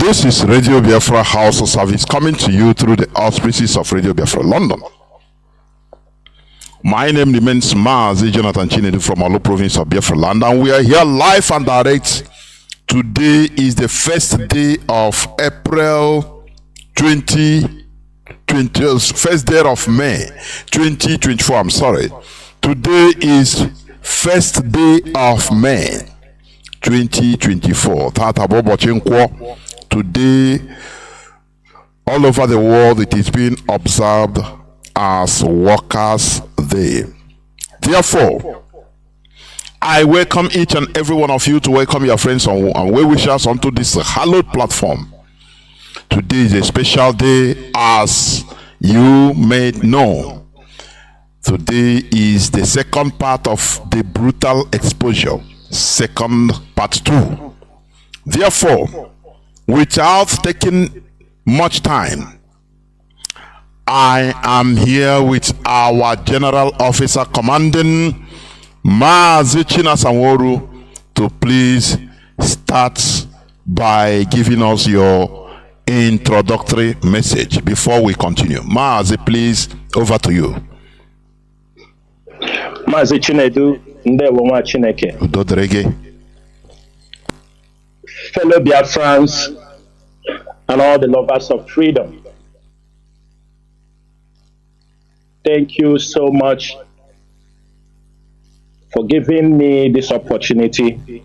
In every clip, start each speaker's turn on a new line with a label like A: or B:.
A: This is Radio Biafra HAUSA-SERVICE coming to you through the auspices of Radio Biafra London. My name remains Mazi Chinedu from Olu province of Biafra land, and we are here live and direct. Today is the first day of April 2020, first day of May 2024. I'm sorry. Today is first day of May 2024. Today, all over the world, it is being observed as Workers' Day. Therefore, I welcome each and every one of you to welcome your friends and well-wishers onto this hallowed platform. Today is a special day, as you may know. Today is the second part of the brutal exposure, second part 2. Therefore, without taking much time, I am here with our General Officer Commanding Mazi Chinasa Nworu to please start by giving us your introductory message before we continue. Mazi, please, over to you.
B: Mazi Chinedu, ndewo nwa Chineke.
A: Udodrege.
B: Fellow Biafrans and all the lovers of freedom, thank you so much for giving me this opportunity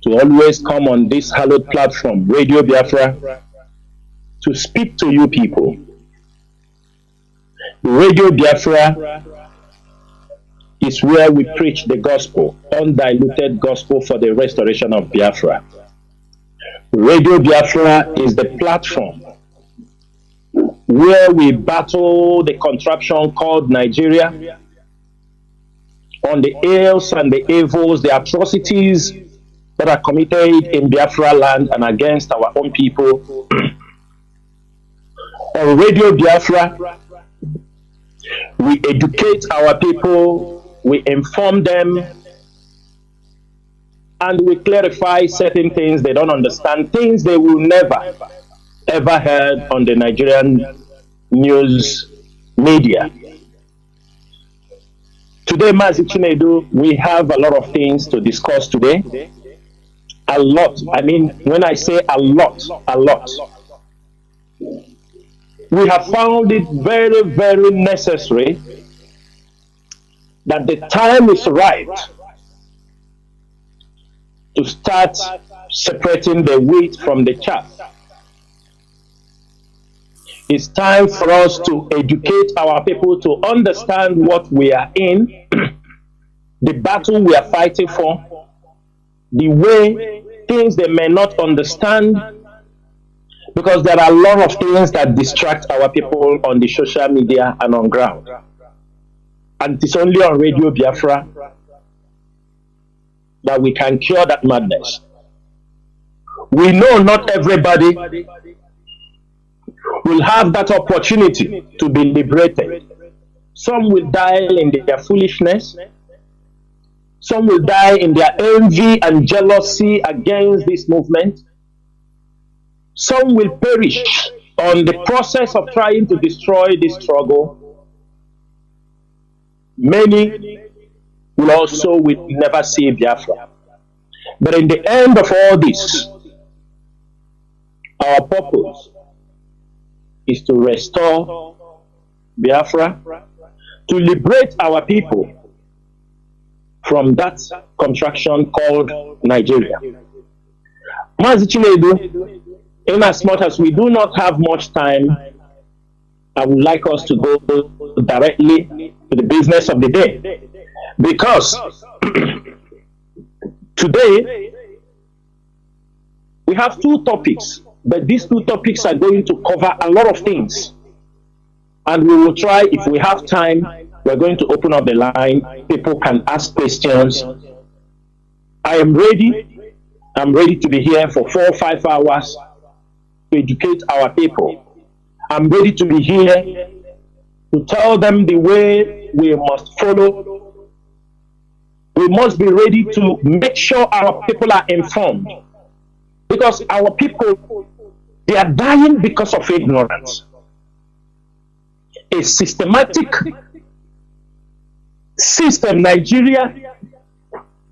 B: to always come on this hallowed platform, Radio Biafra, to speak to you people. Radio Biafra is where we preach the gospel, undiluted gospel for the restoration of Biafra. Radio Biafra is the platform where we battle the contraption called Nigeria on the ills and the evils, the atrocities that are committed in Biafra land and against our own people. On Radio Biafra, we educate our people, we inform them, and we clarify certain things they don't understand, things they will never, ever heard on the Nigerian news media. Today, Mazi Chinedu, we have a lot of things to discuss today. A lot. I mean, when I say a lot, a lot. We have found it very, very necessary that the time is right to start separating the wheat from the chaff. It's time for us to educate our people to understand what we are in, the battle we are fighting for, the way things they may not understand, because there are a lot of things that distract our people on the social media and on ground. And it's only on Radio Biafra that we can cure that madness. We know not everybody will have that opportunity to be liberated. Some will die in their foolishness. Some will die in their envy and jealousy against this movement. Some will perish on the process of trying to destroy this struggle. Many will also never see Biafra. But in the end of all this, our purpose is to restore Biafra, to liberate our people from that contraction called Nigeria. Mazi Chinedu, in as much as we do not have much time, I would like us to go directly to the business of the day. Because today we have 2 topics, but these 2 topics are going to cover a lot of things. And we will try, if we have time, we're going to open up the line. People can ask questions. I am ready. I'm ready to be here for 4 or 5 hours to educate our people. I'm ready to be here to tell them the way we must follow. We must be ready to make sure our people are informed. Because our people They are dying because of ignorance. A systematic system, Nigeria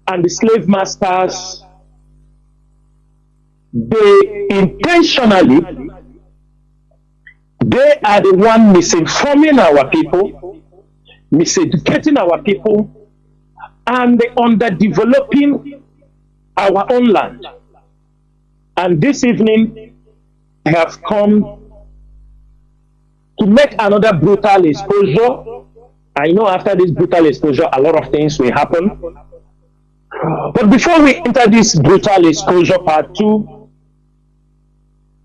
B: and the slave masters, they intentionally, they are the one misinforming our people, miseducating our people, and they underdeveloping our own land. And this evening, I have come to make another brutal exposure. I know after this brutal exposure, a lot of things will happen. But before we enter this brutal exposure part 2,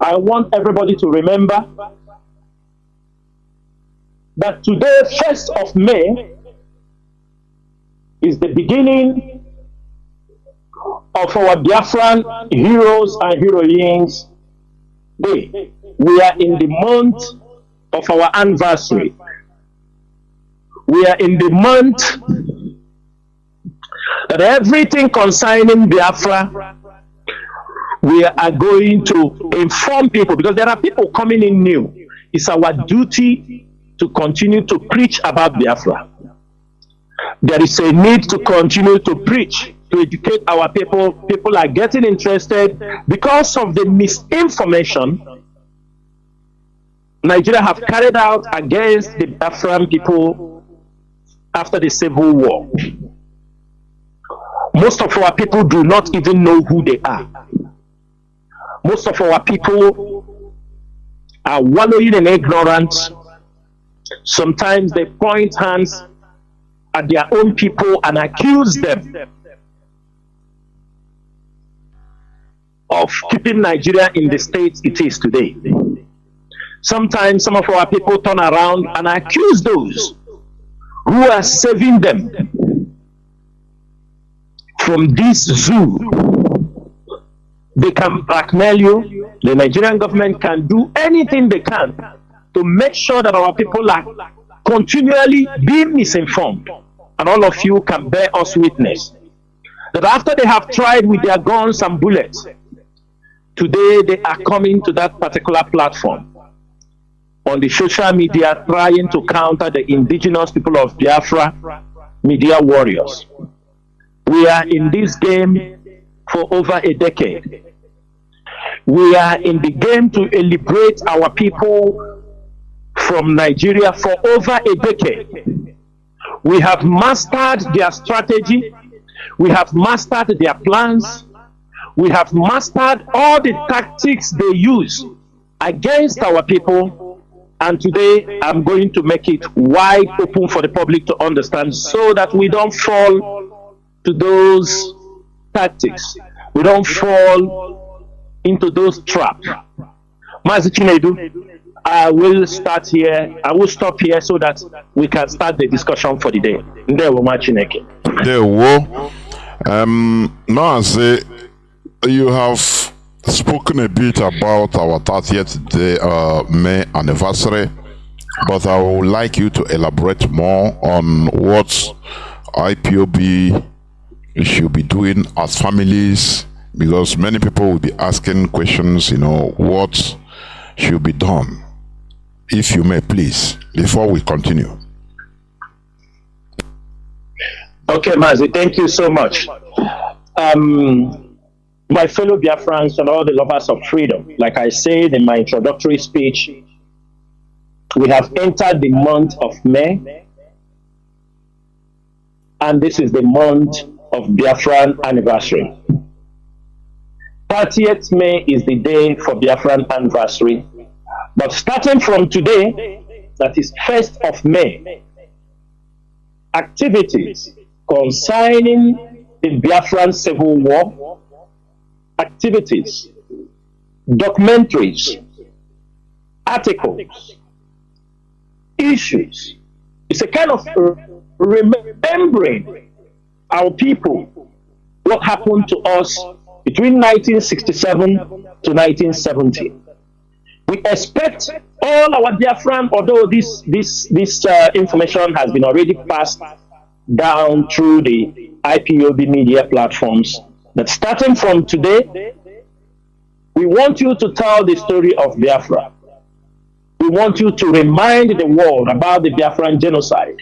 B: I want everybody to remember that today, 1st of May, is the beginning of our Biafran heroes and heroines day. We are in the month of our anniversary. We are in the month that everything concerning Biafra, we are going to inform people, because there are people coming in new. It's our duty to continue to preach about Biafra. There is a need to continue to preach, to educate our people. People are getting interested because of the misinformation Nigeria have carried out against the Biafran people after the Civil War. Most of our people do not even know who they are. Most of our people are wallowing in ignorance. Sometimes they point hands at their own people and accuse them of keeping Nigeria in the state it is today. Sometimes some of our people turn around and accuse those who are saving them from this zoo. They can blackmail you. The Nigerian government can do anything they can to make sure that our people are continually being misinformed. And all of you can bear us witness that after they have tried with their guns and bullets, today they are coming to that particular platform on the social media trying to counter the indigenous people of Biafra media warriors. We are in this game for over a decade. We are in the game to liberate our people from Nigeria for over a decade. We have mastered their strategy. We have mastered their plans. We have mastered all the tactics they use against our people. And today, I'm going to make it wide open for the public to understand so that we don't fall to those tactics. We don't fall into those traps. Mazi Chinedu, I will start here. I will stop here so that we can start the discussion for the day.
A: Mazi, you have spoken a bit about our 30th day, May anniversary, but I would like you to elaborate more on what IPOB should be doing as families, because many people will be asking questions, what should be done. If you may, please, before we continue.
B: Okay, Mazi, thank you so much. My fellow Biafrans and all the lovers of freedom, like I said in my introductory speech, we have entered the month of May, and this is the month of Biafran anniversary. 30th May is the day for Biafran anniversary, but starting from today, that is 1st of May, activities concerning the Biafran Civil War, activities, documentaries, articles, issues. It's a kind of remembering our people, what happened to us between 1967 to 1970. We expect all our Biafran, although this information has been already passed down through the IPOB media platforms, that starting from today, We want you to tell the story of Biafra. We want you to remind the world about the Biafran genocide.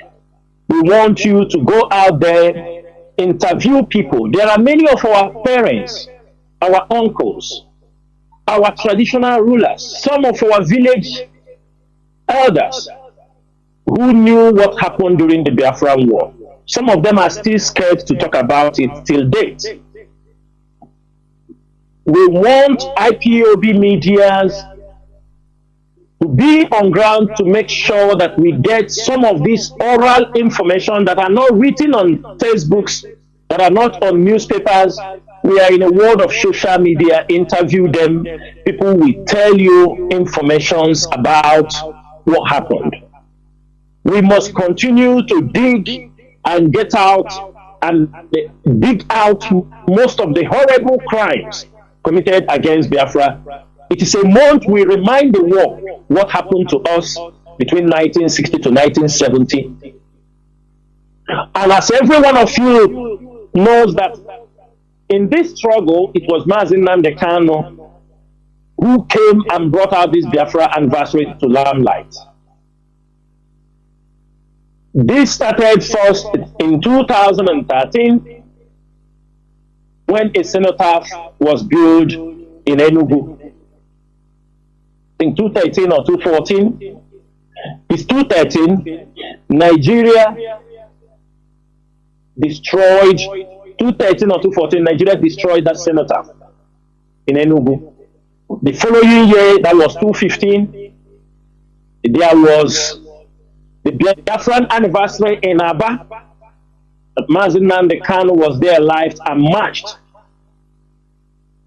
B: We want you to go out there, interview people. There are many of our parents, our uncles, our traditional rulers, some of our village elders who knew what happened during the Biafran War. Some of them are still scared to talk about it till date. We want IPOB medias to be on ground to make sure that we get some of this oral information that are not written on textbooks, that are not on newspapers. We are in a world of social media. Interview them. People will tell you informations about what happened. We must continue to dig and get out and dig out most of the horrible crimes committed against Biafra. It is a month we remind the world what happened to us between 1960 to 1970. And as every one of you knows that in this struggle, it was Mazi Chinasa who came and brought out this Biafra anniversary to limelight. This started first in 2013 when a cenotaph was built in Enugu. In 2013 or 2014, it's 2013, Nigeria destroyed, 2013 or 2014, Nigeria destroyed that cenotaph in Enugu. The following year, that was 2015, there was the Biafran anniversary in Aba. Mazi Chinasa was there live and marched.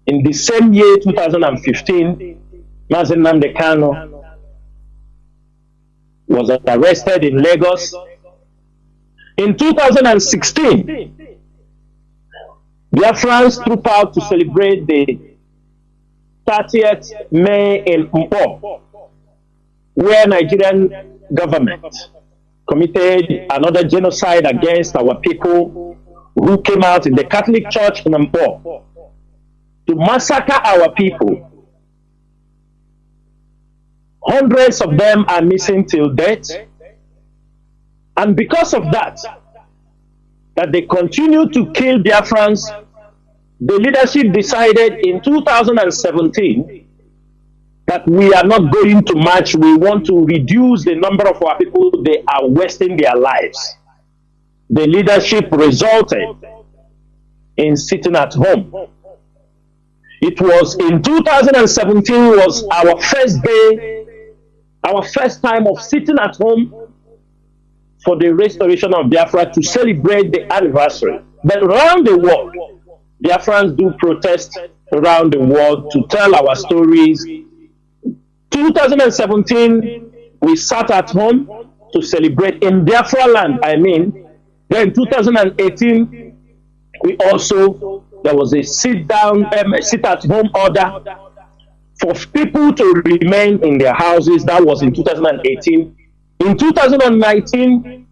B: In the same year, 2015, Mazi Chinasa was arrested in Lagos. In 2016, Biafrans trooped out to celebrate the 30th May in Mpo, where Nigerian government committed another genocide against our people who came out in the Catholic Church in Mpo to massacre our people. Hundreds of them are missing till date. And because of that they continue to kill Biafrans, the leadership decided in 2017 that we are not going to march. We want to reduce the number of our people. They are wasting their lives. The leadership resulted in sitting at home. It was in 2017 was our first day, our first time of sitting at home for the restoration of Biafra to celebrate the anniversary. But around the world, Biafrans do protest around the world to tell our stories. 2017, we sat at home to celebrate in Biafra land, I mean. Then 2018, there was a sit at home order for people to remain in their houses. That was in 2018. In 2019,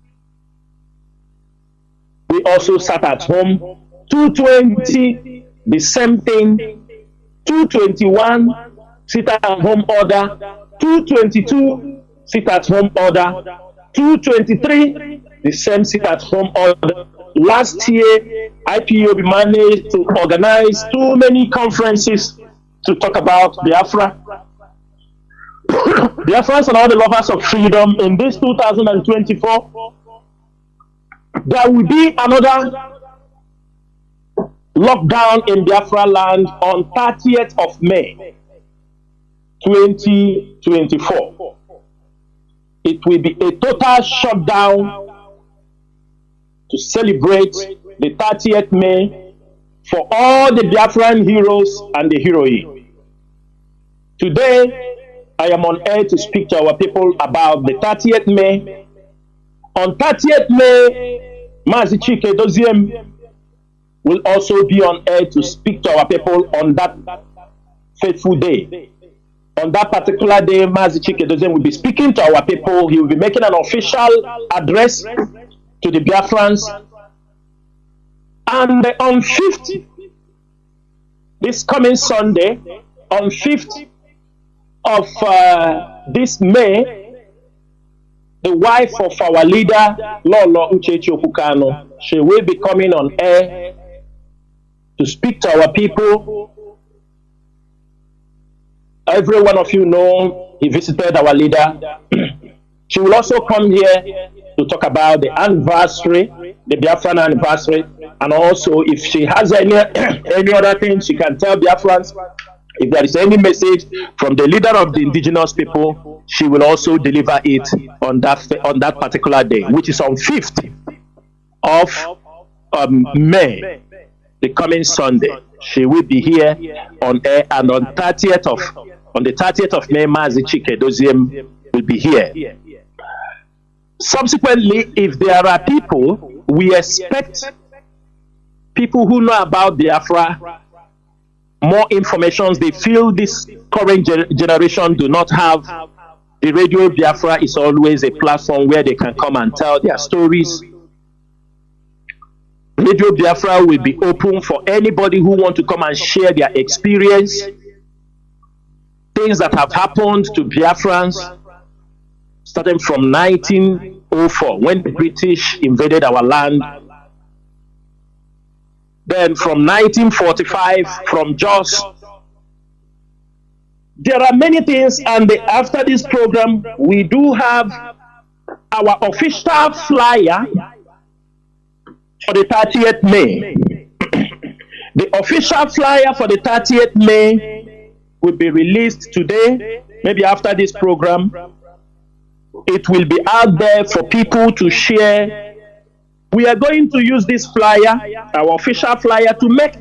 B: we also sat at home. 220, the same thing. 221, sit at home order. 222, sit at home order. 223, the same sit at home order. Last year, IPOB managed to organize too many conferences to talk about Biafra. Biafrans and all the lovers of freedom, in this 2024, there will be another lockdown in Biafra land on 30th of May, 2024. It will be a total shutdown to celebrate the 30th May for all the Biafran heroes and the heroine. Today, I am on air to speak to our people about the 30th May. On 30th May, Mazi Chinasa will also be on air to speak to our people on that fateful day. On that particular day, Mazi Chinasa will be speaking to our people. He will be making an official address to the Biafrans. And on 5th, this coming Sunday, on 5th of this May, the wife of our leader, Lolo Uchechi Kanu, she will be coming on air to speak to our people. Every one of you know he visited our leader. She will also come here to talk about the anniversary, the Biafran anniversary, and also if she has any other thing she can tell Biafrans. If there is any message from the leader of the indigenous people, she will also deliver it on that particular day, which is on 5th of May, the coming Sunday. She will be here on air, and on the 30th of May, Mazi Chinasa will be here. Subsequently, if there are people, we expect people who know about Biafra more information. They feel this current generation do not have. The Radio Biafra is always a platform where they can come and tell their stories. Radio Biafra will be open for anybody who want to come and share their experience, things that have happened to Biafrans, starting from 1904 when the British invaded our land. Then from 1945, from Jos. There are many things, and after this program, we do have our official flyer for the 30th May. The official flyer for the 30th May will be released today, maybe after this program. It will be out there for people to share. We are going to use this flyer, our official flyer, to make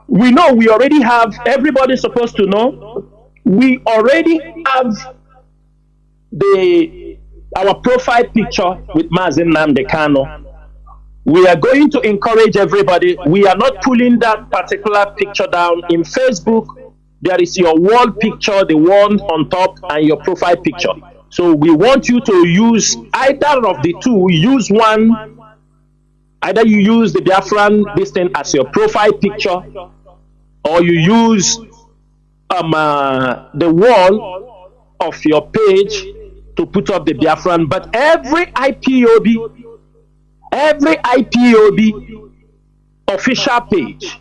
B: we know we already have, everybody's supposed to know, we already have our profile picture with Mazi Nnamdi Kanu. We are going to encourage everybody. We are not pulling that particular picture down. In Facebook, there is your wall picture, the one on top, and your profile picture. So we want you to use either of the two. Use one. Either you use the Biafran this thing as your profile picture, or you use the wall of your page to put up the Biafran. But every IPOB official page,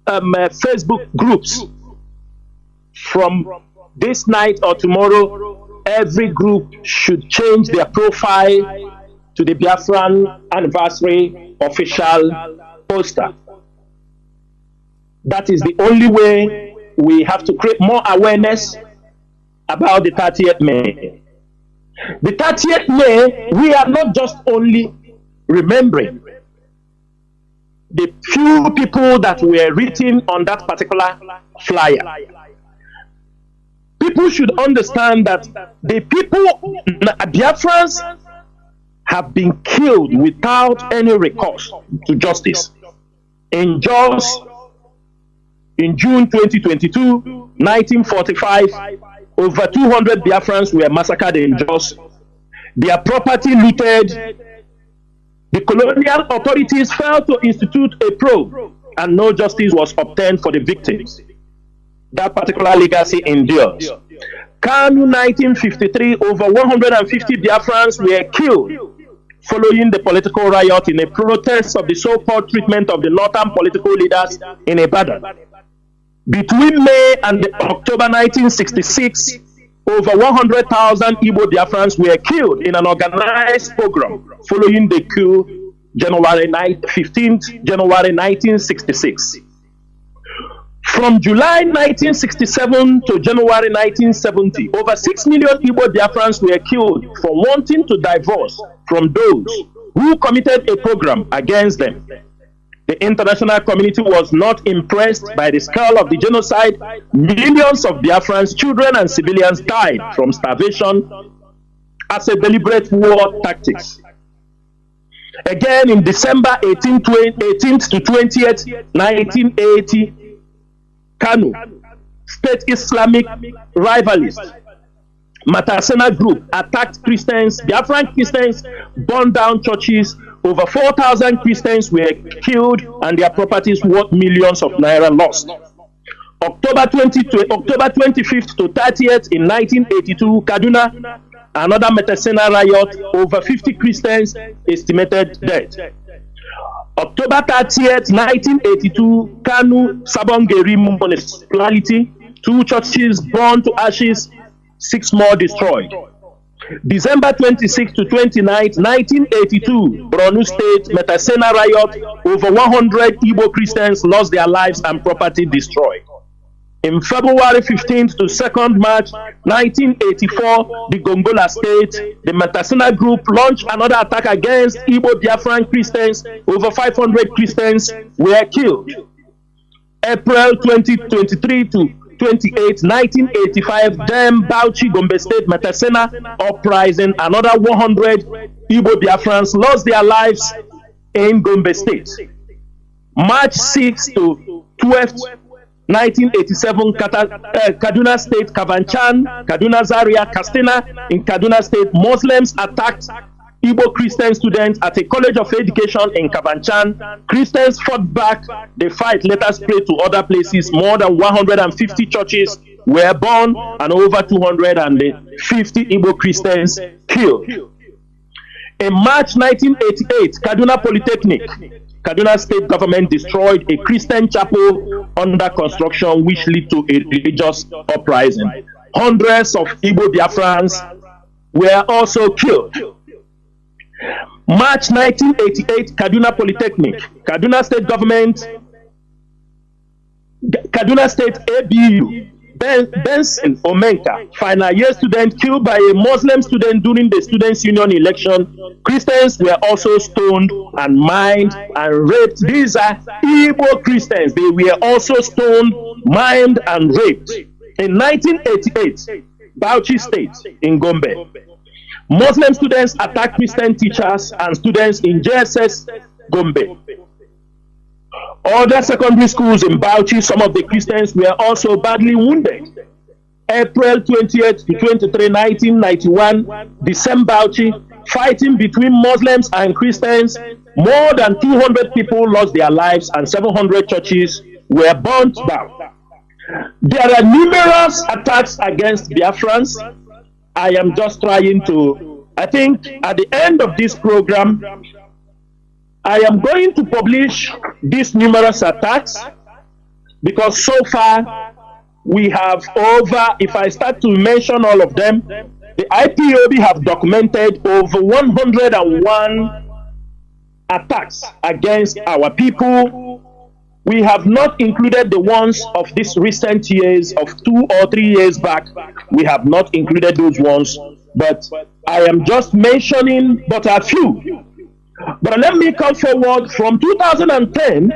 B: Facebook groups, from this night or tomorrow, every group should change their profile to the Biafran anniversary official poster. That is the only way. We have to create more awareness about the 30th May. The 30th May, we are not just only remembering the few people that were written on that particular flyer. People should understand that the people, Biafrans, have been killed without any recourse to justice. In Jos, in June 2022, 1945, over 200 Biafrans were massacred in Jos. Their property looted. The colonial authorities failed to institute a probe, and no justice was obtained for the victims. That particular legacy endures. Kanu 1953, over 150 Biafrans were killed following the political riot in a protest of the so-called treatment of the northern political leaders in Ibadan. Between May and October 1966, over 100,000 Igbo Biafrans were killed in an organized pogrom following the coup, January 15th, January 1966. From July 1967 to January 1970, over 6 million Igbo Biafrans were killed for wanting to divorce from those who committed a program against them. The international community was not impressed by the scale of the genocide. Millions of Biafrans, children and civilians died from starvation as a deliberate war tactics. Again, in December 18th to 20th, 1980, Kanu, state Islamic rivalist, Matasena group attacked Christians, Biafran Christians, burned down churches. Over 4,000 Christians were killed and their properties worth millions of naira lost. October 25th to 30th in 1982, Kaduna, another Metasena riot, over 50 Christians estimated dead. October 30th, 1982, Kanu, Sabongeri municipality, 2 churches burned to ashes, 6 more destroyed. December 26 to 29th, 1982, Borno State, Metasena riot, over 100 Igbo Christians lost their lives and property destroyed. In February 15th to 2nd March 1984, the Gongola State, the Metasena group launched another attack against Igbo Biafran Christians. Over 500 Christians were killed. April 2023 to 28, 1985, Dem Bauchi Gombe State Metasena uprising. Another 100 Igbo Biafrans lost their lives in Gombe State. March 6 to 12th, 1987, Kaduna State, Kavanchan, Kaduna Zaria, Kastina in Kaduna State, Muslims attacked Igbo Christian students at a college of education in Kavanchan. Christians fought back. The fight later spread to other places. More than 150 churches were burned and over 250 Igbo Christians killed. In March 1988, Kaduna Polytechnic, Kaduna State government destroyed a Christian chapel under construction, which led to a religious uprising. Hundreds of Igbo Biafrans were also killed. March 1988, Kaduna Polytechnic, Kaduna State government, Kaduna State ABU, Benson Omenka, final year student killed by a Muslim student during the Students' Union election. Christians were also stoned and mined and raped. These are Igbo Christians. They were also stoned, mined, and raped. In 1988, Bauchi State in Gombe, Muslim students attacked Christian teachers and students in JSS Gombe. Other secondary schools in Bauchi, some of the Christians were also badly wounded. April 20th to 23, 1991, December Bauchi, fighting between Muslims and Christians. More than 200 people lost their lives and 700 churches were burnt down. There are numerous attacks against Biafrans. I am just trying to, I think at the end of this program, I am going to publish these numerous attacks because so far we have over, if I start to mention all of them, the IPOB have documented over 101 attacks against our people. We have not included the ones of these recent years, of 2 or 3 years back. We have not included those ones, but I am just mentioning but a few. But let me come forward from 2010,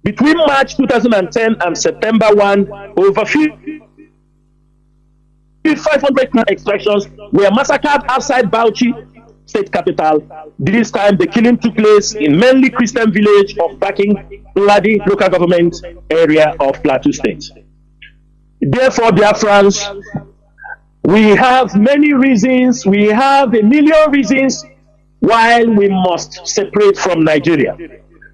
B: between March 2010 and September 1, over 500 extractions were massacred outside Bauchi state capital. This time the killing took place in mainly Christian village of Baking Ladi local government area of Plateau State. Therefore, Biafrans, we have many reasons, we have a million reasons why we must separate from Nigeria.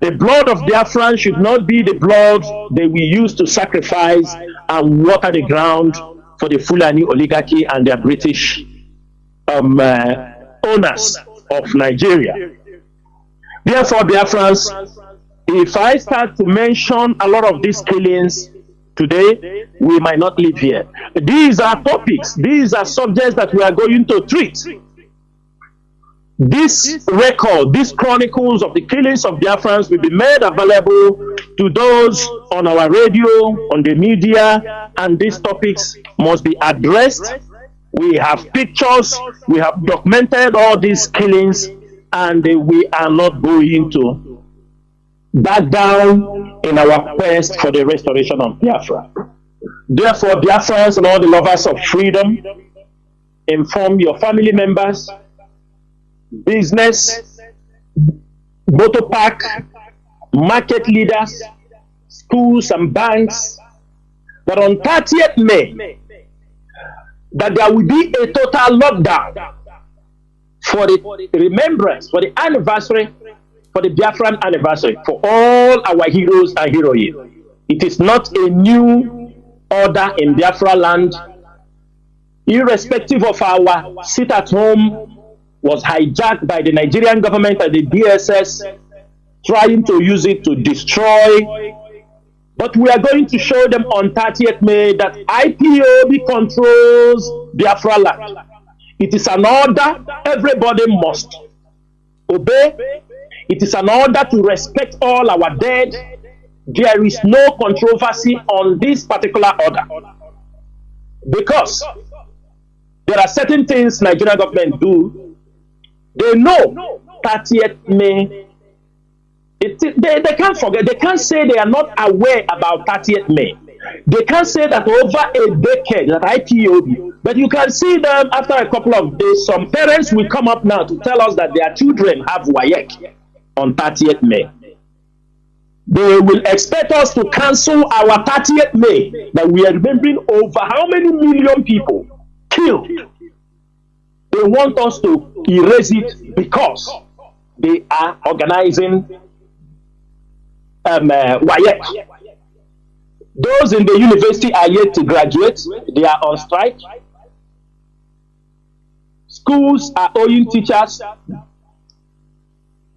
B: The blood of Biafran should not be the blood that we use to sacrifice and water the ground for the Fulani oligarchy and their British owners of Nigeria. Therefore, Biafrans, if I start to mention a lot of these killings today, we might not live here. These are topics, these are subjects that we are going to treat. This record, these chronicles of the killings of Biafrans will be made available to those on our radio, on the media, and these topics must be addressed. We have pictures, we have documented all these killings, and we are not going to back down in our quest for the restoration of Biafra. Therefore, Biafrans and all the lovers of freedom, inform your family members, business, motor park, market leaders, schools and banks, that on 30th May, that there will be a total lockdown for the remembrance, for the anniversary, for the Biafran anniversary, for all our heroes and heroines. It is not a new order in Biafra land. Irrespective of our sit at home, was hijacked by the Nigerian government and the DSS, trying to use it to destroy. But we are going to show them on 30th May that IPOB controls Biafra land. It is an order everybody must obey. It is an order to respect all our dead. There is no controversy on this particular order, because there are certain things Nigerian government do. They know 30th May. They can't forget. They can't say they are not aware about 30th May. They can't say that over a decade that IPOB. But you can see them after a couple of days. Some parents will come up now to tell us that their children have WAEC on 30th May. They will expect us to cancel our 30th May, that we are remembering over how many million people killed. They want us to erase it because they are organizing WAEC. Those in the university are yet to graduate. They are on strike. Schools are owing teachers,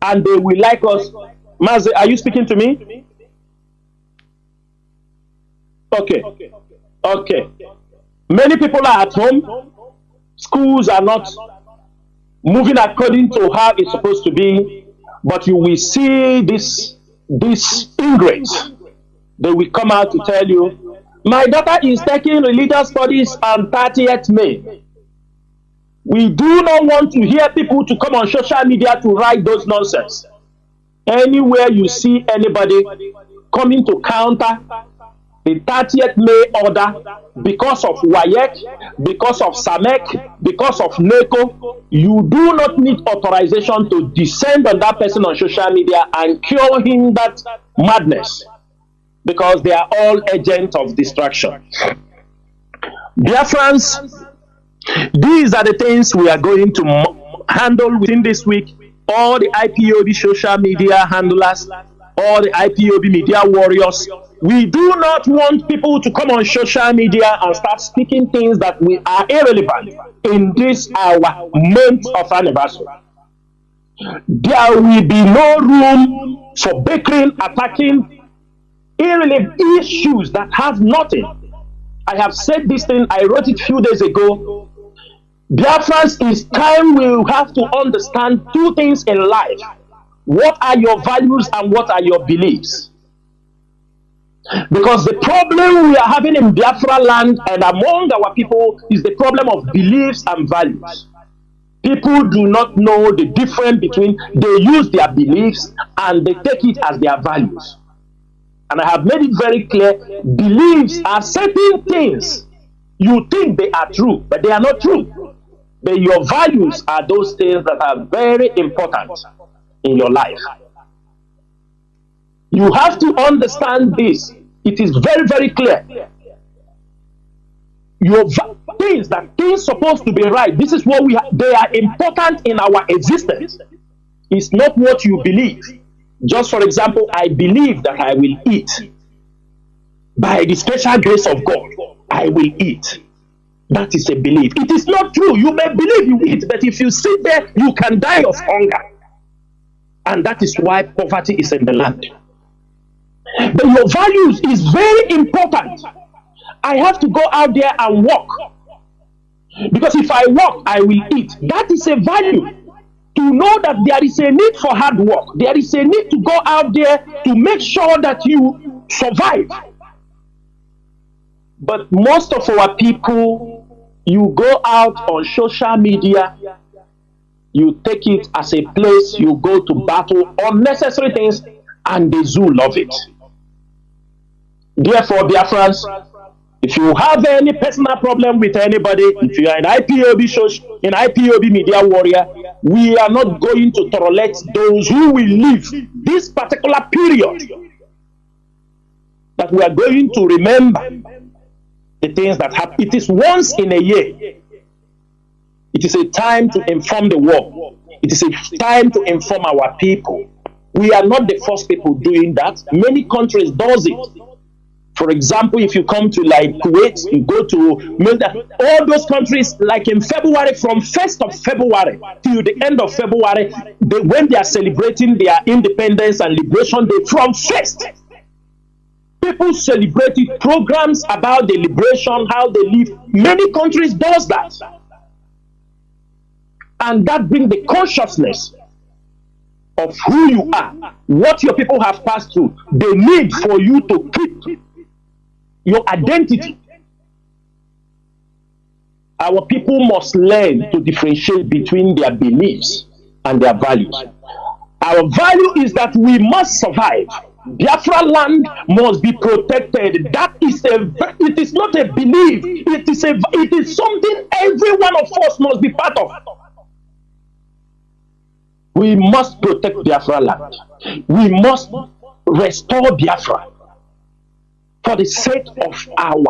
B: and they will like us. Mazi, are you speaking to me? Okay. Okay. Many people are at home. Schools are not moving according to how it's supposed to be. But you will see this ingrates. They will come out to tell you, my daughter is taking religious studies on 30th May. We do not want to hear people to come on social media to write those nonsense. Anywhere you see anybody coming to counter the 30th May order because of WAEC, because of SAMEC, because of NECO, you do not need authorization to descend on that person on social media and cure him that madness, because they are all agents of destruction. Biafrans, these are the things we are going to handle within this week. All the IPOB social media handlers, all the IPOB media warriors. We do not want people to come on social media and start speaking things that we are irrelevant in this our month of anniversary. There will be no room for bickering, attacking irrelevant issues that have nothing. I have said this thing, I wrote it a few days ago. Biafrans, it's time we have to understand two things in life. What are your values and what are your beliefs? Because the problem we are having in Biafra land and among our people is the problem of beliefs and values. People do not know the difference between, they use their beliefs and they take it as their values. And I have made it very clear, beliefs are certain things. You think they are true, but they are not true. But your values are those things that are very important in your life. You have to understand this. It is very, very clear. Your things supposed to be right. This is what they are important in our existence. It's not what you believe. Just for example, I believe that I will eat. By the special grace of God, I will eat. That is a belief. It is not true. You may believe you eat, but if you sit there, you can die of hunger. And that is why poverty is in the land. But your values is very important. I have to go out there and walk. Because if I walk, I will eat. That is a value. To know that there is a need for hard work. There is a need to go out there to make sure that you survive. But most of our people, you go out on social media, you take it as a place you go to battle unnecessary things, and the zoo love it. Therefore, Biafrans, if you have any personal problem with anybody, if you are an IPOB media warrior, we are not going to tolerate those who will live this particular period. That we are going to remember the things that happen. It is once in a year. It is a time to inform the world. It is a time to inform our people. We are not the first people doing that. Many countries do it. For example, if you come to like Kuwait, you go to all those countries, like in February, from 1st of February till the end of February, when they are celebrating their independence and liberation day, from 1st, people celebrated programs about the liberation, how they live. Many countries does that. And that brings the consciousness of who you are, what your people have passed through, the need for you to keep your identity. Our people must learn to differentiate between their beliefs and their values. Our value is that we must survive. Biafra land must be protected. That is it is not a belief. It is something every one of us must be part of. We must protect Biafra land. We must restore Biafra for the sake of our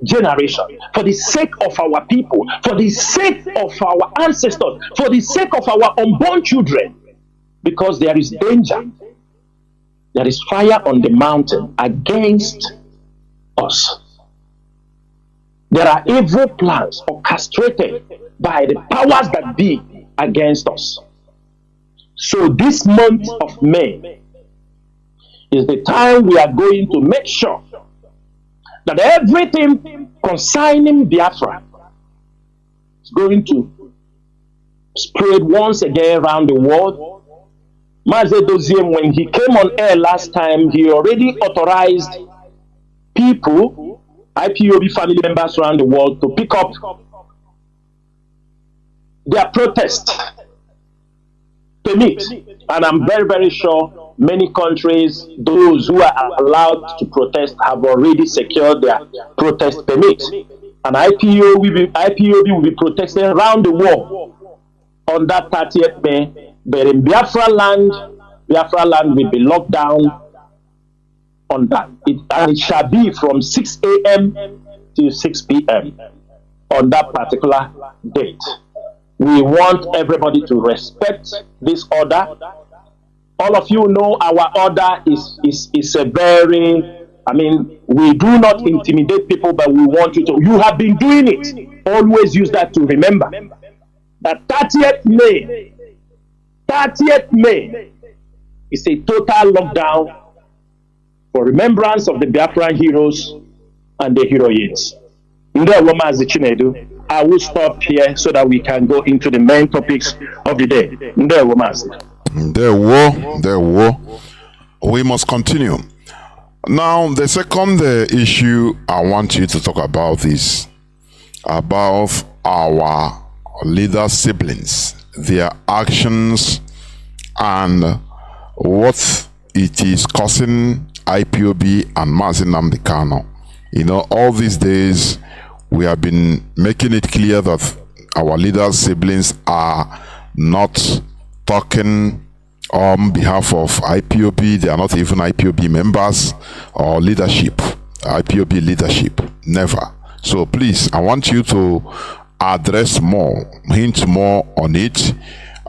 B: generation, for the sake of our people, for the sake of our ancestors, for the sake of our unborn children, because there is danger. There is fire on the mountain against us. There are evil plans orchestrated by the powers that be against us. So this month of May is the time we are going to make sure that everything concerning Biafra is going to spread once again around the world. Mazi Doziem, when he came on air last time, he already authorized people, IPOB family members around the world, to pick up their protest permit. And I'm very, very sure many countries, those who are allowed to protest, have already secured their protest permit. And IPOB will be protesting around the world on that 30th May. But in Biafra land will be locked down on that. And it shall be from 6 a.m. to 6 p.m. on that particular date. We want everybody to respect this order. All of you know our order is a very, we do not intimidate people, but we want you to. You have been doing it. Always use that to remember. That 30th May is a total lockdown for remembrance of the Biafran heroes and the heroines. Mazi Chinedu, I will stop here so that we can go into the main topics of the day.
A: We must continue. Now, the second issue I want you to talk about is about our leader siblings, their actions, and what it is causing IPOB and Mazi Nnamdi Kanu. You know, all these days we have been making it clear that our leaders' siblings are not talking on behalf of IPOB. They are not even IPOB members or leadership, IPOB leadership, never. So please, I want you to address more, hint more on it,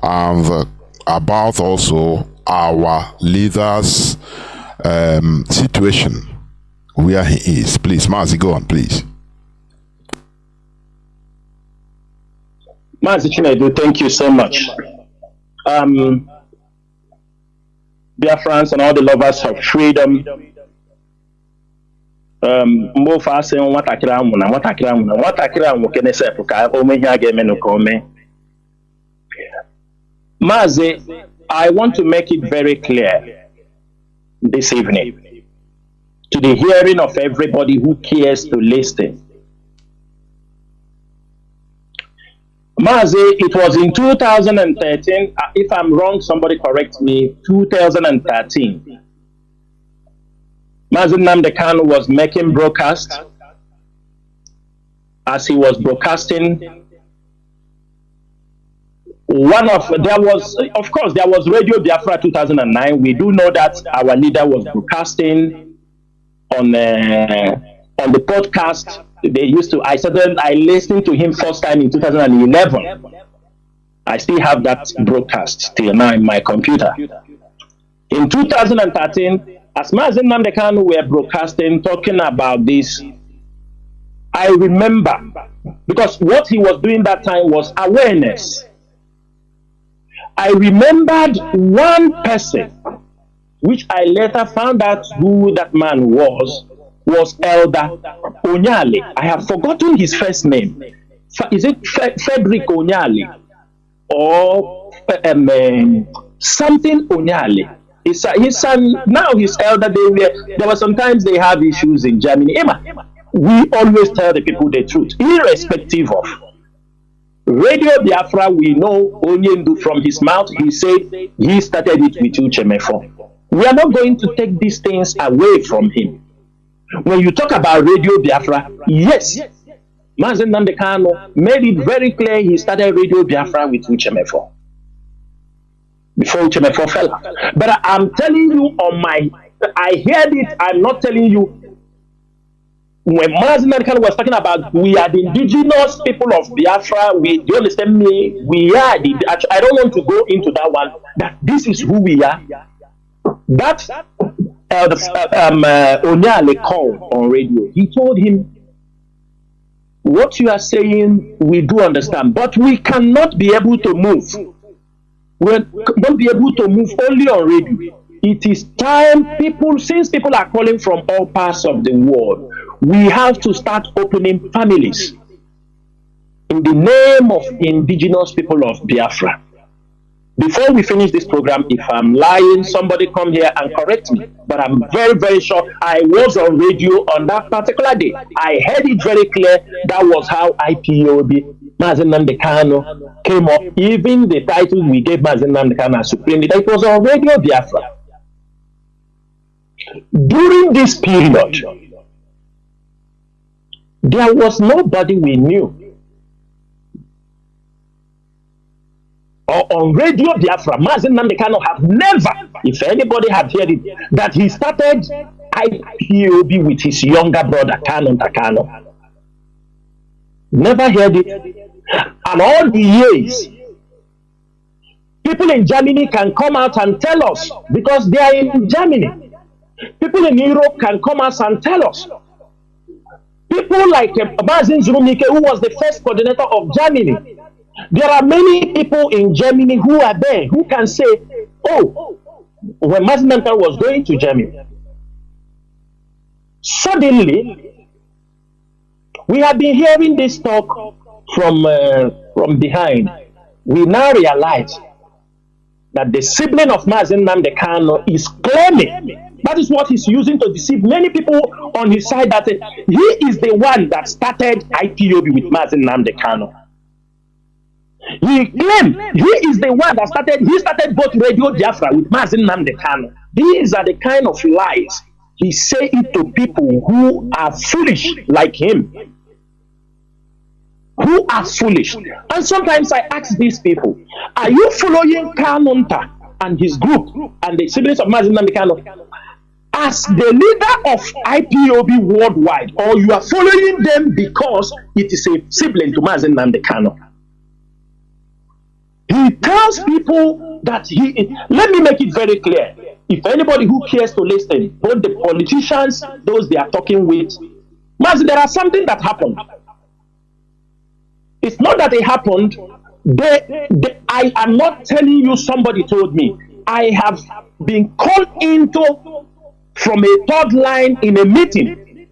A: and about also our leaders' situation, where he is. Please, Mazi, go on, please.
B: Mazi Chinedu, thank you so much. Biafrans and all the lovers of freedom. Mazi, I want to make it very clear this evening to the hearing of everybody who cares to listen. Mazi, it was in 2013, if I'm wrong, somebody correct me, 2013. Mazi Nnamdi Kanu was making broadcast. As he was broadcasting, there was Radio Biafra 2009. We do know that our leader was broadcasting on the podcast. I listened to him first time in 2011. I still have that broadcast till now in my computer. In 2013, As Mazi Nnamdi Kanu were broadcasting, talking about this, I remember, because what he was doing that time was awareness. I remembered one person, which I later found out who that man was Elder Onyale. I have forgotten his first name. Is it Frederick Onyale or something Onyale? His son, now he's elder. There were sometimes they have issues in Germany. We always tell the people the truth, irrespective of. Radio Biafra, we know Onyendu from his mouth, he said he started it with Uchemefo. We are not going to take these things away from him. When you talk about Radio Biafra, yes, Mazi Nnamdi Kanu made it very clear he started Radio Biafra with Uchemefo. Before Uchemefo fell out. But I'm telling you I heard it, I'm not telling you. When Mazi Nnamdi Kanu was talking about we are the indigenous people of Biafra, do you understand me? We are I don't want to go into that one, that this is who we are. That Onyale called on radio. He told him, what you are saying, we do understand, but we cannot be able to move. We won't be able to move only on radio. It is time, since people are calling from all parts of the world, we have to start opening families in the name of indigenous people of Biafra. Before we finish this program, if I'm lying, somebody come here and correct me. But I'm very, very sure I was on radio on that particular day. I heard it very clear. That was how IPOB, Mazi Nnamdi Kanu, came up. Even the title we gave Mazi Nnamdi Kanu as Supreme Leader, it was on Radio Biafra. During this period, there was nobody we knew. Or on Radio Biafra, Mazi Nnamdi Kanu have never, if anybody had heard it, that he started IPOB with his younger brother, Kanu. Never heard it. And all the years, people in Germany can come out and tell us, because they are in Germany. People in Europe can come out and tell us. People like Mazi Zurumike, who was the first coordinator of Germany. There are many people in Germany who are there, who can say, oh, when Mazi Nnamdi Kanu was going to Germany, suddenly, we have been hearing this talk from behind. We now realize that the sibling of Mazi Nnamdi Kanu is claiming, that is what he's using to deceive many people on his side, that he is the one that started IPOB with Mazi Nnamdi Kanu. He claimed he is the one that started both Radio Biafra with Mazi Nnamdi Kanu. These are the kind of lies he say it to people who are foolish like him. Who are foolish. And sometimes I ask these people, are you following Kanunta and his group and the siblings of Mazi Nnamdi Kanu as the leader of IPOB worldwide, or you are following them because it is a sibling to Mazi Nnamdi Kanu? He tells people that let me make it very clear. If anybody who cares to listen, both the politicians, those they are talking with, Mazi, there are something that happened. It's not that it happened. I am not telling you somebody told me. I have been called into from a third line in a meeting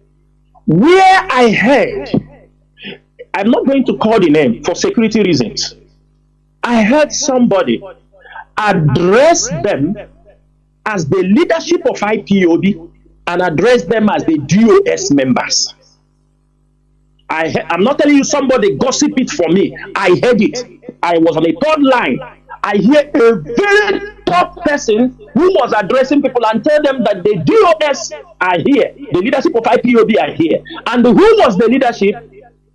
B: where I heard, I'm not going to call the name for security reasons. I heard somebody address them as the leadership of IPOB and address them as the DOS members. I'm not telling you somebody gossip it for me. I heard it. I was on a third line. I hear a very top person who was addressing people and tell them that the DOS are here. The leadership of IPOB are here. And who was the leadership?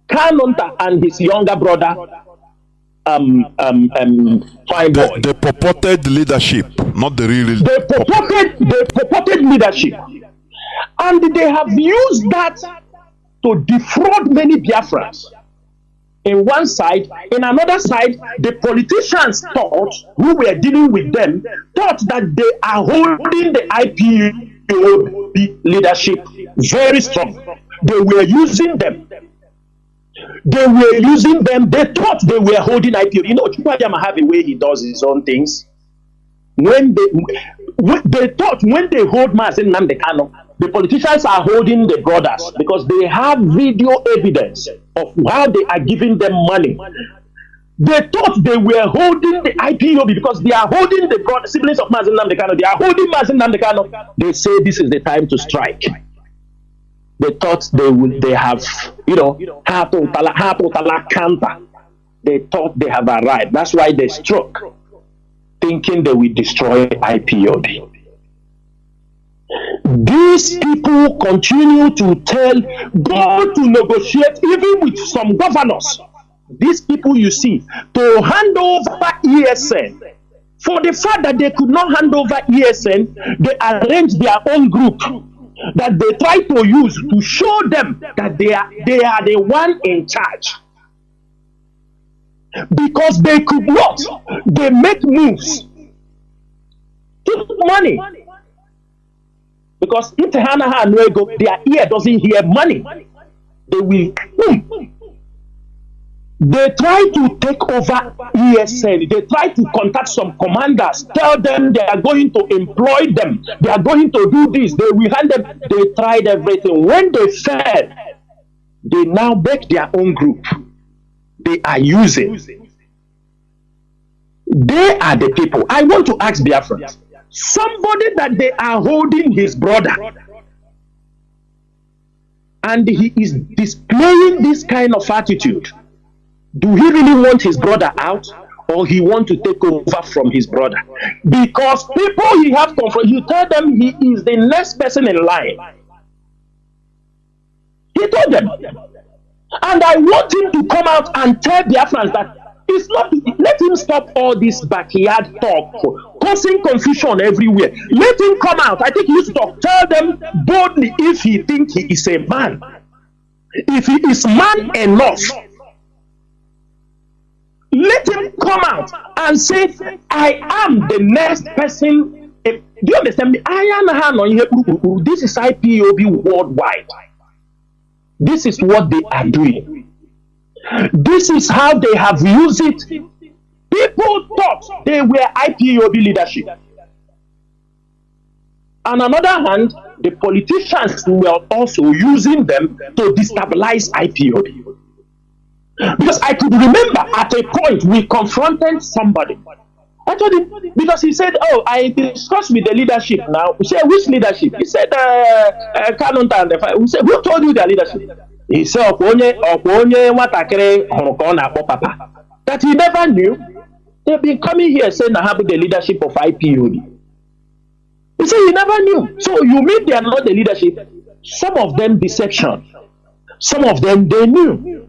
B: Kanunta and his younger brother, Fine Boy.
A: The purported leadership, not the real leadership.
B: The purported leadership. And they have used that to defraud many Biafrans. In one side, in another side, the politicians thought, who were dealing with them, thought that they are holding the IPOB leadership very strong. They were using them. They were using them. They thought they were holding IPOB. You know, Chukwuemeka have a way he does his own things. When they thought when they hold Mazi Nnamdi Kanu, the politicians are holding the brothers because they have video evidence of how they are giving them money. They thought they were holding the IPOB because they are holding the brothers, siblings of Mazi Nnamdi Kanu. They are holding Mazi Nnamdi Kanu. They say this is the time to strike. They thought they have, you know, counter. They thought they have arrived. That's why they struck, thinking they will destroy IPOB. These people continue to go to negotiate even with some governors. These people you see, to hand over ESN. For the fact that they could not hand over ESN, they arranged their own group that they try to use to show them that they are the one in charge. Because they could not, they make moves to money. Because if their ear doesn't hear money, they will. They try to take over ESN. They try to contact some commanders, tell them they are going to employ them. They are going to do this. They will hand them. They tried everything. When they failed, they now make their own group. They are using. They are the people. I want to ask Biafra. Somebody that they are holding his brother, and he is displaying this kind of attitude. Do he really want his brother out, or he want to take over from his brother? Because people he have confronted, you tell them he is the next person in line. He told them. And I want him to come out and tell Biafrans that it's not, let him stop all this backyard talk, causing confusion everywhere. Let him come out. I think he used to talk. Tell them boldly if he thinks he is a man. If he is man enough, let him come out and say, I am the next person. Do you understand me? This is IPOB worldwide. This is what they are doing. This is how they have used it. People thought they were IPOB leadership. On another hand, the politicians were also using them to destabilize IPOB. Because I could remember at a point we confronted somebody. I told him, because he said, oh, I discussed with the leadership now. We said, which leadership? He said, Kanu and the we said, who told you their leadership? He said, that he never knew. They've been coming here saying I have the leadership of IPOB. He said he never knew. So you mean they are not the leadership? Some of them deception. Some of them they knew.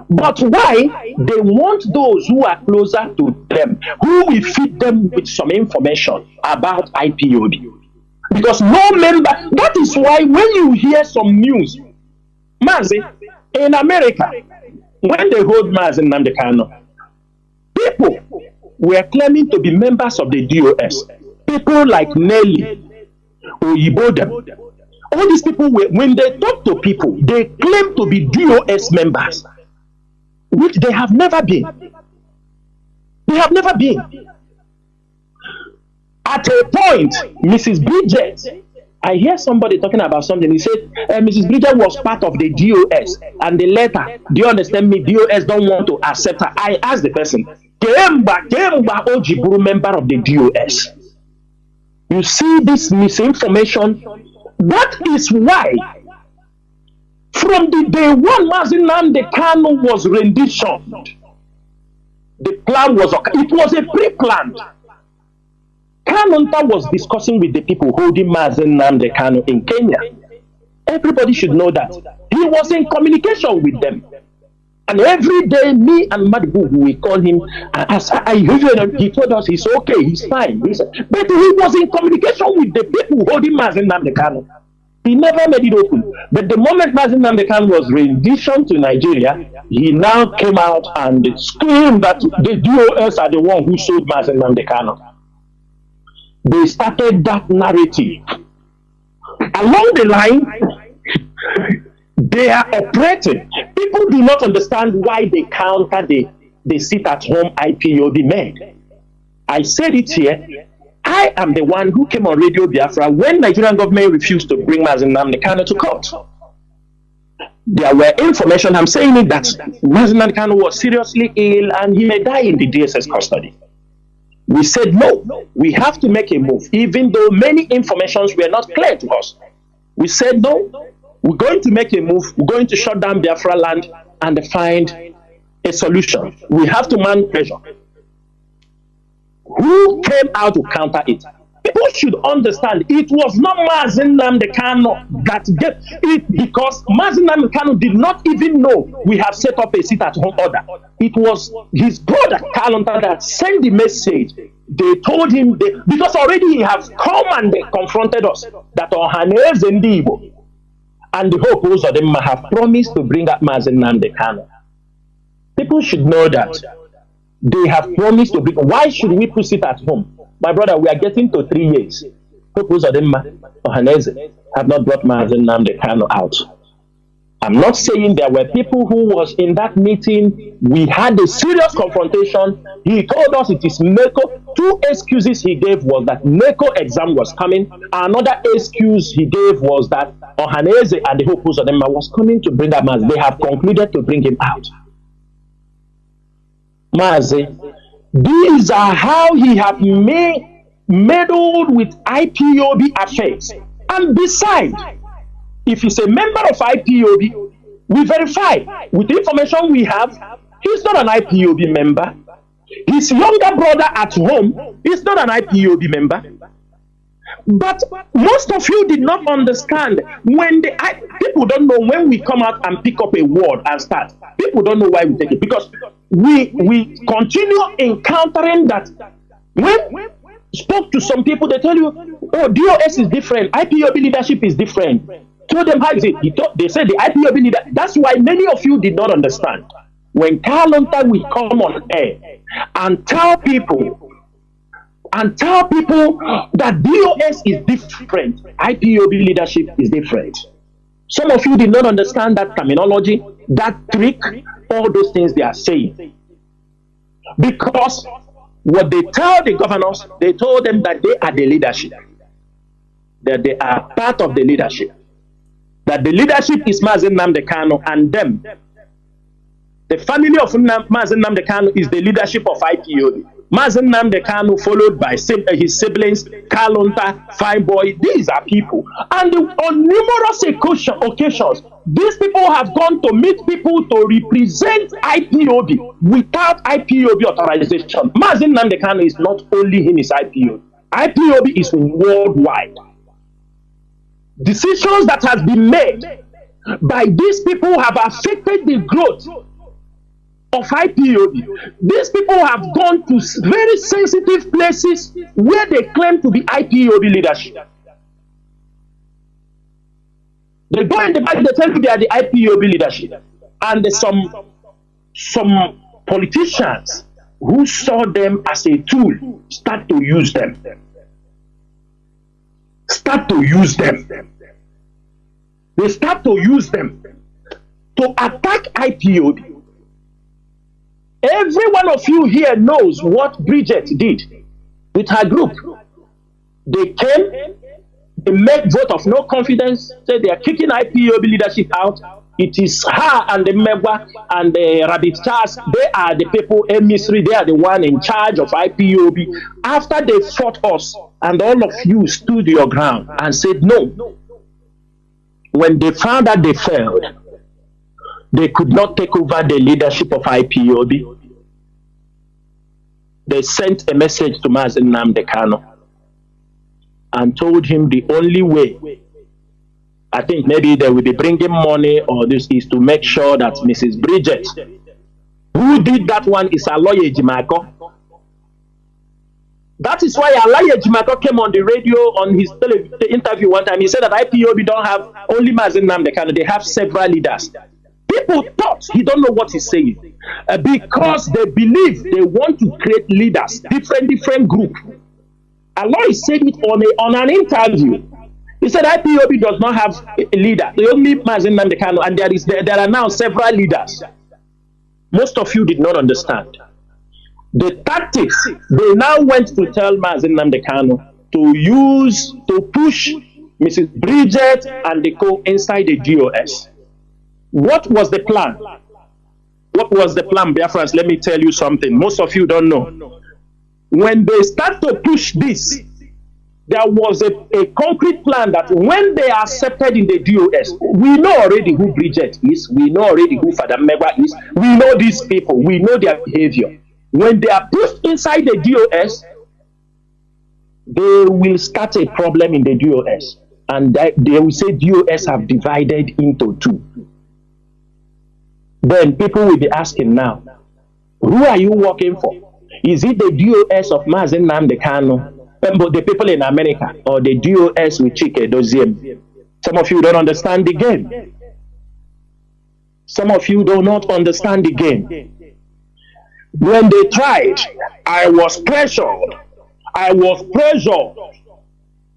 B: But why? They want those who are closer to them, who will feed them with some information about IPOB. Because no member, that is why when you hear some news, Mazi, in America, when they hold Mazi Nnamdi Kanu, people were claiming to be members of the DOS. People like Nelly, Oyibodem, all these people, when they talk to people, they claim to be DOS members, which they have never been. They have never been. At a point, Mrs. Bridget, I hear somebody talking about something. He said, Mrs. Bridget was part of the DOS, and the letter, do you understand me? DOS don't want to accept her. I asked the person, Kemba Ojiburu member of the DOS. You see this misinformation? That is why, from the day one Mazi Nnamdi Kanu was renditioned, the plan was, it was a pre-planned. Kanunta was discussing with the people holding Mazi Nnamdi Kanu in Kenya. Everybody should know that. He was in communication with them. And every day, me and Madibu, we call him, as he told us he's okay, he's fine. But he was in communication with the people holding Mazi Nnamdi Kanu. He never made it open. But the moment Mazi Nnamdi Kanu was renditioned to Nigeria, he now came out and screamed that the DOS are the one who sold Mazi Nnamdi Kanu. They started that narrative. Along the line, they are operating. People do not understand why they counter the sit-at-home IPOB men. I said it here. I am the one who came on Radio Biafra when Nigerian government refused to bring Mazi Nnamdi to court. There were information, I'm saying it, that Mazi Nnamdi was seriously ill and he may die in the DSS custody. We said no, we have to make a move, even though many informations were not clear to us. We said no, we're going to make a move, we're going to shut down Biafra land and find a solution. We have to mount pressure. Who came out to counter it? People should understand it was not Mazi Nnamdi that gave it, because Mazi Nnamdi did not even know we have set up a sit-at-home order. It was his brother Kalonta that sent the message. They told him, because already he has come and they confronted us, that Ohaneze Ndi Igbo and the whole pose of them have promised to bring up Mazi Nnamdi. People should know that they have promised to bring. Why should we put it at home? My brother, we are getting to 3 years. Purpose of them Ohaneze have not brought Mazi Nnamdi out. I'm not saying there were people who was in that meeting. We had a serious confrontation. He told us it is NECO. 2 excuses he gave was that NECO exam was coming. Another excuse he gave was that Ohaneze and the whole purpose of them was coming to bring up Mazi. They have concluded to bring him out. Mazi, these are how he have meddled with IPOB affairs. And besides, if he's a member of IPOB, we verify with the information we have, he's not an IPOB member. His younger brother at home is not an IPOB member. But most of you did not understand when people don't know when we come out and pick up a word and start. People don't know why we take it, because we continue encountering that. When we spoke to some people, they tell you, oh, DOS is different, IPOB leadership is different. Told them how is it? They said the IPOB leader. That's why many of you did not understand. When Kalonta will come on air and tell people that DOS is different, IPOB leadership is different. Some of you did not understand that terminology, that trick, all those things they are saying. Because what they tell the governors, they told them that they are the leadership, that they are part of the leadership, that the leadership is Mazi Nnamdi and them. The family of Mazi Nnamdi is the leadership of IPOB. Mazi Nnamdi followed by his siblings, Kalonta, Fireboy. These are people. And on numerous occasions, these people have gone to meet people to represent IPOB without IPOB authorization. Mazi Nnamdi is not only in his IPOB. IPOB is worldwide. Decisions that have been made by these people have affected the growth of IPOB. These people have gone to very sensitive places where they claim to be IPOB leadership. They go in the back, they tell you they are the IPOB leadership. And there's some politicians who saw them as a tool start to use them. They start to use them to attack IPOB. Every one of you here knows what Bridget did with her group. They came, they made vote of no confidence, said they are kicking IPOB leadership out. It is her and the Megwa and the Rabbit Charles. They are the people, emissary, they are the one in charge of IPOB. After they fought us, and all of you stood your ground and said no. When they found that they failed, they could not take over the leadership of IPOB. They sent a message to Mazi Nnamdi and told him the only way, I think maybe they will be bringing money or this, is to make sure that Mrs. Bridget, who did that one, is Aloye Jimako. That is why Aloye Jimako came on the radio on his interview one time. He said that IPOB don't have only Mazi Nnamdi, they have several leaders. People thought he don't know what he's saying because they believe they want to create leaders, different groups. Aloy said it on an interview. He said IPOB does not have a leader. The only Mazi Nnamdi Kanu, and there are now several leaders. Most of you did not understand. The tactics, they now went to tell Mazi Nnamdi Kanu to push Mrs. Bridget and the co inside the DOS. What was the plan? What was the plan, Biafrans? Let me tell you something. Most of you don't know. When they start to push this, there was a concrete plan that when they are accepted in the DOS, we know already who Bridget is, we know already who Father Megwa is, we know these people, we know their behavior. When they are pushed inside the DOS, they will start a problem in the DOS. And they will say DOS have divided into two. Then people will be asking now, who are you working for? Is it the DOS of Mazi Nnamdi Kanu, the people in America, or the DOS with Chinedu? Some of you don't understand the game. Some of you do not understand the game. When they tried, I was pressured.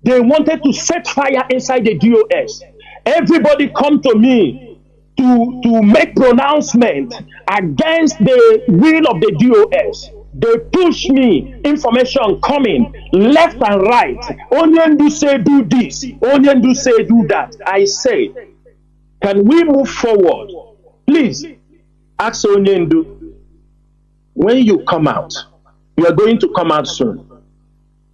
B: They wanted to set fire inside the DOS. Everybody come to me to make pronouncement against the will of the DOS. They push me, information coming left and right. Onyendu say do this, Onyendu say do that. I say, can we move forward? Please, ask Onyendu, when you come out, you are going to come out soon.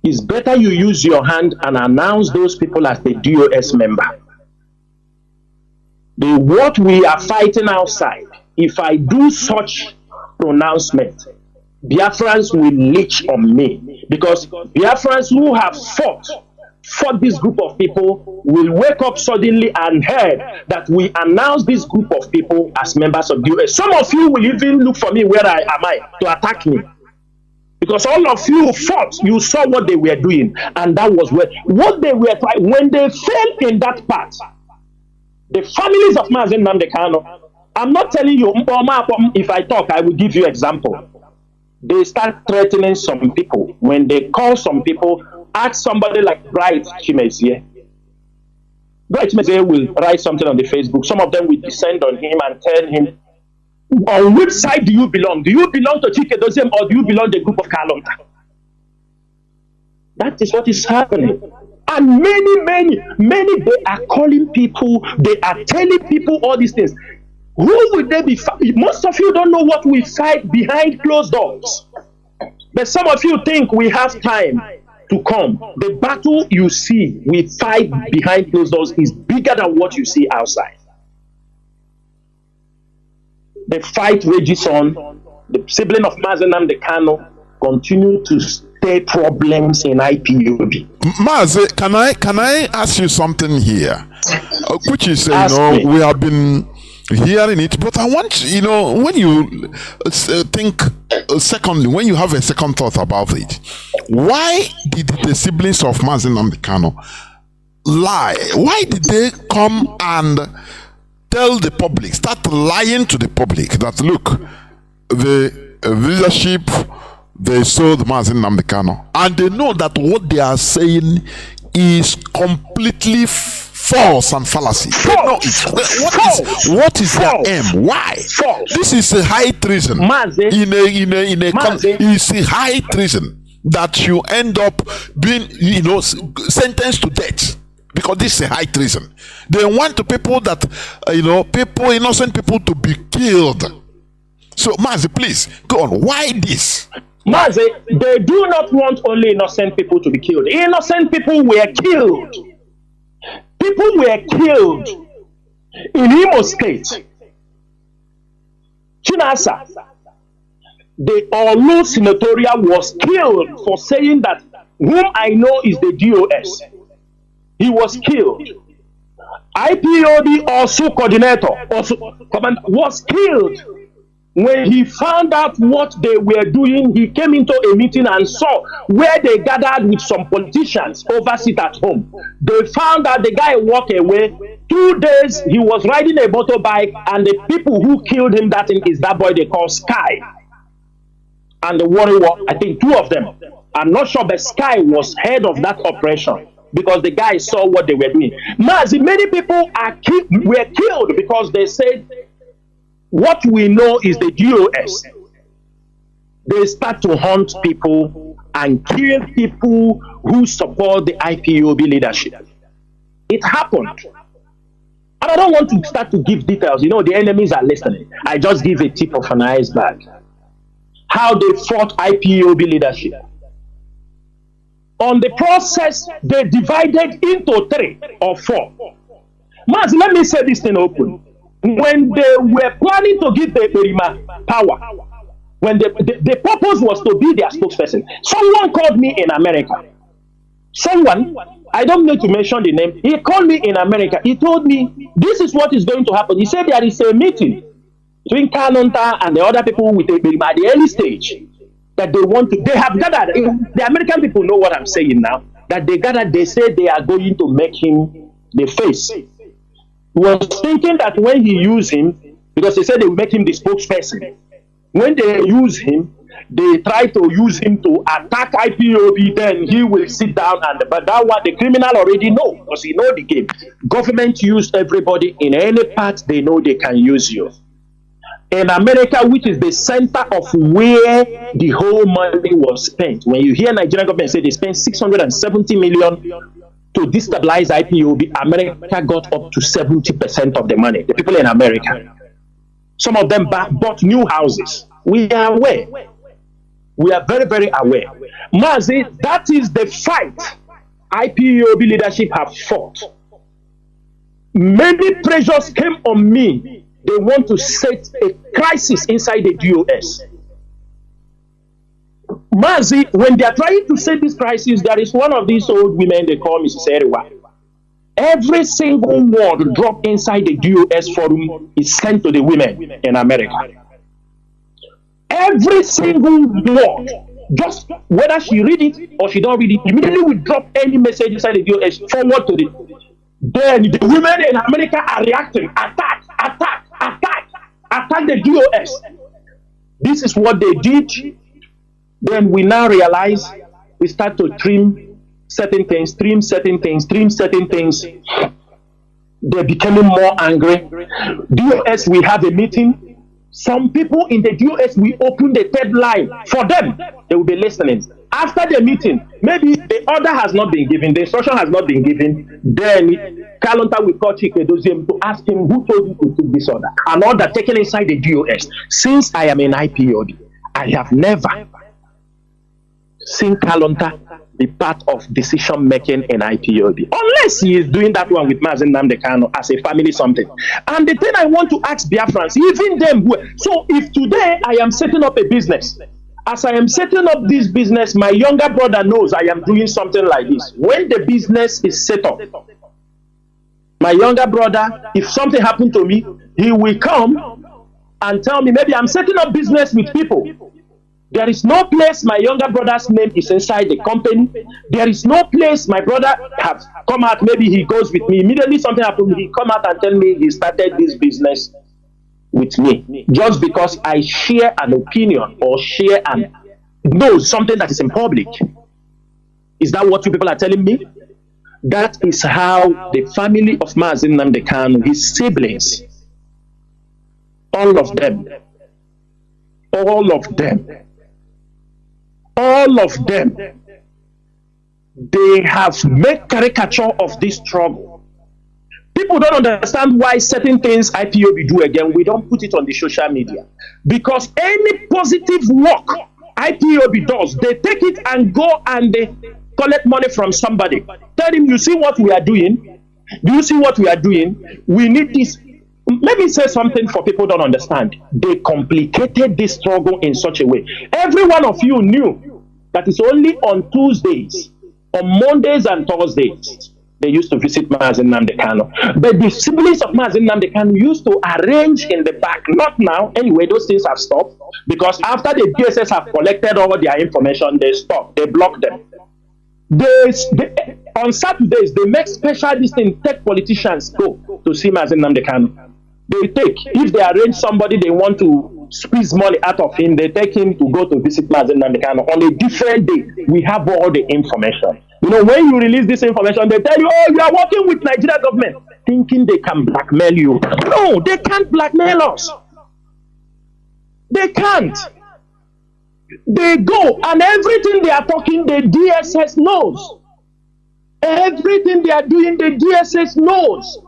B: It's better you use your hand and announce those people as the DOS member. What we are fighting outside, if I do such pronouncement, Biafrans will leech on me, because Biafrans who have fought this group of people will wake up suddenly and heard that we announce this group of people as members of the US. Some of you will even look for me where I am to attack me, because all of you fought, you saw what they were doing, and that was what they were trying. When they failed in that part, the families of Mazi Nnamdi Kanu, I'm not telling you, if I talk, I will give you example. They start threatening some people. When they call some people, ask somebody like Bright Chimezie. Bright Chimezie will write something on the Facebook. Some of them will descend on him and tell him, on which side do you belong? Do you belong to Chinedu or do you belong to the group of Kalonta? That is what is happening. And many, they are calling people, they are telling people all these things. Who would they be? Most of you don't know what we fight behind closed doors. But some of you think we have time to come. The battle you see we fight behind closed doors is bigger than what you see outside. The fight rages on. The sibling of Mazi Nnamdi Kanu continue to stir problems in IPOB.
A: Mazi, can I ask you something here? Which is, we have been hearing it, but I want, when you think secondly, when you have a second thought about it, why did the siblings of Mazi Nnamdi Kanu lie? Why did they come and tell the public, start lying to the public that, look, the leadership, they sold Mazi Nnamdi Kanu, and they know that what they are saying is completely false and fallacy. They know it. What is their aim? Why? This is a high treason. It's a high treason that you end up being, sentenced to death, because this is a high treason. They want the people that, innocent people to be killed. So, Mazi, please go on. Why this?
B: Mazi, they do not want only innocent people to be killed. Innocent people were killed. People were killed in Imo State. Chinasa, the Olu senatorial, was killed for saying that whom I know is the DOS. He was killed. IPOD also coordinator, was killed. When he found out what they were doing, he came into a meeting and saw where they gathered with some politicians overseas at home. They found out the guy walked away. 2 days, he was riding a motorbike, and the people who killed him, that thing is that boy they call Sky. And the warrior, I think 2 of them. I'm not sure, but Sky was head of that operation. because the guys saw what they were doing. Mazi, many people were killed because they said, what we know is the DOS. They start to hunt people and kill people who support the IPOB leadership. It happened. And I don't want to start to give details. You know, the enemies are listening. I just give a tip of an iceberg. How they fought IPOB leadership. On the process, they divided into 3 or 4. Mazi, let me say this thing open. When they were planning to give the Perima power, when the purpose was to be their spokesperson, someone called me in America. Someone, I don't need to mention the name, he called me in America. He told me, this is what is going to happen. He said there is a meeting between Kanu and the other people with the Perima at the early stage that they want to, they have gathered. The American people know what I'm saying now, that they gathered, they said they are going to make him the face. He was thinking that when he used him, because they said they will make him the spokesperson, when they use him, they try to use him to attack IPOB, then he will sit down but that one the criminal already know, because he know the game. Government use everybody in any part they know they can use you. In America, which is the center of where the whole money was spent. When you hear Nigerian government say they spent 670 million to destabilize IPOB, America got up to 70% of the money. The people in America. Some of them bought new houses. We are aware. We are very, very aware. Mazi, that is the fight IPOB leadership have fought. Many pressures came on me. They want to set a crisis inside the DOS. Mazi, when they are trying to set this crisis, there is one of these old women they call Mrs. Eriwa. Every single word dropped inside the DOS forum is sent to the women in America. Every single word, just whether she read it or she don't read it, immediately we drop any message inside the DOS forward to the. Then the women in America are reacting, attack the DOS. This is what they did. Then we now realize we start to trim certain things. They're becoming more angry. DOS, we have a meeting. Some people in the DOS, we open the third line for them. They will be listening. After the meeting, maybe the order has not been given, the instruction has not been given. Then Kalonta will call Chinedu to ask him who told you to take this order. An order taken inside the DOS. Since I am in IPOB, I have never seen Kalonta be part of decision making in IPOB, unless he is doing that one with Mazi Nnamdi Kanu as a family something. And the thing I want to ask Biafrans, even them, so if today I am setting up a business, as I am setting up this business, my younger brother knows I am doing something like this. When the business is set up, my younger brother, if something happened to me, he will come and tell me, maybe I'm setting up business with people. There is no place my younger brother's name is inside the company. There is no place my brother has come out. Maybe he goes with me. Immediately something happened, he come out and tell me he started this business with me. Just because I share an opinion or share and know something that is in public. Is that what you people are telling me? That is how the family of Mazi Nnamdi Kanu, his siblings, all of them, they have made caricature of this struggle. People don't understand why certain things IPOB do again, we don't put it on the social media. Because any positive work IPOB does, they take it and go and they collect money from somebody. Tell him, you see what we are doing? Do you see what we are doing? We need this. Let me say something for people who don't understand. They complicated this struggle in such a way. Every one of you knew that it's only on Tuesdays, on Mondays and Thursdays, they used to visit Mazi Nnamdi Kanu. But the siblings of Mazi Nnamdi Kanu used to arrange in the back. Not now. Anyway, those things have stopped. Because after the DSS have collected all their information, they stopped. They blocked them. On Saturdays, they make special listing, take politicians go to see Mazi Nnamdi Kanu. They take, if they arrange somebody they want to squeeze money out of him, they take him to go to visit Mazi Nnamdi Kanu. On a different day, we have all the information. You know, when you release this information, they tell you, oh, you are working with Nigeria government, thinking they can blackmail you. No, they can't blackmail us. They can't. They go, and everything they are talking, the DSS knows. Everything they are doing, the DSS knows.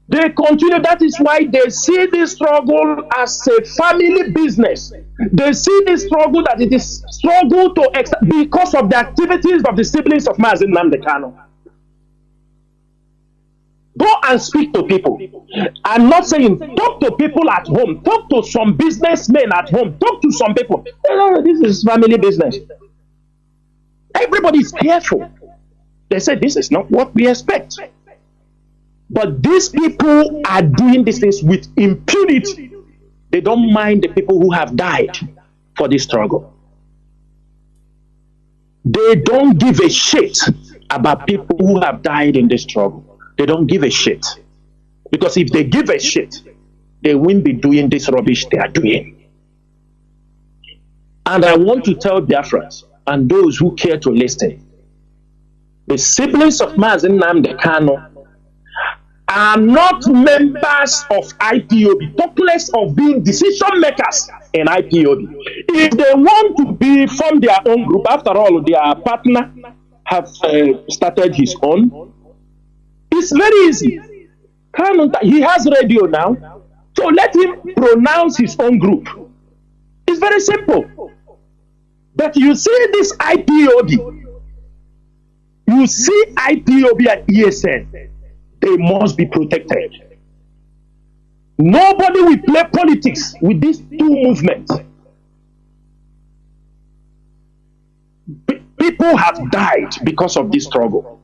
B: They continue. That is why they see this struggle as a family business. They see this struggle that it is struggle because of the activities of the siblings of Mazi Nnamdi. Go and speak to people. I'm not saying talk to people at home. Talk to some businessmen at home. Talk to some people. This is family business. Everybody is careful. They say this is not what we expect. But these people are doing these things with impunity. They don't mind the people who have died for this struggle. They don't give a shit about people who have died in this struggle. They don't give a shit. Because if they give a shit, they won't be doing this rubbish they are doing. And I want to tell Biafrans and those who care to listen, the siblings of Mazi Nnamdi Kanu are not members of IPOB, talk less of being decision makers in IPOB. If they want to form their own group, after all, their partner have started his own, it's very easy. He has radio now, so let him pronounce his own group. It's very simple. But you see this IPOB, you see IPOB and ESN, they must be protected. Nobody will play politics with these two movements. People have died because of this struggle.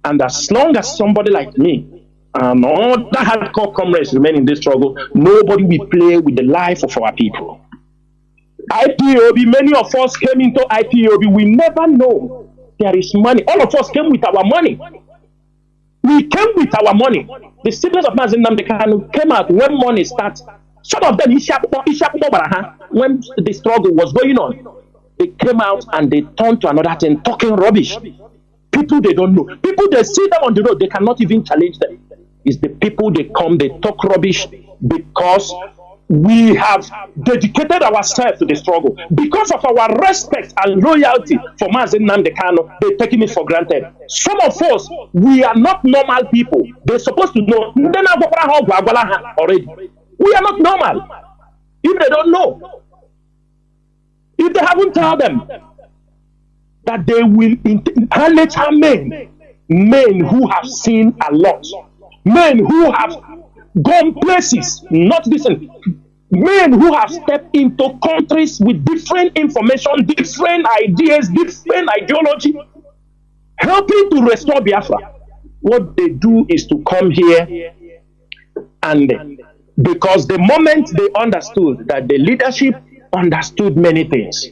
B: And as long as somebody like me and other hardcore comrades remain in this struggle, nobody will play with the life of our people. IPOB, many of us came into IPOB, we never know there is money. All of us came with our money. We came with our money. The siblings of Mazi Nnamdi Kanu came out when money starts. Some of them, when the struggle was going on, they came out and they turned to another thing, talking rubbish. People they don't know. People they see them on the road, they cannot even challenge them. It's the people they come, they talk rubbish because we have dedicated ourselves to the struggle. Because of our respect and loyalty for Mazi Nnamdi Kanu, they're taking it for granted. Some of us, we are not normal people. They're supposed to know. Already. We are not normal. If they don't know, if they haven't told them that they will men who have seen a lot, men who have gone places, not listen, men who have stepped into countries with different information, different ideas, different ideology, helping to restore Biafra. What they do is to come here, and because the moment they understood that the leadership understood many things,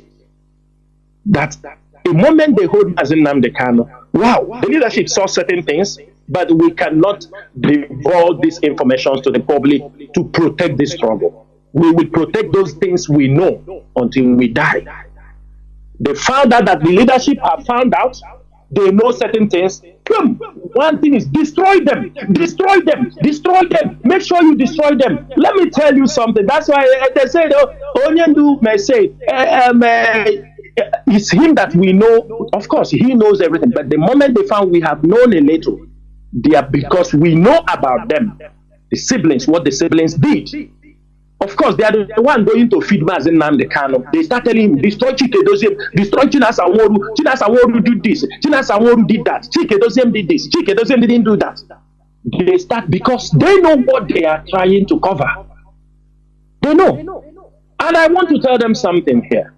B: that the moment they hold Mazi Nnamdi Kanu, wow, the leadership saw certain things, but we cannot divulge these information to the public to protect this struggle. We will protect those things we know until we die. They found out that the leadership have found out. They know certain things. Boom. One thing is destroy them, destroy them, destroy them. Make sure you destroy them. Let me tell you something. That's why they say, Onyendu may say, it's him that we know. Of course, he knows everything. But the moment they found we have known a little, they are because we know about them, the siblings, what the siblings did. Of course, they are the one going to feed Mazi Nnamdi Kanu. They start telling him, destroy Chinedu, destroy Chinasa Nworu. Chinasa Nworu did this, Chinasa Nworu did that, Chinedu did this, Chinedu didn't do that. They start because they know what they are trying to cover. They know. And I want to tell them something here.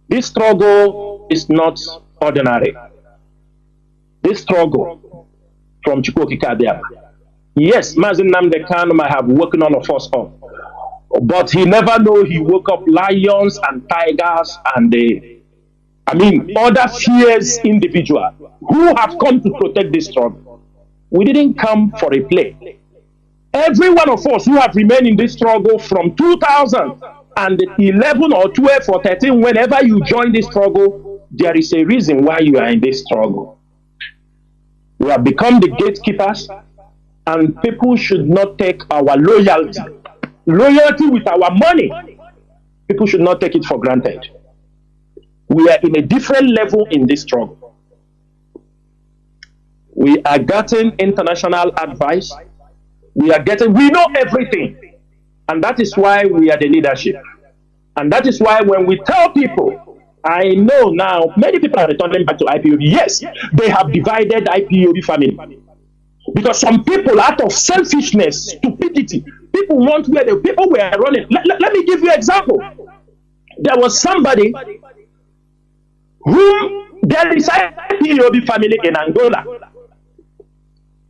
B: This struggle is not ordinary. This struggle from Chukwoki Kabiaba. Yes, Mazi Nnamdi Kanu might have woken all of us up, but he never know he woke up lions and tigers and other fierce individuals who have come to protect this struggle. We didn't come for a play. Every one of us who have remained in this struggle from 2011 or 12 or 13, whenever you join this struggle, there is a reason why you are in this struggle. We have become the gatekeepers, and people should not take our loyalty with our money. People should not take it for granted. We are in a different level in this struggle. We are getting international advice. We know everything. And that is why we are the leadership. And that is why when we tell people, I know now, many people are returning back to IPOB. Yes, they have divided IPOB family. Because some people, out of selfishness, stupidity, people want where the people were running. Let me give you an example. There was somebody whom there is IPOB family in Angola.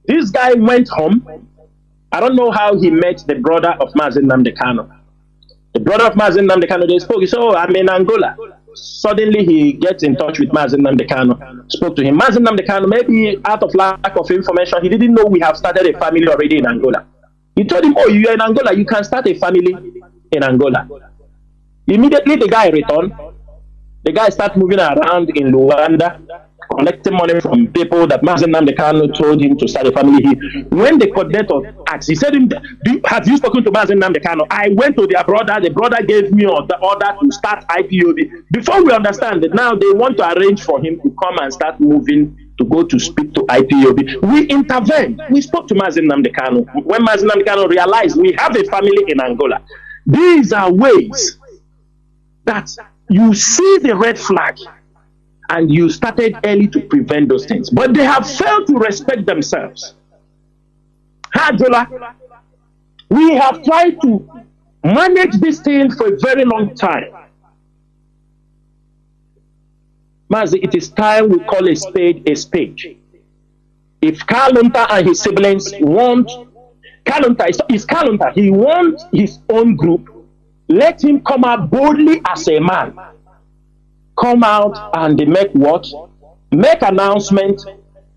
B: This guy went home. I don't know how he met the brother of Mazi Nnamdi. The brother of Mazi Nnamdi, they spoke. He said, oh, I'm in Angola. Suddenly he gets in touch with Mazi Nnamdi, spoke to him. Mazi Nnamdi, maybe out of lack of information, he didn't know we have started a family already in Angola. He told him, oh, you are in Angola, you can start a family in Angola. Immediately the guy returned. The guy started moving around in Luanda, collecting money from people that Mazi Nnamdi told him to start a family. When the coordinator asked, he said, have you spoken to Mazi Nnamdi? I went to their brother. The brother gave me the order to start IPOB. Before we understand it, now they want to arrange for him to come and start moving to go to speak to IPOB. We intervened. We spoke to Mazi Nnamdi. When Mazi Nnamdi realized we have a family in Angola, these are ways that you see the red flag and you started early to prevent those things. But they have failed to respect themselves. We have tried to manage this thing for a very long time. Mazi, it is time we call a spade a spade. If Kalunta and his siblings want, Kalunta, he wants his own group, let him come out boldly as a man. Come out and make what? Make announcement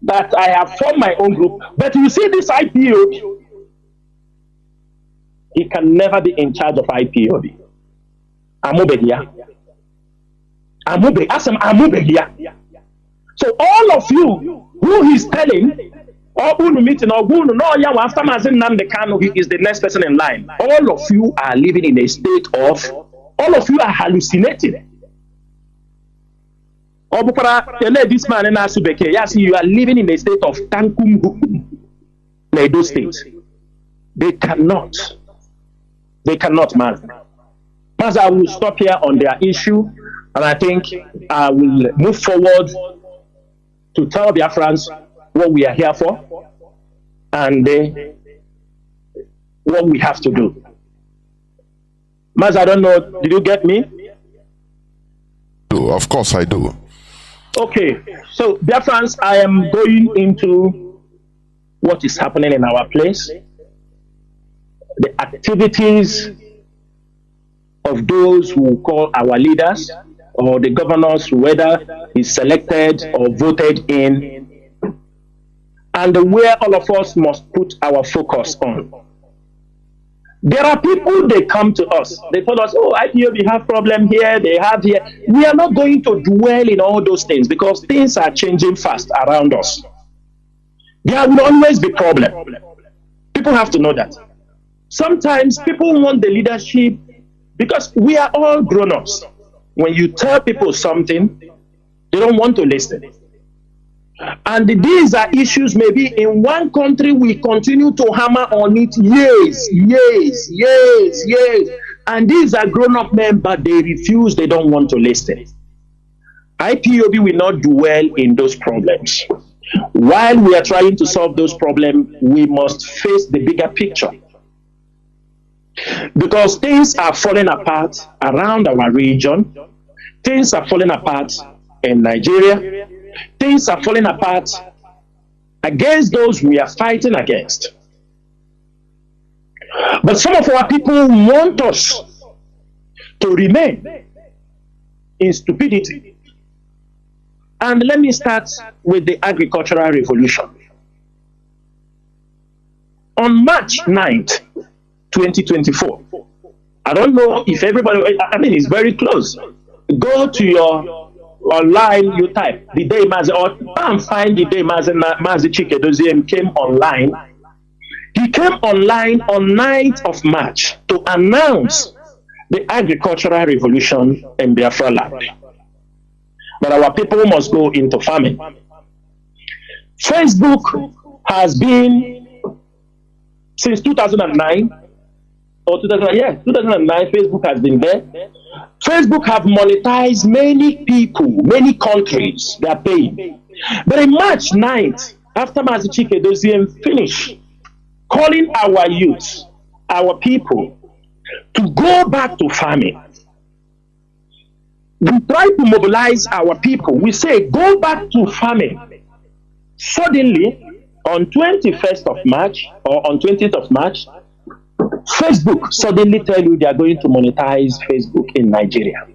B: that I have formed my own group. But you see this IPOB, he can never be in charge of IPOB. So all of you who he's telling, or meeting, or no, after Mazi Nnamdi, he is the next person in line. All of you are living in a state of, all of you are hallucinating. This man in Asubeke, yes, you are living in a state of tankum hukum. Edo State. They cannot, man. As I will stop here on their issue, and I think I will move forward to tell Biafrans what we are here for and what we have to do. Maz, I don't know, did you get me?
A: Of course I do.
B: Okay, so Biafrans, I am going into what is happening in our place, the activities of those who call our leaders or the governors, whether he's selected or voted in, and where all of us must put our focus on. There are people, they come to us, they tell us, oh, IPOB have problem here, they have here. We are not going to dwell in all those things because things are changing fast around us. There will always be problem. People have to know that. Sometimes people want the leadership because we are all grown-ups. When you tell people something, they don't want to listen. And these are issues maybe in one country we continue to hammer on it years. And these are grown-up men, but they refuse, they don't want to listen. IPOB will not dwell in those problems. While we are trying to solve those problems, we must face the bigger picture. Because things are falling apart around our region. Things are falling apart in Nigeria. Things are falling apart against those we are fighting against. But some of our people want us to remain in stupidity. And let me start with the agricultural revolution. On March 9th, 2024, I don't know if everybody, I mean, it's very close. Go to your online, you type the day Mazi, or find the day Mazi Chinedu came online. He came online on 9th of March to announce the agricultural revolution in Biafra land. But our people must go into farming. Facebook has been, since 2009, or 2009, Facebook has been there. Facebook have monetized many people, many countries, they are paying. But in March 9th, after Mazi Chinedu finished calling our youth, our people, to go back to farming, we try to mobilize our people. We say, go back to farming. Suddenly, on 21st of March, or on 20th of March, Facebook suddenly tell you they are going to monetize Facebook in Nigeria.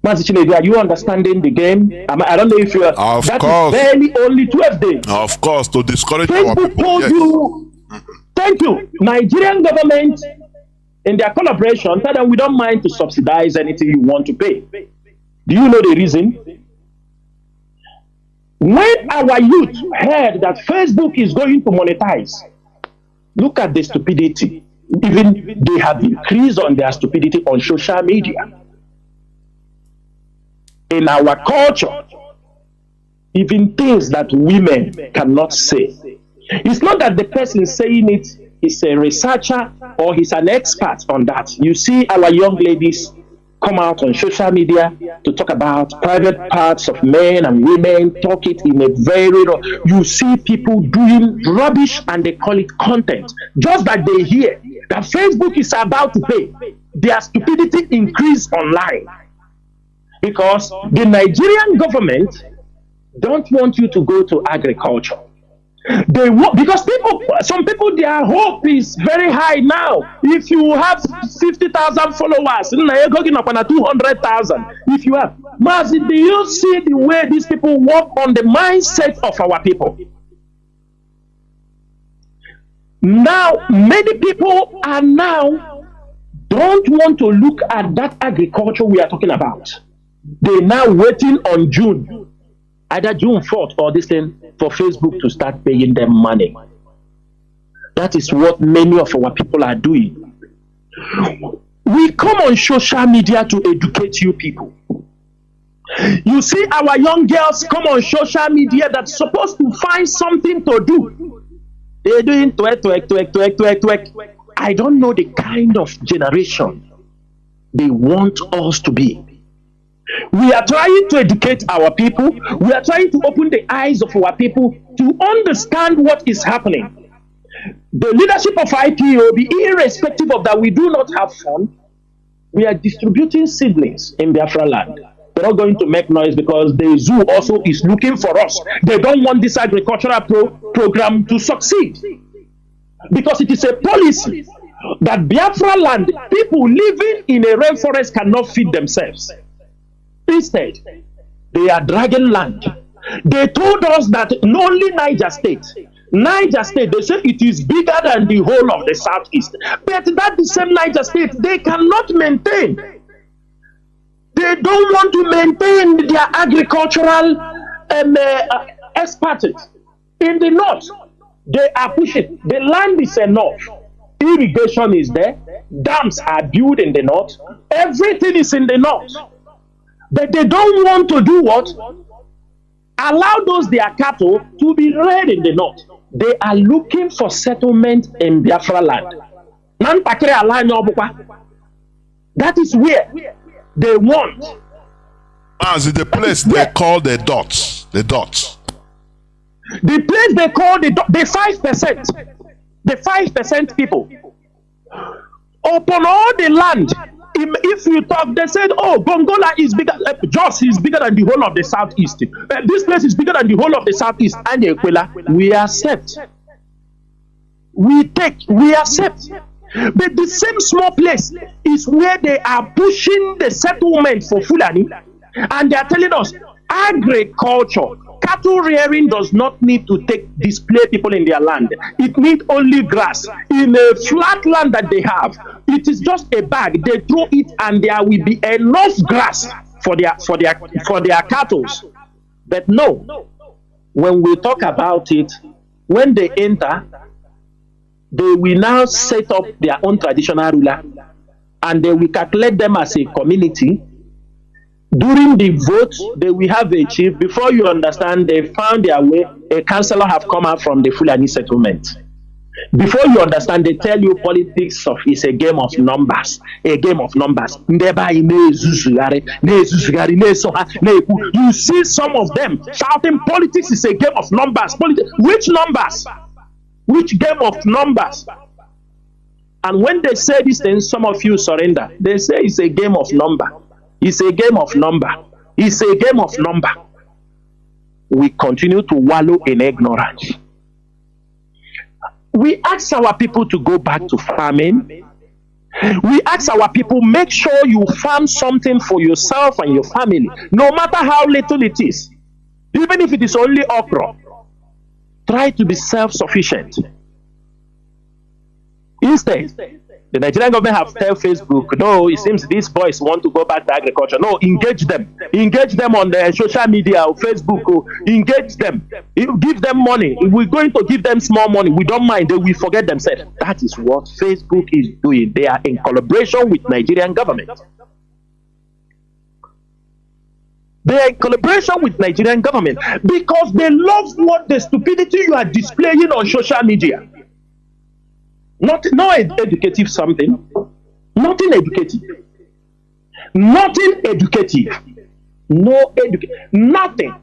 B: Mazi Chinedu, are you understanding the game? I don't know if you are.
A: Of
B: that
A: course.
B: Is barely only 12 days.
A: Of course, to discourage
B: Facebook
A: our people.
B: told you, thank you. Nigerian government, in their collaboration, tell them we don't mind to subsidize anything you want to pay. Do you know the reason? When our youth heard that Facebook is going to monetize, look at the stupidity. Even they have increased on their stupidity on social media. In our culture, even things that women cannot say. It's not that the person saying it is a researcher or he's an expert on that. You see our young ladies come out on social media to talk about private parts of men and women, talk it in a very, you see people doing rubbish and they call it content. Just that they hear that Facebook is about to pay. Their stupidity increase online. Because the Nigerian government don't want you to go to agriculture. They want, because some people, their hope is very high now. If you have 50,000 followers, you're going up on 200,000. If you have, Mazi, do you see the way these people work on the mindset of our people? Now, many people are now don't want to look at that agriculture we are talking about. They're now waiting on June, either June 4th or this thing, for Facebook to start paying them money. That is what many of our people are doing. We come on social media to educate you people. You see our young girls come on social media that's supposed to find something to do. They're doing twerk. I don't know the kind of generation they want us to be. We are trying to educate our people. We are trying to open the eyes of our people to understand what is happening. The leadership of IPOB, irrespective of that, we do not have fun. We are distributing seedlings in Biafra land. They're not going to make noise because the zoo also is looking for us. They don't want this agricultural program to succeed. Because it is a policy that Biafra land, people living in a rainforest cannot feed themselves. Instead, they are dragging land. They told us that only Niger State, they say it is bigger than the whole of the Southeast. But that the same Niger State, they cannot maintain. They don't want to maintain their agricultural expertise. In the north, they are pushing. The land is enough. Irrigation is there. Dams are built in the north. Everything is in the north. But they don't want to do what? Allow those their cattle to be reared in the north. They are looking for settlement in Biafra land. That is where they want.
A: As the place they call the dots. The dots.
B: The place they call the 5%. The 5% people. Upon all the land. If you talk, they said, oh, Gongola is bigger, Jos is bigger than the whole of the Southeast. This place is bigger than the whole of the Southeast. And we accept. We accept. But the same small place is where they are pushing the settlement for Fulani. And they are telling us, agriculture, cattle rearing does not need to display people in their land. It needs only grass. In a flat land that they have, it is just a bag. They throw it and there will be enough grass for their cattle. But no, when we talk about it, when they enter, they will now set up their own traditional ruler, and they will calculate them as a community. During the vote, they will have a chief. Before you understand, they found their way. A councillor have come out from the Fulani settlement. Before you understand, they tell you politics is a game of numbers. A game of numbers. You see some of them shouting, politics is a game of numbers. Which numbers? Which game of numbers? And when they say these things, some of you surrender. They say it's a game of number. It's a game of number. It's a game of number. We continue to wallow in ignorance. We ask our people to go back to farming. We ask our people, make sure you farm something for yourself and your family, no matter how little it is. Even if it is only okra, try to be self-sufficient. Instead, the Nigerian government have told Facebook, no, it seems these boys want to go back to agriculture. No, engage them. Engage them on the social media or Facebook. Or engage them. Give them money. If we're going to give them small money, we don't mind. They will forget themselves. That is what Facebook is doing. They are in collaboration with Nigerian government. They are in collaboration with Nigerian government because they love what the stupidity you are displaying on social media. Not educative something. Nothing educative. Nothing educative. Nothing.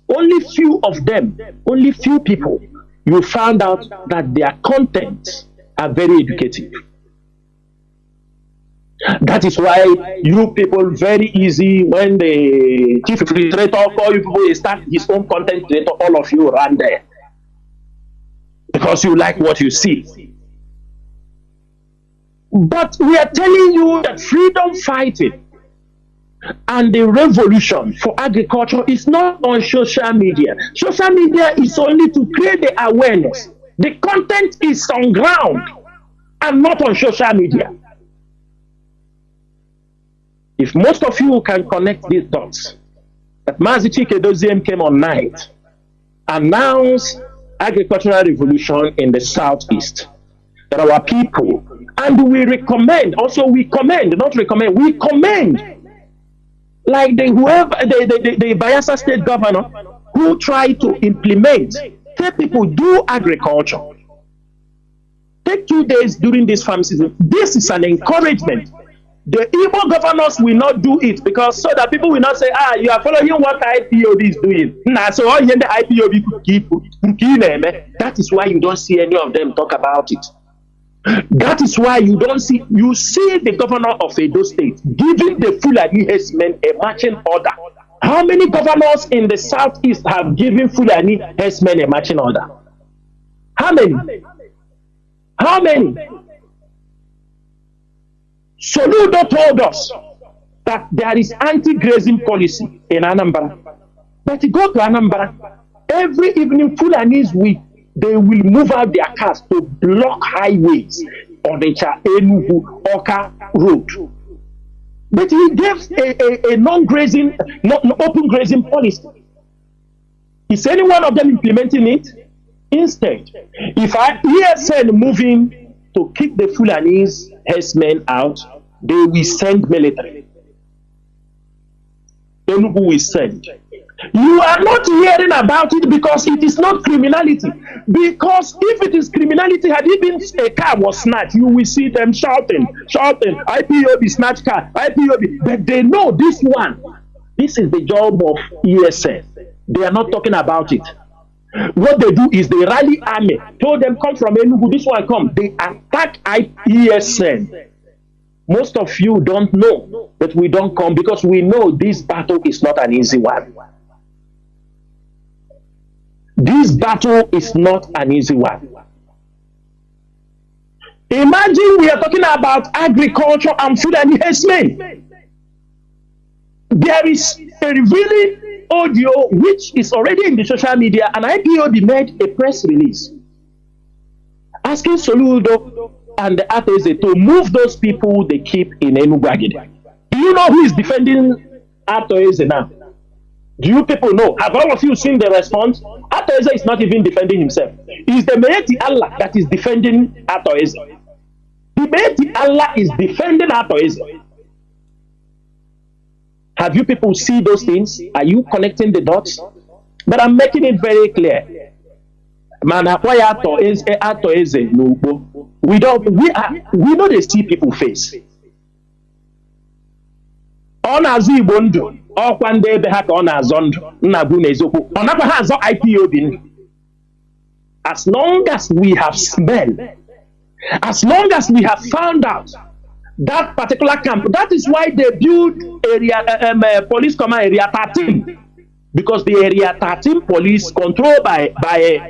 B: Only few of them, only few people, you found out that their contents are very educative. That is why you people very easy when the chief refrigerator call you people start his own content creator, all of you run there. Because you like what you see. But we are telling you that freedom fighting and the revolution for agriculture is not on social media. Social media is only to create the awareness. The content is on ground and not on social media. If most of you can connect these dots, that Mazi Chinasa came on night, announced agricultural revolution in the southeast, that our people, and we recommend, also we commend, not recommend, we commend, like the Biafra state governor who tried to implement, tell people do agriculture. Take 2 days during this farm season. This is an encouragement. The Igbo governors will not do it because so that people will not say, you are following what IPOB is doing. Nah, so all the IPOB could keep. That is why you don't see any of them talk about it. That is why you see the governor of Edo State giving the Fulani herdsmen a marching order. How many governors in the southeast have given Fulani herdsmen a marching order? How many? How many? Soludo told us that there is anti-grazing policy in Anambra. But you go to Anambra, every evening Fulanis they will move out their cars to block highways on the Enugu Oka road. But he gave a non-grazing, open grazing policy. Is any one of them implementing it? Instead, if I hear moving to kick the Fulanese herdsmen out, they will send military. Enugu will send. You are not hearing about it because it is not criminality. Because if it is criminality, had even a car was snatched, you will see them shouting, IPOB snatch car, IPOB. But they know this one. This is the job of ESN. They are not talking about it. What they do is they rally army, told them come from Enugu, this one come. They attack ESN. Most of you don't know, but we don't come because we know this battle is not an easy one. This battle is not an easy one. Imagine we are talking about agriculture and food and herdsmen. There is a revealing audio which is already in the social media, and IPOB made a press release asking Soludo and the Ateze to move those people they keep in Enugu. Do you know who is defending Atoeze now. Do you people know? Have all of you seen the response? Atoeze is not even defending himself. It's the Meeti Allah that is defending Atoeze. The Meeti Allah is defending Atoeze. Have you people see those things? Are you connecting the dots? But I'm making it very clear. Man, why Atoeze no? We know they see people face. On azụ Igbo ndụ ọkwa ndị ebe ha ka ọ na-azọ ndụ nna bụ n'eziokwu ọ nakwa ha azọ IPOB. As long as we have smelled, as long as we have found out that particular camp, that is why they build police command area 13, because the area 13 police controlled by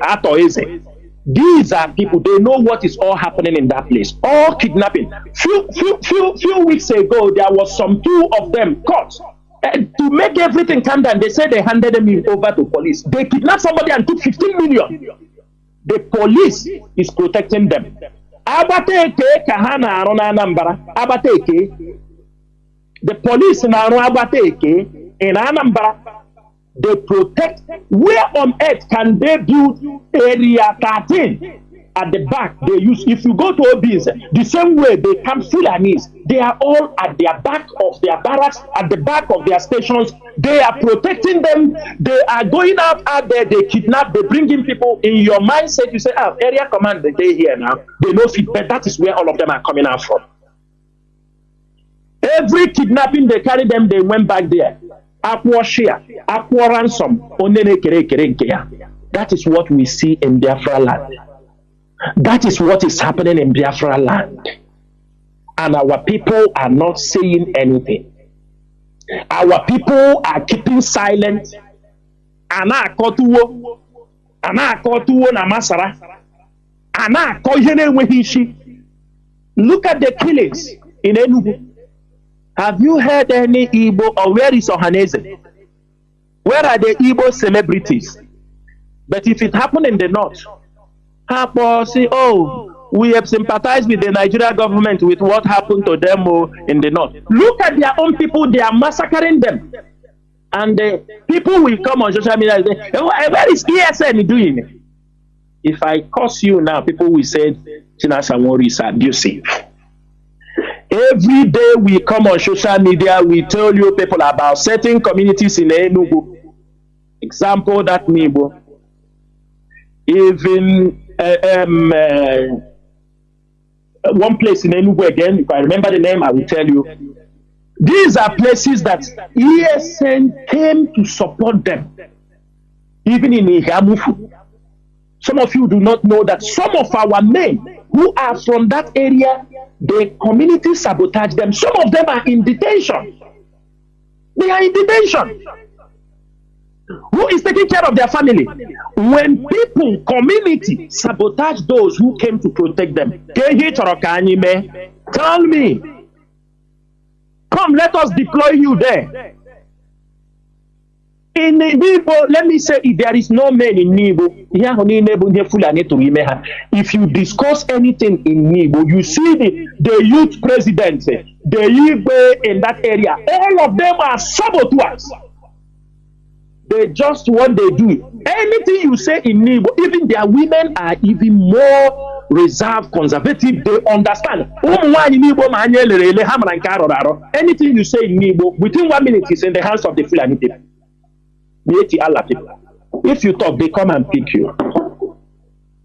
B: Atoeze. These are people, they know what is all happening in that place. All kidnapping. Few weeks ago, there was some 2 of them caught. To make everything calm down, they said they handed them over to police. They kidnapped somebody and took 15 million. The police is protecting them. Abateke kahana arona Anambra. Abateke. The police in Abateke in Anambra. They protect. Where on earth can they build area 13 at the back? They use, if you go to Obis, the same way they camp Fulanis, they are all at their back of their barracks, at the back of their stations. They are protecting them. They are going out there, they kidnap, they bring in people. In your mindset, you say, area command, they here now. They know fit, but that is where all of them are coming out from. Every kidnapping, they carry them, they went back there. Akwa share, akwa ransom, onene kere kere nke ya. That is what we see in Biafra land. That is what is happening in Biafra land. And our people are not saying anything. Our people are keeping silent. Ana akotuwo na masara. Ana akoyene wehishi. Look at the killings in Enugu. Have you heard any Igbo, or where is Ohaneze? Where are the Igbo celebrities? But if it happened in the north, say, oh, we have sympathized with the Nigeria government with what happened to them in the north. Look at their own people, they are massacring them. And people will come on social media and say, where is ESN doing? If I curse you now, people will say, Chinasa Nworu is abusive. Every day we come on social media, we tell you people about certain communities in Enugu. Example, that Nibo. Even one place in Enugu again, if I remember the name, I will tell you. These are places that ESN came to support them. Even in Ihamufu. Some of you do not know that some of our men who are from that area, the community sabotage them. Some of them are in detention. They are in detention. Who is taking care of their family? When people, community, sabotage those who came to protect them. Tell me. Come, let us deploy you there. In Nibo, let me say, if there is no man in Nibo, if you discuss anything in Nibo, you see the youth president, the Igbo in that area, all of them are saboteurs. They just what they do. Anything you say in Nibo, even their women are even more reserved, conservative. They understand. Anything you say in Nibo, within 1 minute, is in the hands of the Fulani people. If you talk, they come and pick you.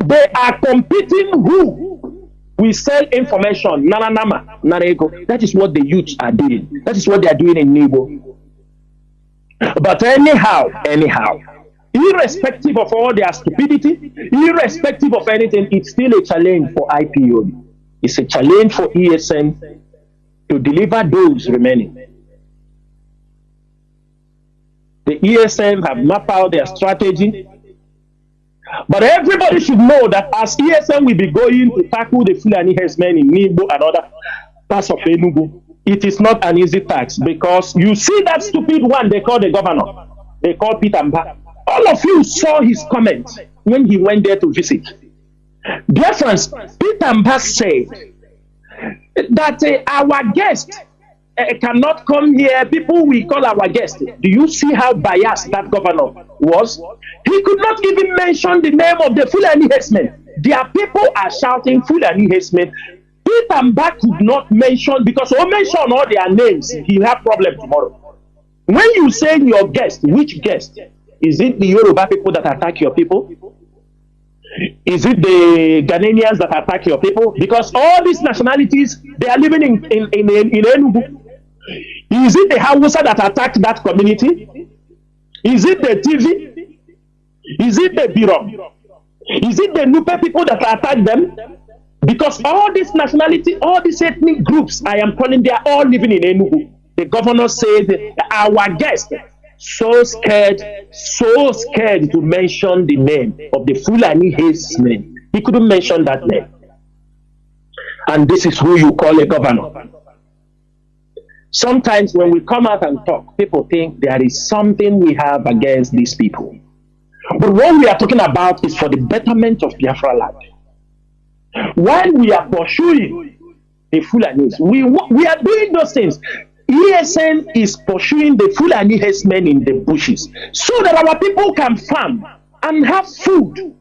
B: They are competing who we sell information. That is what the youths are doing. That is what they are doing in Nibo. But anyhow, irrespective of all their stupidity, irrespective of anything, it's still a challenge for IPOB. It's a challenge for ESN to deliver those remaining. The ESN have mapped out their strategy. But everybody should know that as ESN will be going to tackle the Fulani herdsmen in Nibo and other parts of Enugu, it is not an easy task, because you see that stupid one they call the governor. They call Peter Mba. All of you saw his comment when he went there to visit. Dear friends, Peter Mba said that our guest cannot come here. People will call our guests. Do you see how biased that governor was? He could not even mention the name of the Fulani herdsmen. Their people are shouting Fulani herdsmen. Peter Mbak could not mention, because he'll mention all their names. He'll have problem tomorrow. When you say your guest, which guest? Is it the Yoruba people that attack your people? Is it the Ghanaians that attack your people? Because all these nationalities, they are living in Enugu. Is it the Hausa that attacked that community? Is it the TV? Is it the Birom? Is it the Nupe people that attack them? Because all these nationality, all these ethnic groups, I am calling, they are all living in Enugu. The governor said, our guest, so scared to mention the name of the Fulani herdsmen. He couldn't mention that name. And this is who you call a governor. Sometimes when we come out and talk, people think there is something we have against these people. But what we are talking about is for the betterment of Biafra land. While we are pursuing the Fulanis, we are doing those things. ESN is pursuing the Fulani herdsmen in the bushes so that our people can farm and have food.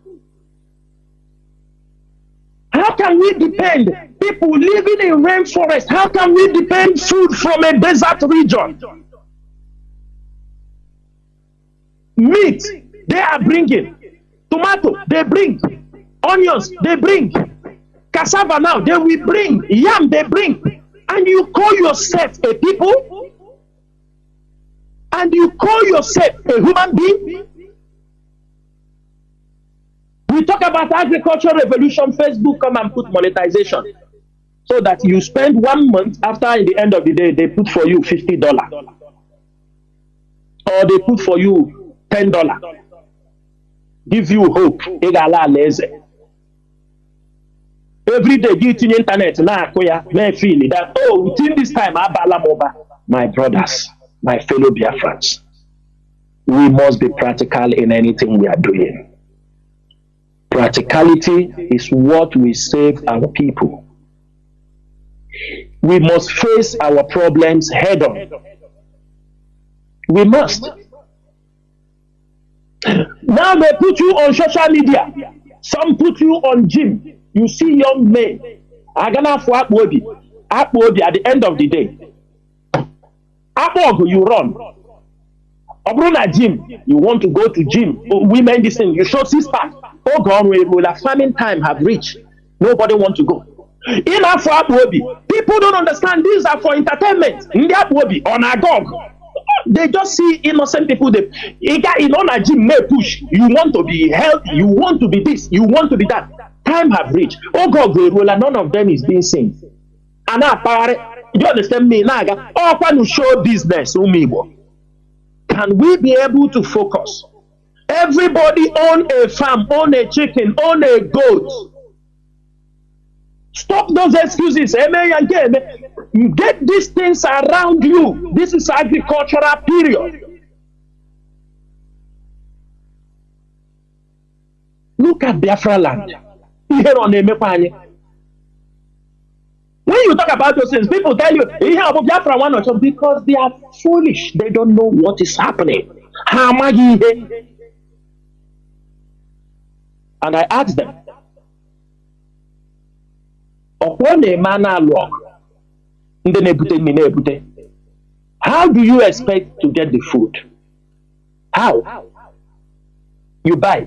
B: How can we depend, people living in rainforest, how can we depend food from a desert region? Meat, they are bringing. Tomato, they bring. Onions, they bring. Cassava now, they will bring. Yam, they bring. And you call yourself a people? And you call yourself a human being? We talk about agricultural revolution, Facebook come and put monetization. So that you spend 1 month, after at the end of the day, they put for you $50. Or they put for you $10. Give you hope. Every day, you in internet, may feel that, oh, within this time, my brothers, my fellow Biafrans, we must be practical in anything we are doing. Practicality is what will save our people. We must face our problems head on. We must. Now they put you on social media. Some put you on gym. You see young men. Agana for Akbobi. Akbobi at the end of the day. Akbobi, you run. Obruna gym. You want to go to gym. Women, this thing. You show 6 pack. Oh God, will a famine time have reached. Nobody want to go. In Afro Akbobi, people don't understand these are for entertainment. In the Akbobi, on Agog. They just see innocent people. They in on a gym may push. You want to be healthy. You want to be this. You want to be that. Time have reached. Oh God, none of them is being seen. And you understand me? Naga. Oh, when you show business, can we be able to focus? Everybody own a farm, own a chicken, own a goat. Stop those excuses. Get these things around you. This is agricultural period. Look at Biafra land. When you talk about those things, people tell you, Biafra one or two, because they are foolish. They don't know what is happening. And I asked them, how do you expect to get the food? How? You buy.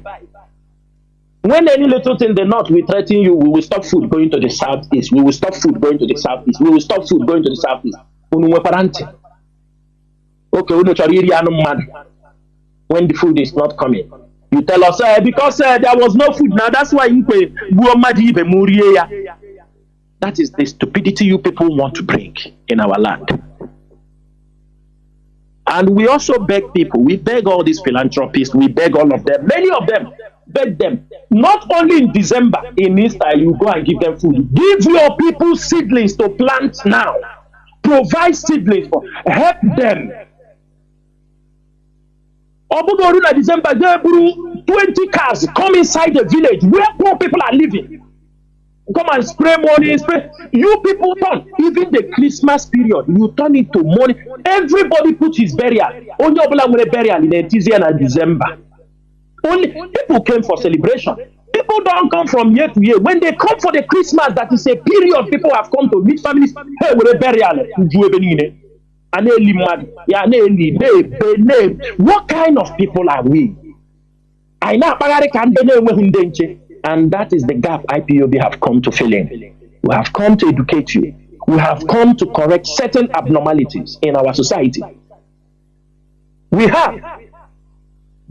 B: When any little thing the north will threaten you, we will stop food going to the southeast. We will stop food going to the southeast. We will stop food going to the southeast. Okay, when the food is not coming, you tell us because there was no food now. That's why you pay. That is the stupidity you people want to bring in our land. And we also beg people. We beg all these philanthropists. We beg all of them. Many of them. Beg them. Not only in December, in Easter, you go and give them food. Give your people seedlings to plant now. Provide seedlings for. Help them. Obudoruna December, 20 cars come inside the village where poor people are living. come and spray money, spray. You people turn, even the Christmas period, you turn it to money. Everybody put his burial. Only Obula burial in December. Only people came for celebration. People don't come from year to year. When they come for the Christmas, that is a period people have come to meet families. Hey, with a burial. What kind of people are we? And that is the gap IPOB have come to fill in. We have come to educate you. We have come to correct certain abnormalities in our society. We have.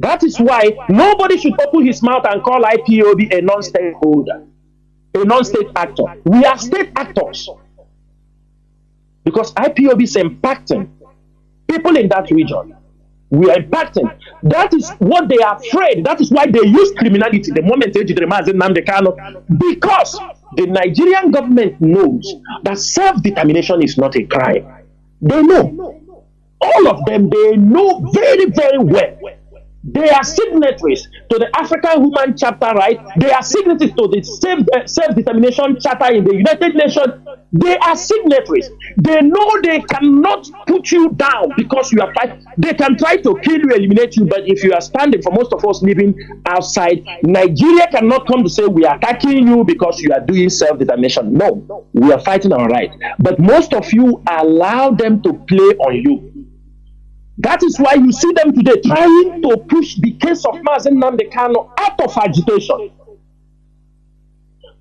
B: That is why nobody should open his mouth and call IPOB a non-stakeholder, a non-state actor. We are state actors because IPOB is impacting people in that region. We are impacting. That is what they are afraid. That is why they use criminality. The moment they Nnamdi Kanu, because the Nigerian government knows that self-determination is not a crime. They know. All of them, they know very, very well. They are signatories to the African Human Charter, right? They are signatories to the self-determination charter in the United Nations. They are signatories. They know they cannot put you down because you are fighting. They can try to kill you, eliminate you, but if you are standing, for most of us living outside, Nigeria cannot come to say we are attacking you because you are doing self-determination. No, we are fighting our right. But most of you allow them to play on you. That is why you see them today trying to push the case of Mazi Nnamdi Kanu out of agitation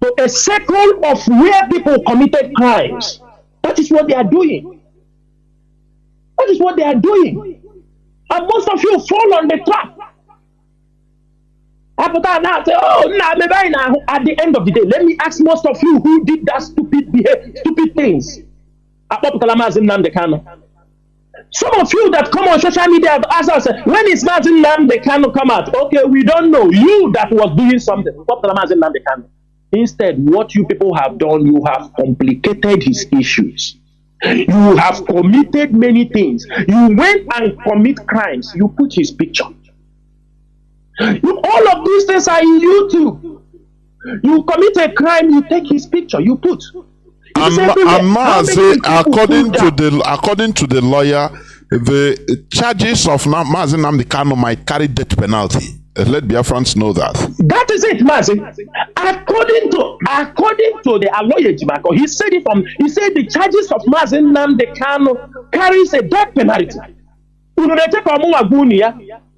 B: to a circle of where people committed crimes. That is what they are doing. That is what they are doing. And most of you fall on the trap. After that, now say, oh, at the end of the day, let me ask most of you who did that stupid things. Mazi Nnamdi Kanu. Some of you that come on social media have asked us, when is Mazi Nnamdi Kanu come out? Okay, we don't know. You that was doing something. Instead, what you people have done, you have complicated his issues. You have committed many things. You went and commit crimes. You put his picture. All of these things are in YouTube. You commit a crime, you take his picture, you put.
A: Mazi, according to the lawyer, the charges of Mazi Nnamdi Kanu might carry death penalty. Let Biafrans know that.
B: That is it, Mazi. According to the lawyer Jimako, he said the charges of Mazi Nnamdi Kanu carries a death penalty.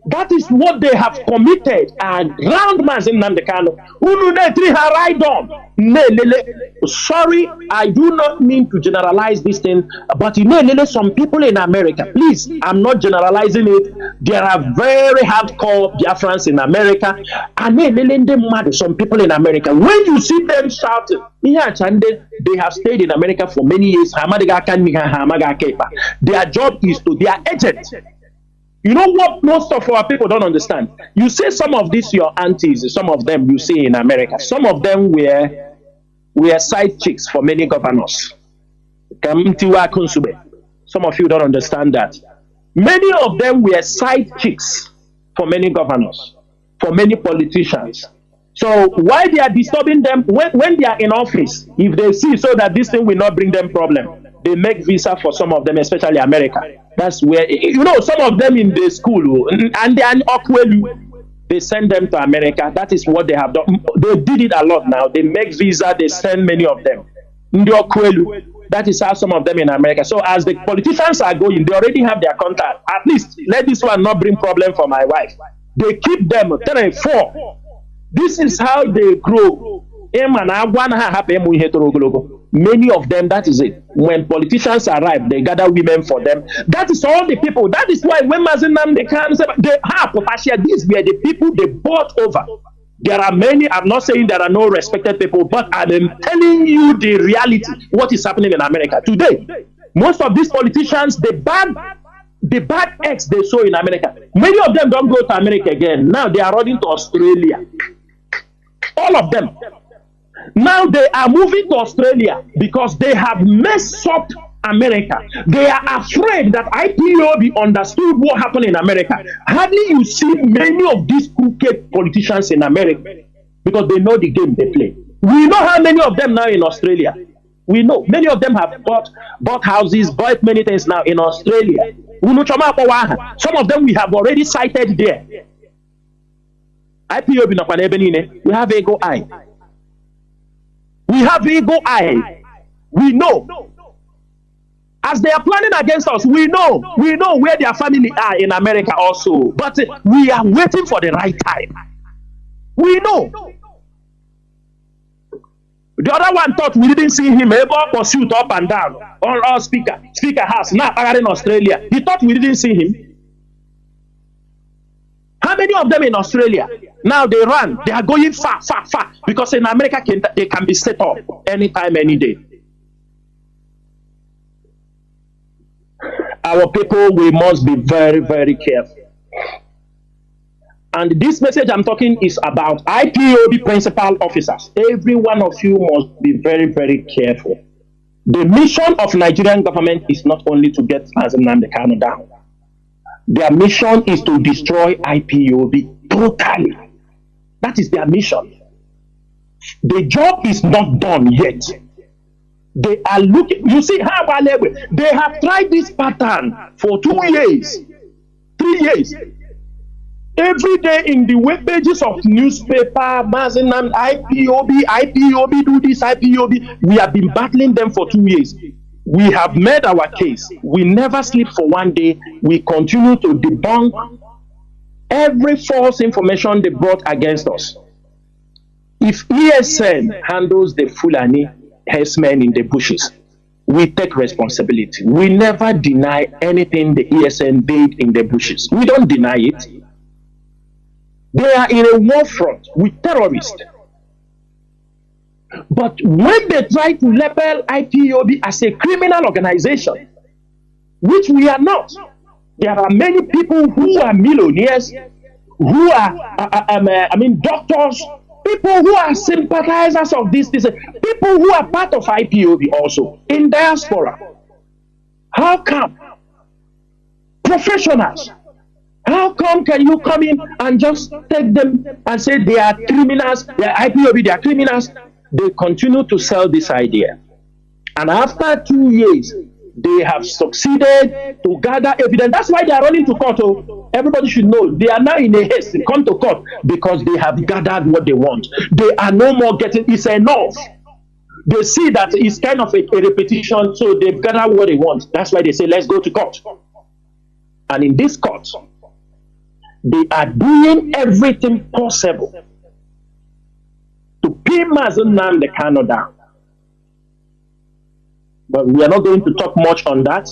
B: That is what they have committed around Mazi Nnamdi Kanu. Sorry, I do not mean to generalize this thing, but some people in America, please, I'm not generalizing it. There are very hardcore Biafrans in America, and some people in America, when you see them shouting, they have stayed in America for many years. Their job is to, their agent. You know what most of our people don't understand? You see some of these, your aunties, some of them you see in America, some of them were side chicks for many governors. Some of you don't understand that. Many of them were side chicks for many governors, for many politicians. So why they are disturbing them when they are in office, if they see so that this thing will not bring them problem, they make visa for some of them, especially America. That's where, some of them in the school, and they are awkward. They send them to America. That is what they have done. They did it a lot now. They make visa, they send many of them. That is how some of them in America. So as the politicians are going, they already have their contact. At least let this one not bring problem for my wife. They keep them 3 and 4. This is how they grow. Many of them, that is it. When politicians arrive, they gather women for them. That is all the people. That is why when Mazi Nnamdi Kanu said, these were the people they bought over. There are many, I'm not saying there are no respected people, but I'm telling you the reality, what is happening in America today. Most of these politicians, the bad eggs they sow in America, many of them don't go to America again. Now they are running to Australia. All of them. Now they are moving to Australia because they have messed up America. They are afraid that IPOB understood what happened in America. Hardly you see many of these crooked politicians in America because they know the game they play. We know how many of them now in Australia. We know many of them have bought houses, bought many things now in Australia. Some of them we have already cited there. IPOB, we have Ego Eye. We have Ego Eye. We know. As they are planning against us, we know where their family are in America also. But we are waiting for the right time. We know. The other one thought we didn't see him able to pursuit up and down on our speaker house now in Australia. He thought we didn't see him. How many of them in Australia? Now they run. They are going far because in America they can be set up anytime, any day. Our people, we must be very, very careful. And this message I'm talking is about IPOB principal officers. Every one of you must be very, very careful. The mission of Nigerian government is not only to get Nnamdi Kanu down. Their mission is to destroy IPOB totally. That is their mission. The job is not done yet. They are looking, you see how they have tried this pattern for 2 years, 3 years. Every day in the web pages of newspaper, Mazi IPOB do this, IPOB. We have been battling them for 2 years. We have made our case. We never sleep for 1 day. We continue to debunk every false information they brought against us. If ESN handles the Fulani herdsmen in the bushes, we take responsibility. We never deny anything the ESN did in the bushes. We don't deny it. They are in a war front with terrorists. But when they try to label IPOB as a criminal organization, which we are not, there are many people who are millionaires, who are, doctors, people who are sympathizers of this, people who are part of IPOB also in diaspora. How come? Professionals. How come can you come in and just take them and say they are criminals, they are IPOB, they are criminals? They continue to sell this idea. And after 2 years, they have succeeded to gather evidence. That's why they are running to court. Oh. Everybody should know they are now in a haste to come to court because they have gathered what they want. They are no more getting, it's enough. They see that it's kind of a repetition, so they've gathered what they want. That's why they say, let's go to court. And in this court, they are doing everything possible to pin Nnamdi Kanu down. But we are not going to talk much on that.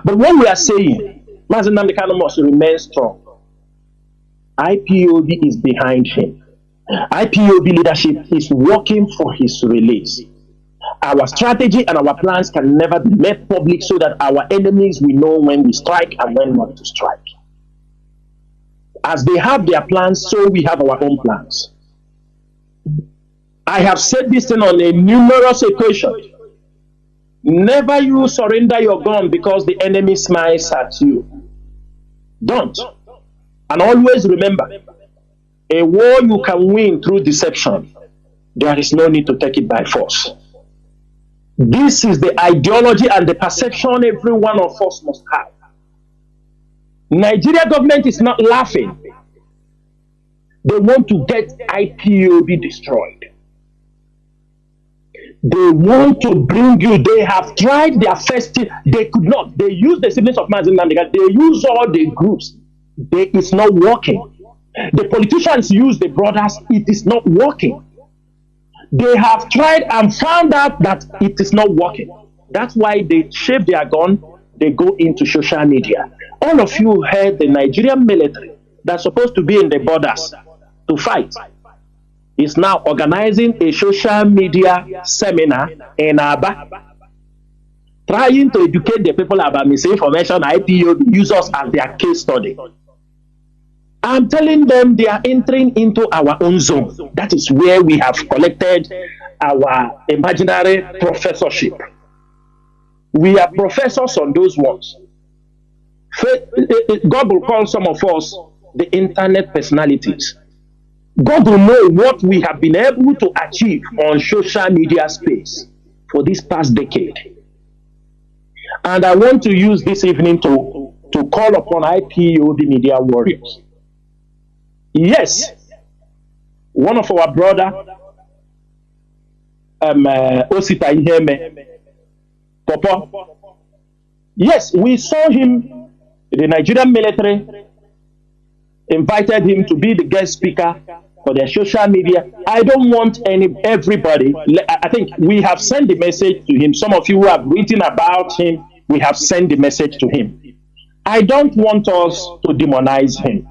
B: But what we are saying, Nnamdi Kanu must remain strong. IPOB is behind him. IPOB leadership is working for his release. Our strategy and our plans can never be made public so that our enemies will know when we strike and when not to strike. As they have their plans, so we have our own plans. I have said this thing on a numerous occasions. Never you surrender your gun because the enemy smiles at you. Don't. And always remember, a war you can win through deception. There is no need to take it by force. This is the ideology and the perception every one of us must have. Nigeria government is not laughing. They want to get IPOB destroyed. They want to bring you, they have tried their first, they could not. They use the siblings of Mazi Nnamdi, they use all the groups. It's not working. The politicians use the brothers, it is not working. They have tried and found out that it is not working. That's why they shape their gun, they go into social media. All of you heard the Nigerian military that's supposed to be in the borders to fight is now organizing a social media seminar in Aba, trying to educate the people about misinformation. IPOB use us as their case study. I'm telling them they are entering into our own zone. That is where we have collected our imaginary professorship. We are professors on those ones. God will call some of us the internet personalities. God will know what we have been able to achieve on social media space for this past decade. And I want to use this evening to call upon IPOB media warriors. Yes, one of our brother, Osita Iheme, Papa. Yes, we saw him, the Nigerian military invited him to be the guest speaker for their social media. I don't want everybody. I think we have sent the message to him. Some of you who have written about him, we have sent the message to him. I don't want us to demonize him.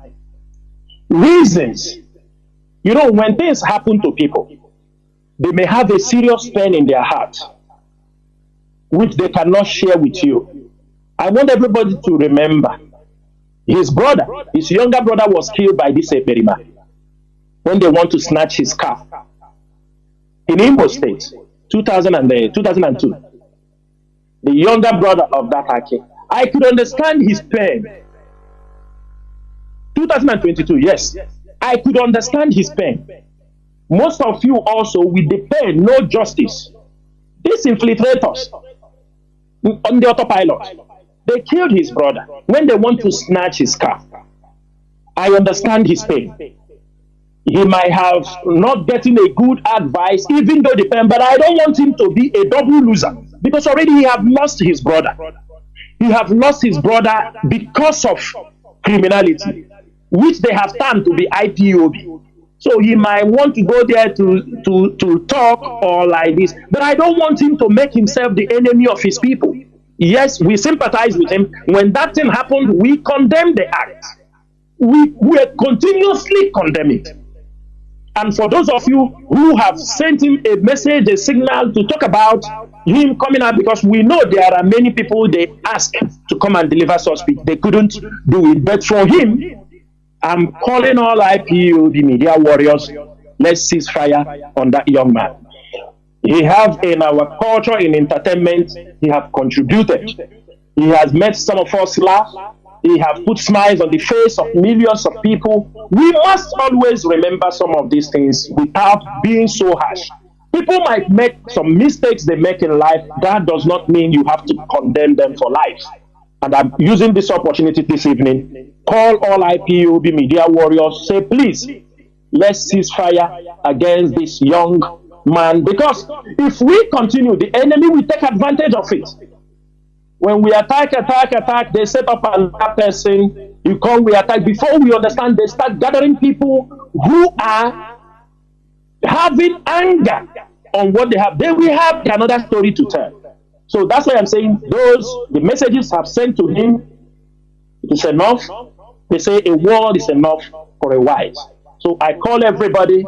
B: Reasons. You know, when things happen to people, they may have a serious pain in their heart, which they cannot share with you. I want everybody to remember his brother, his younger brother was killed by this Eperima when they want to snatch his car in Imo State, 2002. The younger brother of that Ake. I could understand his pain. 2022, yes. I could understand his pain. Most of you also with the pain, no justice. These infiltrators on the autopilot, they killed his brother when they want to snatch his car. I understand his pain. He might have not getting a good advice, even though the pain, but I don't want him to be a double loser because already he have lost his brother. He have lost his brother because of criminality, which they have turned to be IPOB. So he might want to go there to talk or like this, but I don't want him to make himself the enemy of his people. Yes, we sympathize with him. When that thing happened, we condemn the act. We continuously condemn it. And for those of you who have sent him a message, a signal to talk about him coming out, because we know there are many people they ask to come and deliver such speech. They couldn't do it. But for him, I'm calling all IPOB media warriors, let's cease fire on that young man. He have in our culture, in entertainment, he have contributed. He has made some of us laugh. He have put smiles on the face of millions of people. We must always remember some of these things without being so harsh. People might make some mistakes they make in life. That does not mean you have to condemn them for life. And I'm using this opportunity this evening, call all IPOB media warriors, say please, let's cease fire against this young man, because if we continue, the enemy will take advantage of it. When we attack, they set up another person, you come, we attack. Before we understand, they start gathering people who are having anger on what they have. Then we have another story to tell. So that's why I'm saying the messages have sent to him, it is enough. They say a word is enough for a wise. So I call everybody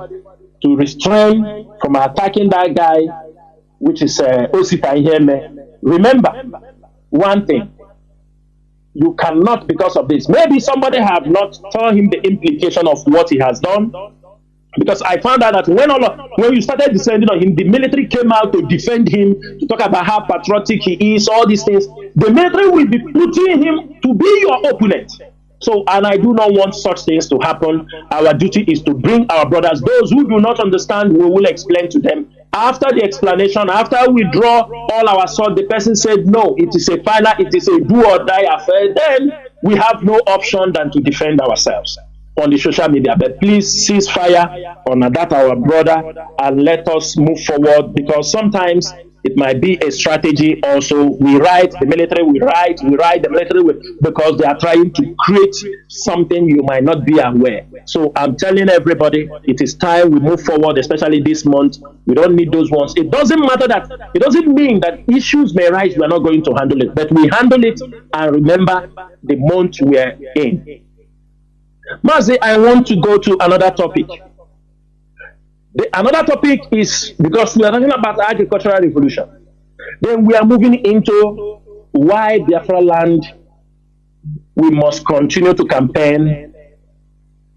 B: to restrain from attacking that guy, which is Osita Iheme. Remember one thing, you cannot, because of this, maybe somebody have not told him the implication of what he has done, because I found out that when you started descending on him, the military came out to defend him, to talk about how patriotic he is, all these things. The military will be putting him to be your opponent. So, and I do not want such things to happen. Our duty is to bring our brothers. Those who do not understand, we will explain to them. After the explanation, after we draw all our sword, the person said, no, it is a final, it is a do or die affair. Then we have no option than to defend ourselves on the social media. But please cease fire on that our brother and let us move forward, because sometimes it might be a strategy also. We write, the military will write, the military will, because they are trying to create something you might not be aware. So I'm telling everybody, it is time we move forward, especially this month. We don't need those ones. It doesn't matter that, it doesn't mean that issues may rise, we are not going to handle it, but we handle it and remember the month we are in. Mazi, I want to go to another topic. Another topic is, because we are talking about the agricultural revolution, then we are moving into why Biafra land, we must continue to campaign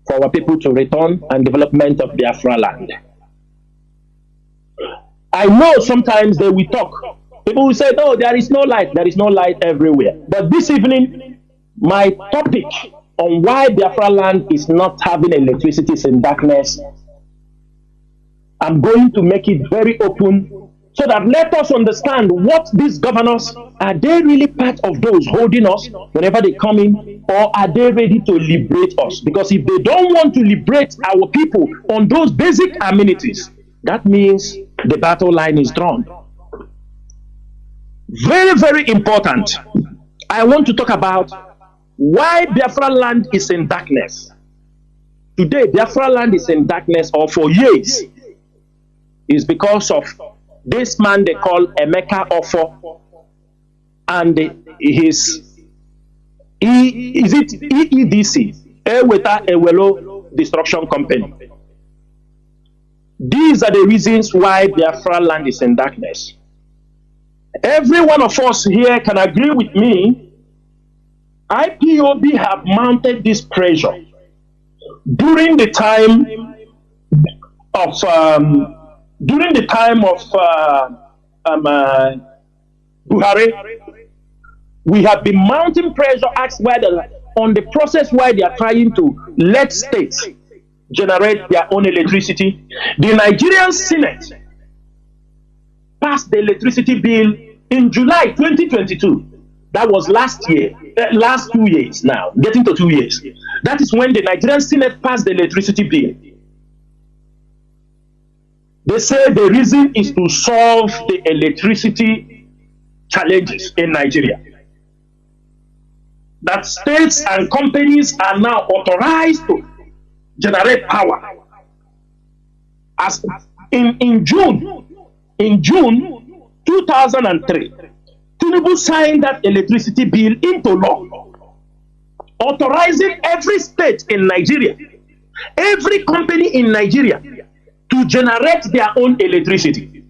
B: for our people to return and development of Biafra land. I know sometimes they will talk. People will say, oh, there is no light everywhere. But this evening, my topic on why Biafra land is not having electricity is in darkness. I'm going to make it very open so that let us understand what these governors, are they really part of those holding us whenever they come in, or are they ready to liberate us? Because if they don't want to liberate our people on those basic amenities, that means the battle line is drawn. Very, very important. I want to talk about why Biafra land is in darkness. Today, Biafra land is in darkness, or for years, is because of this man they call Emeka Ofo and his EEDC, Eweta Ewelo Destruction Company. These are the reasons why Biafra land is in darkness. Every one of us here can agree with me. IPOB have mounted this pressure during the time of Buhari. We have been mounting pressure on the process why they are trying to let states generate their own electricity. The Nigerian Senate passed the electricity bill in July 2022. That was last year, last 2 years now, getting to 2 years. That is when the Nigerian Senate passed the electricity bill. They say the reason is to solve the electricity challenges in Nigeria. That states and companies are now authorized to generate power. As in June 2003, Tinubu signed that electricity bill into law, authorizing every state in Nigeria, every company in Nigeria to generate their own electricity.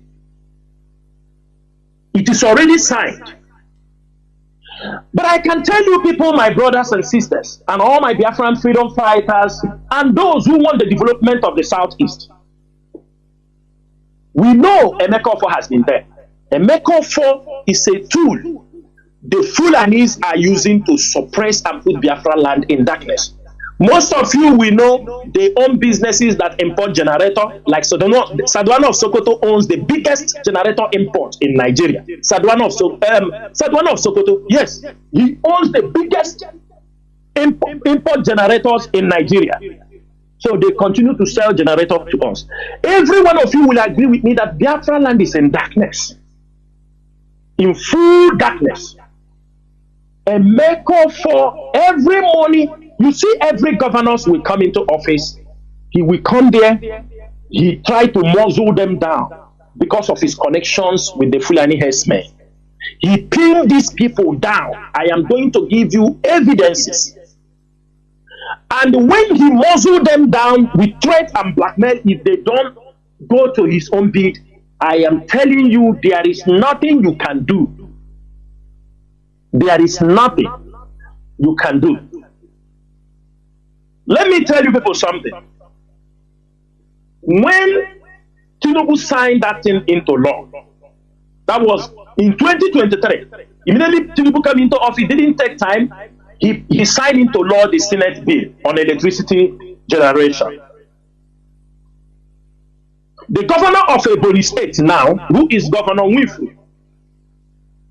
B: It is already signed. But I can tell you people, my brothers and sisters, and all my Biafran freedom fighters, and those who want the development of the Southeast, we know Emeka Ofo has been there. Emeka Ofo is a tool the Fulanis are using to suppress and put Biafra land in darkness. Most of you will know they own businesses that import generator, like Sadwana of Sokoto owns the biggest generator import in Nigeria. Sadwana of Sokoto, yes, he owns the biggest import generators in Nigeria. So they continue to sell generators to us. Every one of you will agree with me that Biafra land is in darkness, in full darkness. And make up for every morning. You see, every governor will come into office. He will come there. He try to muzzle them down because of his connections with the Fulani herdsmen. He pinned these people down. I am going to give you evidences. And when he muzzled them down with threat and blackmail, if they don't go to his own bid, I am telling you, there is nothing you can do. There is nothing you can do. Let me tell you people something. When Tinubu signed that thing into law, that was in 2023. Immediately Tinubu came into office, it didn't take time. He signed into law the Senate bill on electricity generation. The governor of Ebonyi State now, who is Governor Nwifu,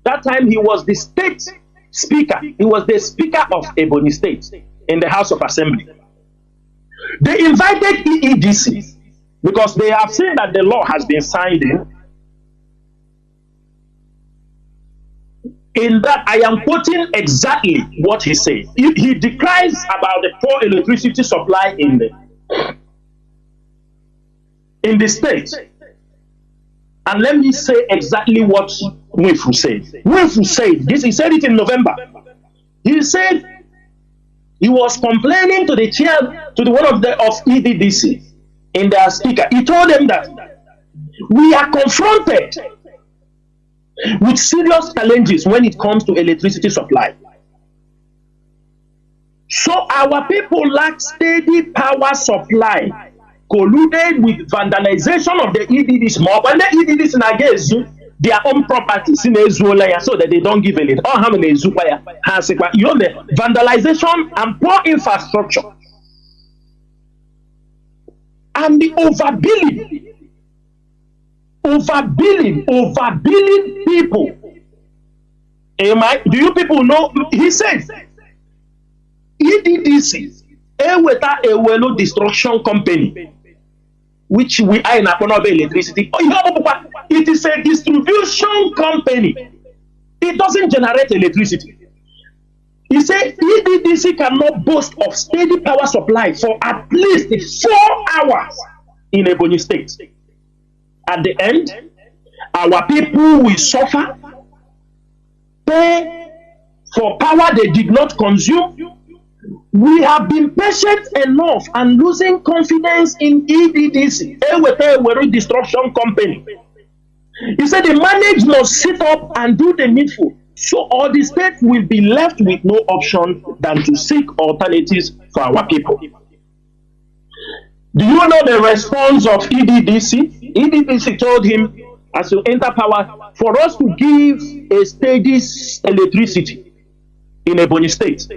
B: that time he was the state speaker. He was the speaker of Ebonyi State in the House of Assembly. They invited EEDC because they have seen that the law has been signed in that I am quoting exactly what he said. He decries about the poor electricity supply in the state. And let me say exactly what Nwifu said. Nwifu said this, he said it in November. He said he was complaining to the chair, to the one of EDDC in their speaker. He told them that we are confronted with serious challenges when it comes to electricity supply. So our people lack steady power supply, colluded with vandalization of the EDDs mob. And the EDDs in against their own properties in Ezuola so that they don't give it. Or how many Ezupaya has vandalization and poor infrastructure. And the overbilling people. Do you people know? He said, EDDC, Ewelo Destruction Company, which we are in Aponobe Electricity. It is a distribution company. It doesn't generate electricity. He said EDDC cannot boast of steady power supply for at least 4 hours in Ebonyi State. At the end, our people will suffer, pay for power they did not consume. We have been patient enough and losing confidence in EDDC, Ewelo Destruction Company. He said the management must sit up and do the needful. So all the state will be left with no option than to seek alternatives for our people. Do you know the response of EDDC? EDDC told him, as you enter power, for us to give a steady electricity in Ebonyi State,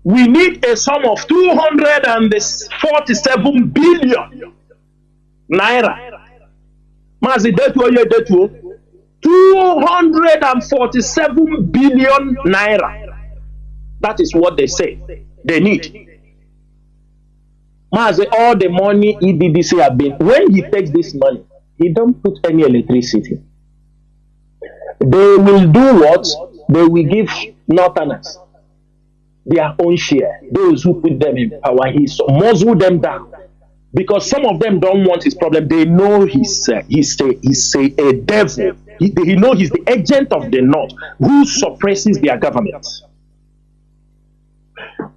B: we need a sum of 247 billion naira. Mazi Detuo 247 billion naira. That is what they say they need. Mazi, all the money EDDC have been, when he takes this money, he don't put any electricity. They will do what? They will give Northerners their own share. Those who put them in power, he muzzle them down. Because some of them don't want his problem. They know he's a devil. He know he's the agent of the North who suppresses their government.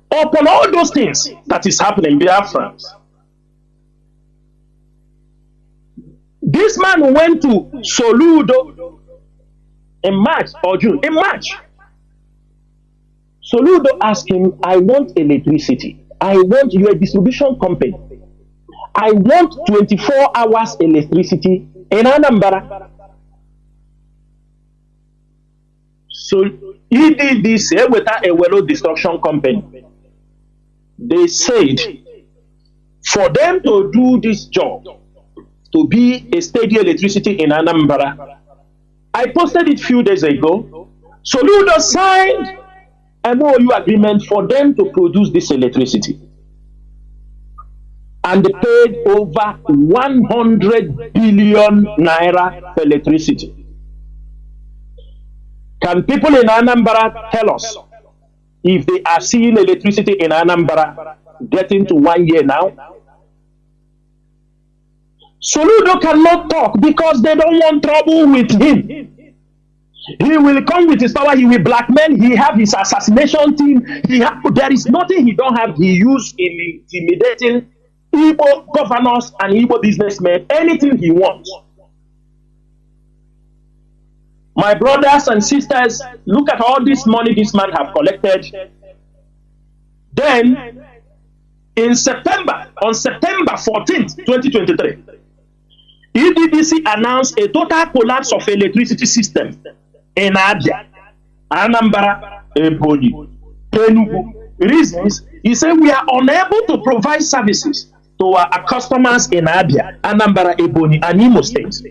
B: Upon all those things that is happening, Biafra, this man went to Soludo in March or June. In March, Soludo asked him, I want electricity. I want your distribution company. I want 24 hours electricity in Anambra. So he did this with a Ewelo Destruction Company. They said for them to do this job, to be a steady electricity in Anambra, I posted it a few days ago. Soludo signed an MOU agreement for them to produce this electricity. And they paid over 100 billion naira for electricity. Can people in Anambra tell us if they are seeing electricity in Anambra getting to 1 year now? Soludo cannot talk because they don't want trouble with him. He will come with his power, he will blackmail, he have his assassination team. There is nothing he don't have. He used in intimidating Igbo governors and Igbo businessmen, anything he wants. My brothers and sisters, look at all this money this man have collected. Then, on September 14th, 2023, EDDC announced a total collapse of electricity system in Abia, Anambra, Ebonyi, Kanu. Reasons, he said we are unable to provide services to our customers in Abia, Anambra, Ebonyi, and Imo State.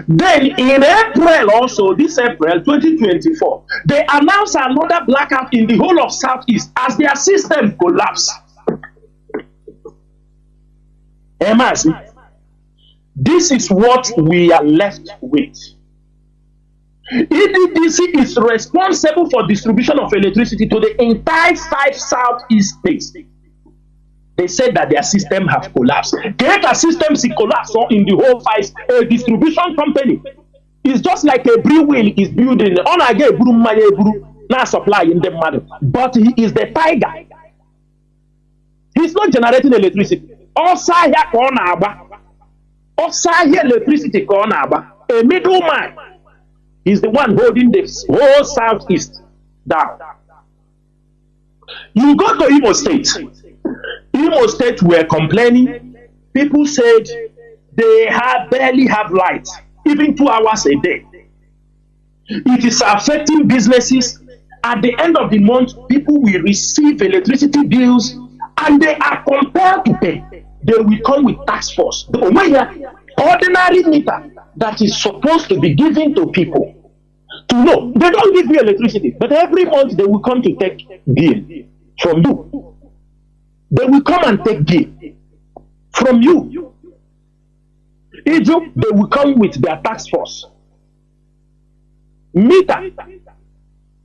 B: Then in April also, this April 2024, they announced another blackout in the whole of Southeast as their system collapsed. Mazi, this is what we are left with. EDDC is responsible for distribution of electricity to the entire 5 Southeast states. They said that their system have collapsed. Data systems collapse in the whole 5. A distribution company is just like a brew wheel is building. Now supply in the matter, but he is the tiger. He's not generating electricity. Also here electricity a middleman is the one holding the whole Southeast down. You go to Imo State. Imo State were complaining. People said they barely have light even 2 hours a day. It is affecting businesses. At the end of the month, people will receive electricity bills and they are compelled to pay. They will come with task force. The ordinary meter that is supposed to be given to people to know. They don't give you electricity, but every month they will come to take bill from you. They will come and take bill from you. Egypt, they will come with their task force. Meter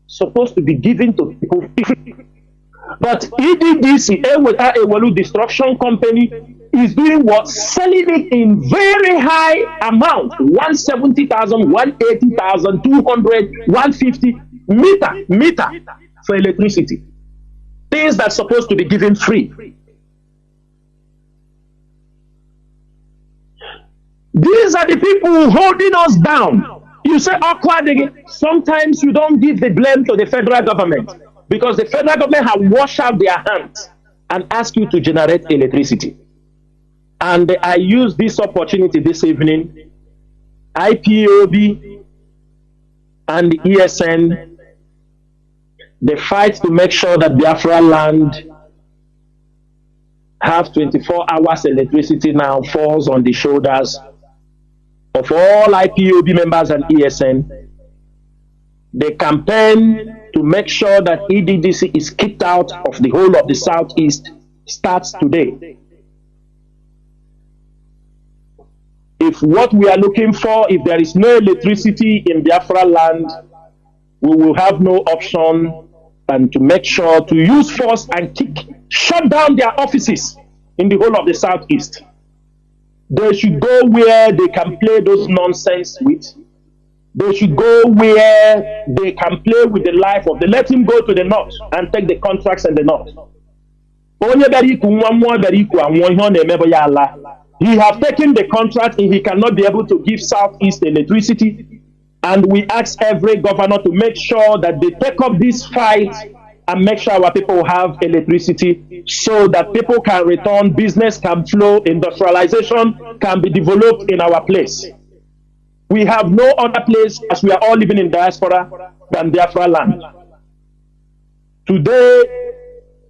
B: supposed to be given to people. But EDDC, Ewelu Destruction Company, is doing what? Selling it in very high amount. 170,000, 180,000, 200, 150 meter for electricity. Things that's supposed to be given free. These are the people holding us down. You say awkward again. Sometimes you don't give the blame to the federal government because the federal government have washed out their hands and asked you to generate electricity. And I use this opportunity this evening, IPOB and the ESN, they fight to make sure that Biafra land have 24 hours electricity now falls on the shoulders of all IPOB members and ESN. They campaign to make sure that EDDC is kicked out of the whole of the Southeast starts today. If what we are looking for, if there is no electricity in Biafra land, we will have no option than to make sure to use force and shut down their offices in the whole of the Southeast. They should go where they can play those nonsense with. They should go where they can play with the life of. They let him go to the north and take the contracts in the north. He has taken the contract and he cannot be able to give Southeast electricity. And we ask every governor to make sure that they take up this fight and make sure our people have electricity so that people can return, business can flow, industrialization can be developed in our place. We have no other place, as we are all living in diaspora, than Biafra land. Today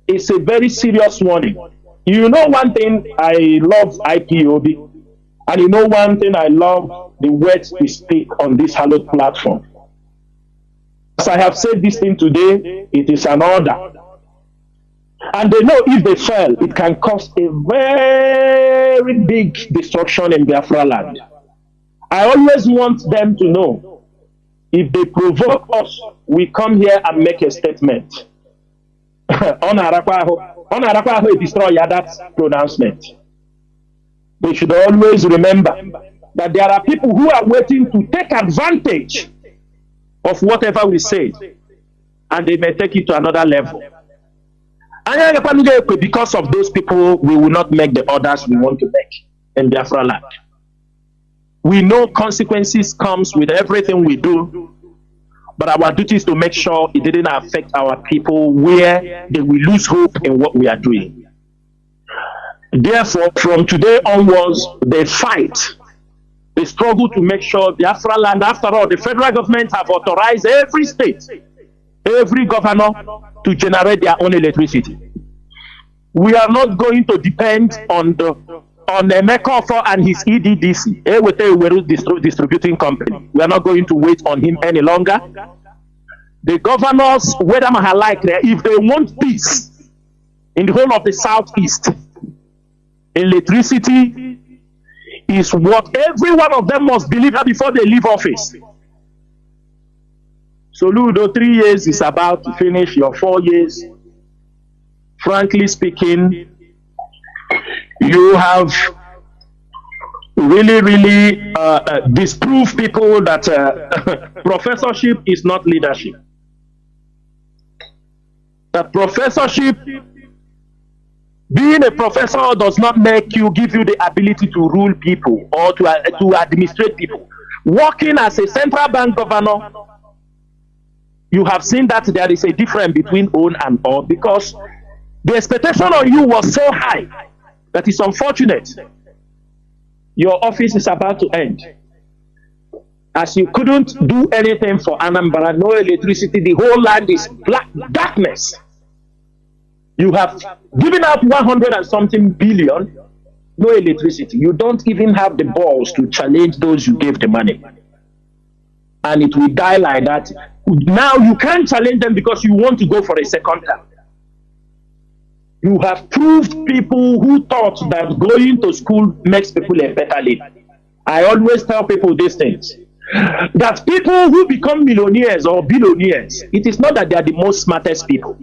B: is a very serious warning. You know one thing, I love IPOB, and you know one thing, I love the words we speak on this hallowed platform. As I have said this thing today, it is an order. And they know if they fail, it can cause a very big destruction in Biafra land. I always want them to know, if they provoke us, we come here and make a statement. Destroy that pronouncement. They should always remember that there are people who are waiting to take advantage of whatever we say, and they may take it to another level. And because of those people, we will not make the orders we want to make in Biafra land. We know consequences comes with everything we do, but our duty is to make sure it didn't affect our people where they will lose hope in what we are doing. Therefore, from today onwards, they fight. They struggle to make sure Biafra land, after all, the federal government have authorized every state, every governor to generate their own electricity. We are not going to depend on Emeka and his EDDC, distributing company. We are not going to wait on him any longer. The governors, whether like, if they want peace in the whole of the Southeast, electricity is what every one of them must deliver before they leave office. So Ludo, 3 years is about to finish, your 4 years. Frankly speaking, you have really disproved people that professorship is not leadership. That professorship, being a professor does not give you the ability to rule people or to administrate people. Working as a central bank governor, you have seen that there is a difference between own and all, because the expectation on you was so high that it's unfortunate. Your office is about to end. As you couldn't do anything for Anambra, no electricity, the whole land is black darkness. You have given out 100 and something billion, no electricity. You don't even have the balls to challenge those you gave the money. And it will die like that. Now you can't challenge them because you want to go for a second term. You have proved people who thought that going to school makes people a better leader. I always tell people these things. That people who become millionaires or billionaires, it is not that they are the most smartest people,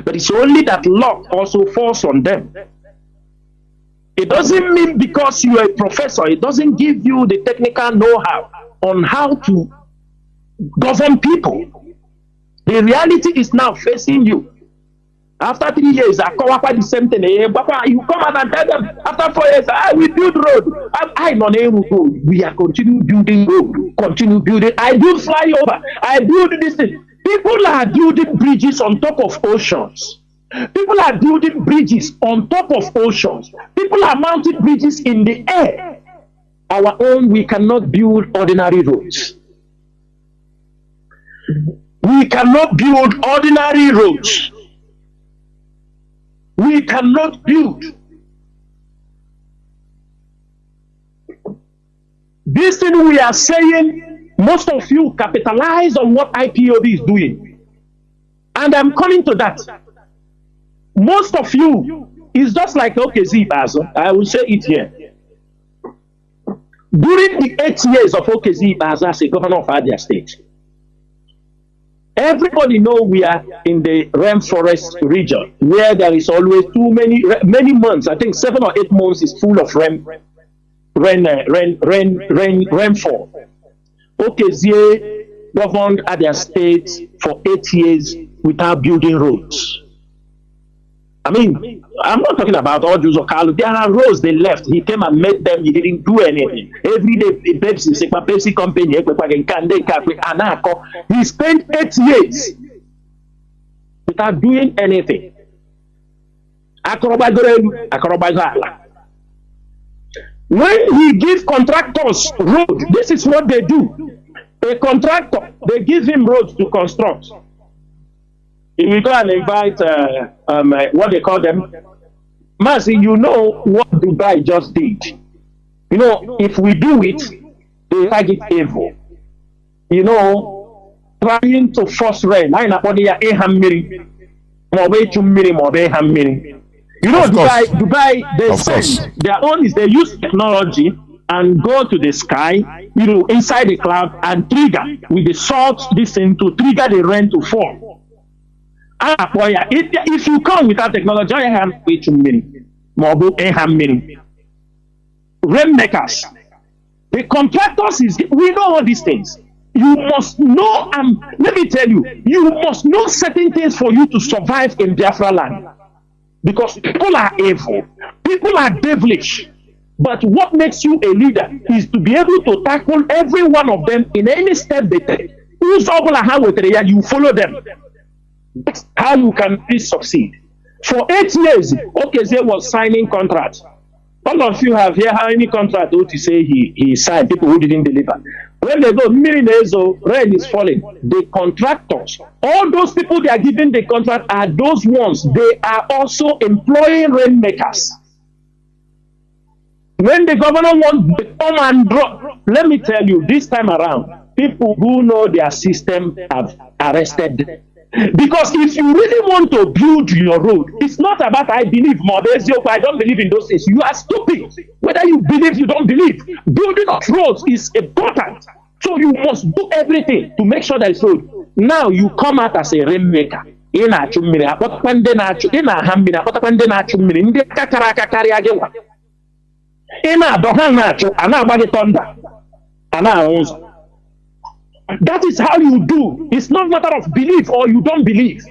B: but it's only that luck also falls on them. It doesn't mean because you are a professor, it doesn't give you the technical know-how on how to govern people. The reality is now facing you. After 3 years, I come up with the same thing. You come out and tell them, after 4 years, we build road. I know road. We are continue building road. Continue building. I build flyover. I build this thing. People are building bridges on top of oceans. People are building bridges on top of oceans. People are mounting bridges in the air. Our own, we cannot build ordinary roads. We cannot build ordinary roads. We cannot build. This thing we are saying, most of you capitalize on what IPOB is doing. And I'm coming to that. Most of you is just like OKZ Bazo. I will say it here. During the 8 years of OKZ Bazo as a governor of Abia State, everybody know we are in the rainforest region where there is always many months. I think 7 or 8 months is full of rainfall. OKZ governed Abia State for 8 years without building roads. I mean, I'm not talking about all Jews or Kalu. There are roads they left. He came and made them. He didn't do anything. Every day, Pepsi company, he spent 8 years without doing anything. When he gives contractors road, this is what they do. A contractor, they give him roads to construct. He will go and invite, what they call them. Mazi, you know what Dubai just did. You know, if we do it, they target evil. You know, trying to force rain. You know, Dubai, they send, their own is they use technology and go to the sky, you know, inside the cloud and trigger with the salt, this thing to trigger the rain to fall. If you come without technology, rainmakers, the contractors we know all these things. You must know, let me tell you, you must know certain things for you to survive in Biafra land. Because people are evil, people are devilish. But what makes you a leader is to be able to tackle every one of them in any step they take. You follow them. That's how you can really succeed. For 8 years, OKZ was signing contracts. All of you have here how many contracts to say he signed, people who didn't deliver. When they go, rain is falling. The contractors, all those people they are giving the contract are those ones. They are also employing rainmakers. When the governor wants to come and drop, let me tell you, this time around, people who know their system have arrested them. Because if you really want to build your road, it's not about I believe more. I don't believe in those things. You are stupid. Whether you believe, you don't believe. Building of roads is important. So you must do everything to make sure that it's road. Now you come out as a rainmaker. That is how you do. It's not a matter of belief or you don't believe.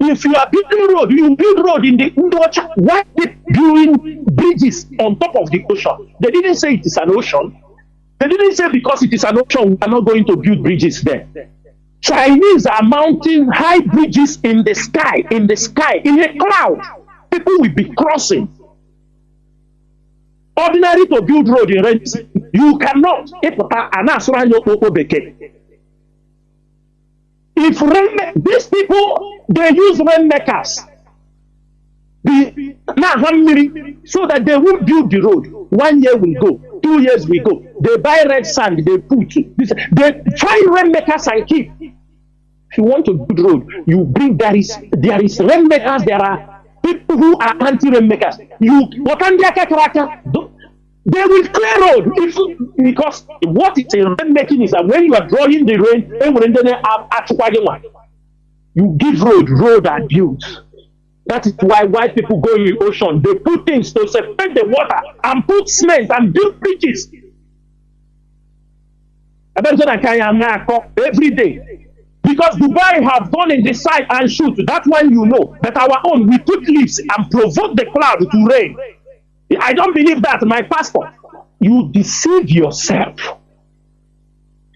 B: If you are building road, you build road in the ocean. Why they building bridges on top of the ocean? They didn't say it is an ocean. They didn't say because it is an ocean, we are not going to build bridges there. Chinese are mounting high bridges in the sky, in a cloud. People will be crossing. Ordinary to build road in Red Sea. You cannot. If these people, they use rainmakers, so that they will build the road. 1 year will go, 2 years will go. They buy red sand, they put this, they find rainmakers and keep. If you want to build road, you bring there is rainmakers, there are people who are anti-rainmakers. They will clear road because what is a rainmaking is that when you are drawing the rain, you give road are built. That is why white people go in the ocean. They put things to separate the water and put cement and build bridges. Every day. Because Dubai have gone in the side and shoot. That one you know. But our own, we put leaves and provoke the cloud to rain. I don't believe that, my pastor. You deceive yourself.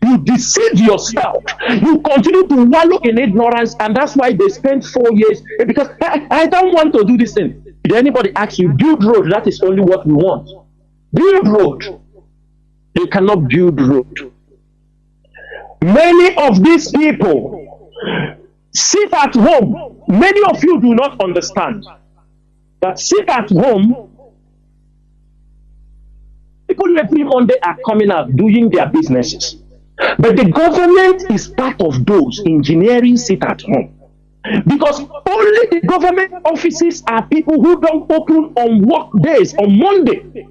B: You deceive yourself. You continue to wallow in ignorance, and that's why they spend 4 years. Because I don't want to do this thing. Did anybody ask you, build road? That is only what we want. Build road. You cannot build road. Many of these people sit at home. Many of you do not understand that sit at home. People every Monday are coming out doing their businesses. But the government is part of those engineering sit at home. Because only the government offices are people who don't open on work days, on Monday.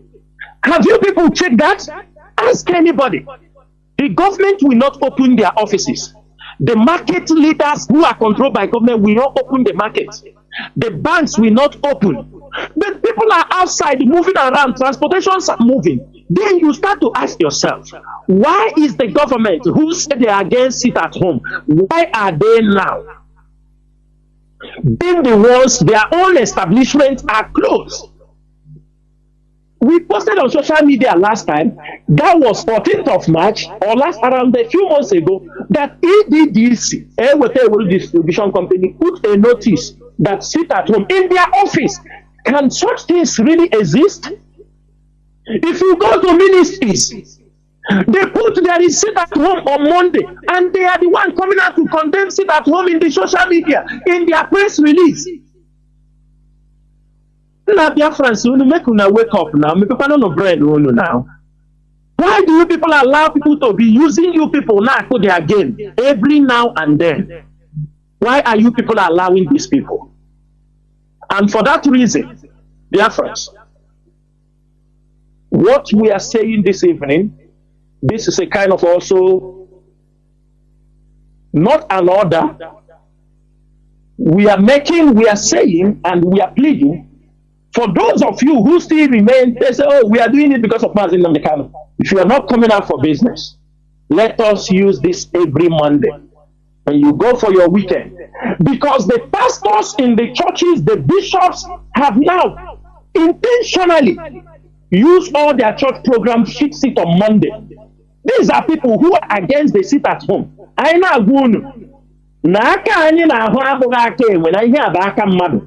B: Have you people checked that? Ask anybody. The government will not open their offices. The market leaders who are controlled by government will not open the markets. The banks will not open. But people are outside moving around, transportations are moving. Then you start to ask yourself, why is the government who said they are against sit at home, why are they now being the ones their own establishments are closed? We posted on social media last time, that was 14th of March, or around a few months ago, that EDDC, Airwater Distribution Company, put a notice that sit at home in their office. Can such things really exist? If you go to ministries, they put there is sit at home on Monday, and they are the one coming out to condemn sit at home in the social media, in their press release. Biafra, make una wake up now. Me people no brain now. Why do you people allow people to be using you people now to their game every now and then? Why are you people allowing these people? And for that reason, Biafra, what we are saying this evening, this is a kind of also not an order. We are saying, and we are pleading for those of you who still remain. They say, oh, we are doing it because of Mazi Nnamdi Kanu. If you are not coming out for business, let us use this every Monday when you go for your weekend. Because the pastors in the churches, the bishops have now intentionally used all their church programs, fix it on Monday. These are people who are against the sit at home. I know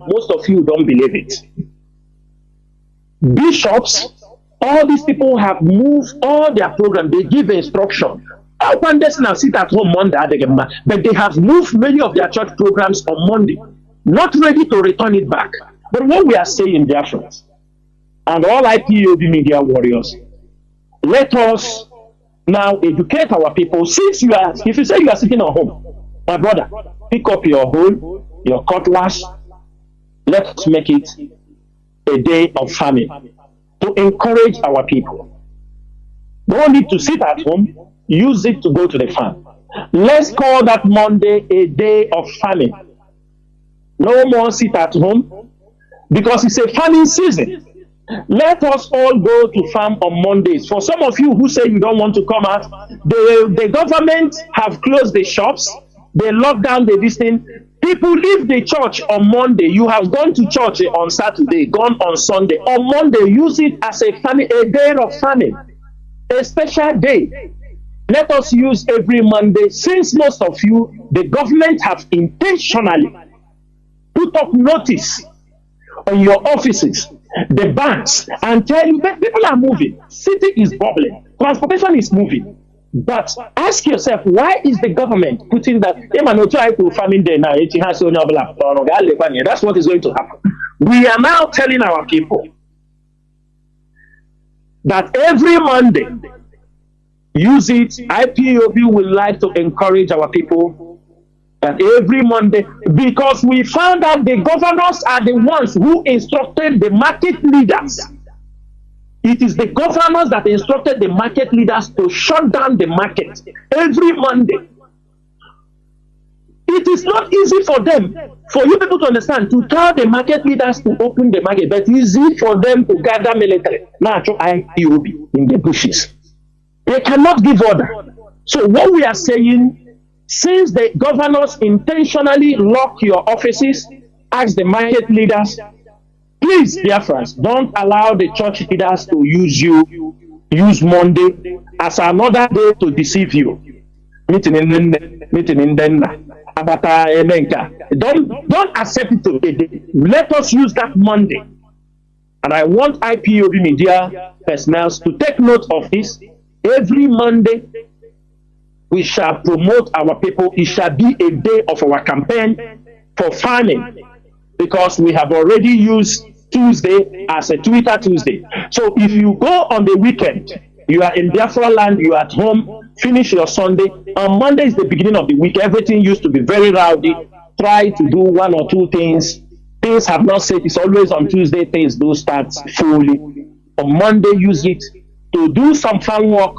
B: most of you don't believe it. Bishops, all these people have moved all their program. They give instruction. One day now sit at home Monday, but they have moved many of their church programs on Monday, not ready to return it back. But what we are saying, dear friends, and all IPOB media warriors, let us now educate our people. Since you are, if you say you are sitting at home, my brother, pick up your hoe, your cutlass. Let's make it a day of famine to encourage our people. Don't need to sit at home. Use it to go to the farm. Let's call that Monday a day of famine. No more sit at home because it's a famine season. Let us all go to farm on Mondays. For some of you who say you don't want to come out, the government have closed the shops. They lock down the distance. People leave the church on Monday. You have gone to church on Saturday, gone on Sunday. On Monday, use it as a day of famine, a special day. Let us use every Monday. Since most of you, the government have intentionally put up notice on your offices the banks, and tell you that people are moving. City is bubbling. Transportation is moving. But ask yourself, why is the government putting that? That's what is going to happen. We are now telling our people that every Monday, use it. IPOB would like to encourage our people that every Monday, because we found out the governors are the ones who instructed the market leaders. It is the governors that instructed the market leaders to shut down the market every Monday. It is not easy for them, for you people to understand, to tell the market leaders to open the market, but it's easy for them to gather military. Now, IPOB in the bushes. They cannot give order. So what we are saying, since the governors intentionally lock your offices, ask the market leaders, please, Biafrans, don't allow the church leaders to use Monday as another day to deceive you. Meeting in don't accept it today. Let us use that Monday. And I want IPOB media personnel to take note of this. Every Monday, we shall promote our people. It shall be a day of our campaign for farming, because we have already used Tuesday as a Twitter Tuesday. So if you go on the weekend, you are in Biafra land, you are at home, finish your Sunday. On Monday is the beginning of the week. Everything used to be very rowdy. Try to do one or two things. Things have not said. It's always on Tuesday. Things do start fully. On Monday, use it to do some farm work.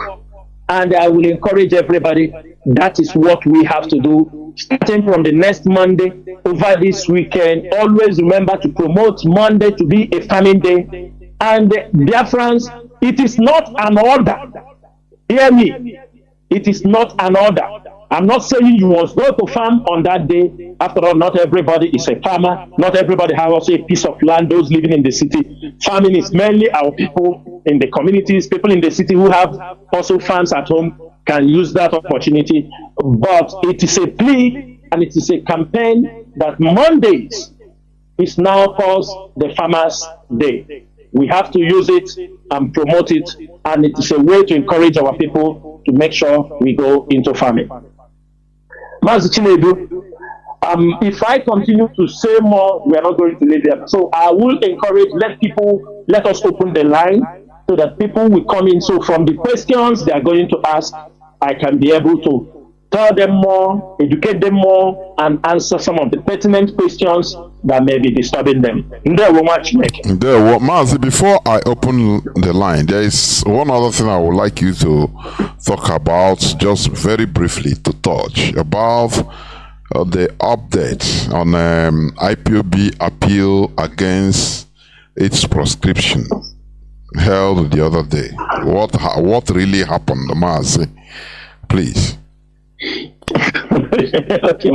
B: And I will encourage everybody. That is what we have to do. Starting from the next Monday, over this weekend, always remember to promote Monday to be a farming day. And Biafrans, it is not an order. Hear me. It is not an order. I'm not saying you must go to farm on that day. After all, not everybody is a farmer. Not everybody has also a piece of land, those living in the city. Farming is mainly our people in the communities. People in the city who have also farms at home can use that opportunity. But it is a plea and it is a campaign that Mondays is now called the Farmers' Day. We have to use it and promote it, and it is a way to encourage our people to make sure we go into farming. Mazi Chinedu, if I continue to say more, we are not going to leave them. So I will encourage, let us open the line so that people will come in. So from the questions they are going to ask, I can be able to tell them more, educate them more, and answer some of the pertinent questions that may be disturbing them.
A: Mazi, before I open the line, there is one other thing I would like you to talk about, just very briefly to touch, about the update on IPOB appeal against its proscription held the other day. What really happened, Mazi? Please.
B: Okay,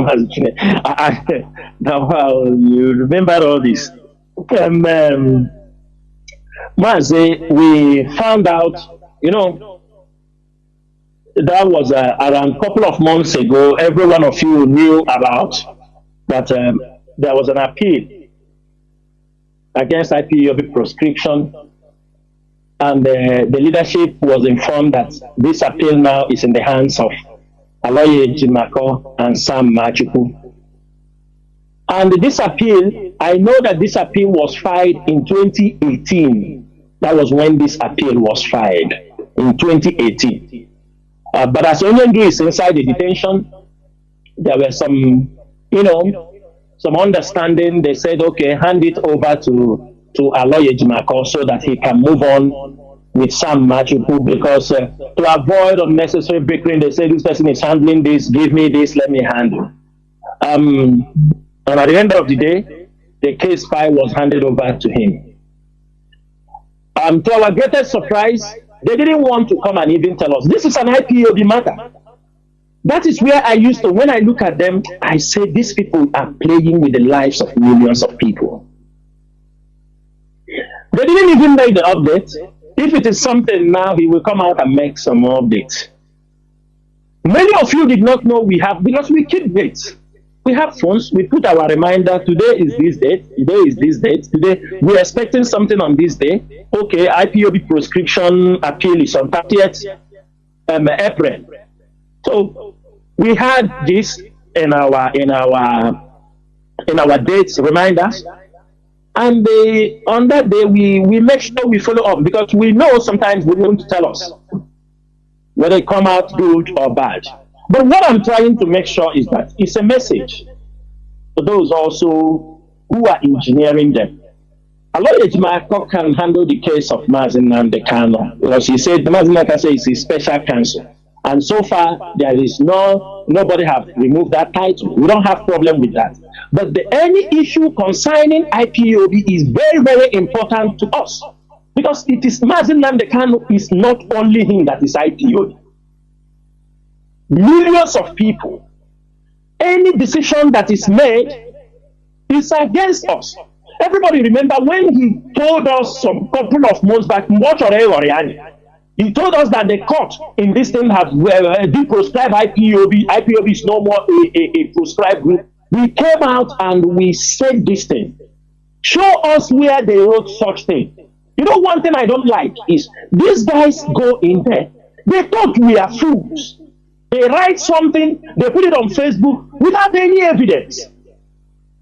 B: now you remember all this. Mazi, we found out, that was around a couple of months ago. Every one of you knew about that there was an appeal against IPOB proscription, and the leadership was informed that this appeal now is in the hands of Aloye Jimako and Sam Machuku. And this appeal, I know that this appeal was filed in 2018. That was when this appeal was filed, in 2018. But as Nnamdi is inside the detention, there were some, some understanding. They said, okay, hand it over to Aloye Jimako so that he can move on with Sam Machuku, because to avoid unnecessary bickering, they say this person is handling this, give me this, let me handle. And at the end of the day, the case file was handed over to him. To our greatest surprise, they didn't want to come and even tell us. This is an IPOB matter. That is where I used to, when I look at them, I say these people are playing with the lives of millions of people. They didn't even make the update. If it is something now, he will come out and make some more updates. Many of you did not know we have, because we keep dates. We have phones. We put our reminder. Today is this date. Today is this date. Today we're expecting something on this day. Okay, IPOB prescription appeal is on 30th April. So we had this in our dates reminders, and on that day we make sure we follow up, because we know sometimes they want to tell us whether it come out good or bad. But what I'm trying to make sure is that it's a message for those also who are engineering them. Aloy Ejimako can handle the case of Mazi Nnamdi Kanu, because he said the Mazi Nnamdi Kanu is his special counsel, and so far there is nobody have removed that title. We don't have problem with that. But any issue concerning IPOB is very, very important to us, because it is Mazi Nnamdi Kanu is not only him that is IPOB. Millions of people. Any decision that is made is against us. Everybody remember when he told us some couple of months back, he told us that the court in this thing have de-proscribed IPOB. IPOB is no more a proscribed group. We came out and we said this thing. Show us where they wrote such thing. You know, one thing I don't like is these guys go in there. They thought we are fools. They write something, they put it on Facebook without any evidence.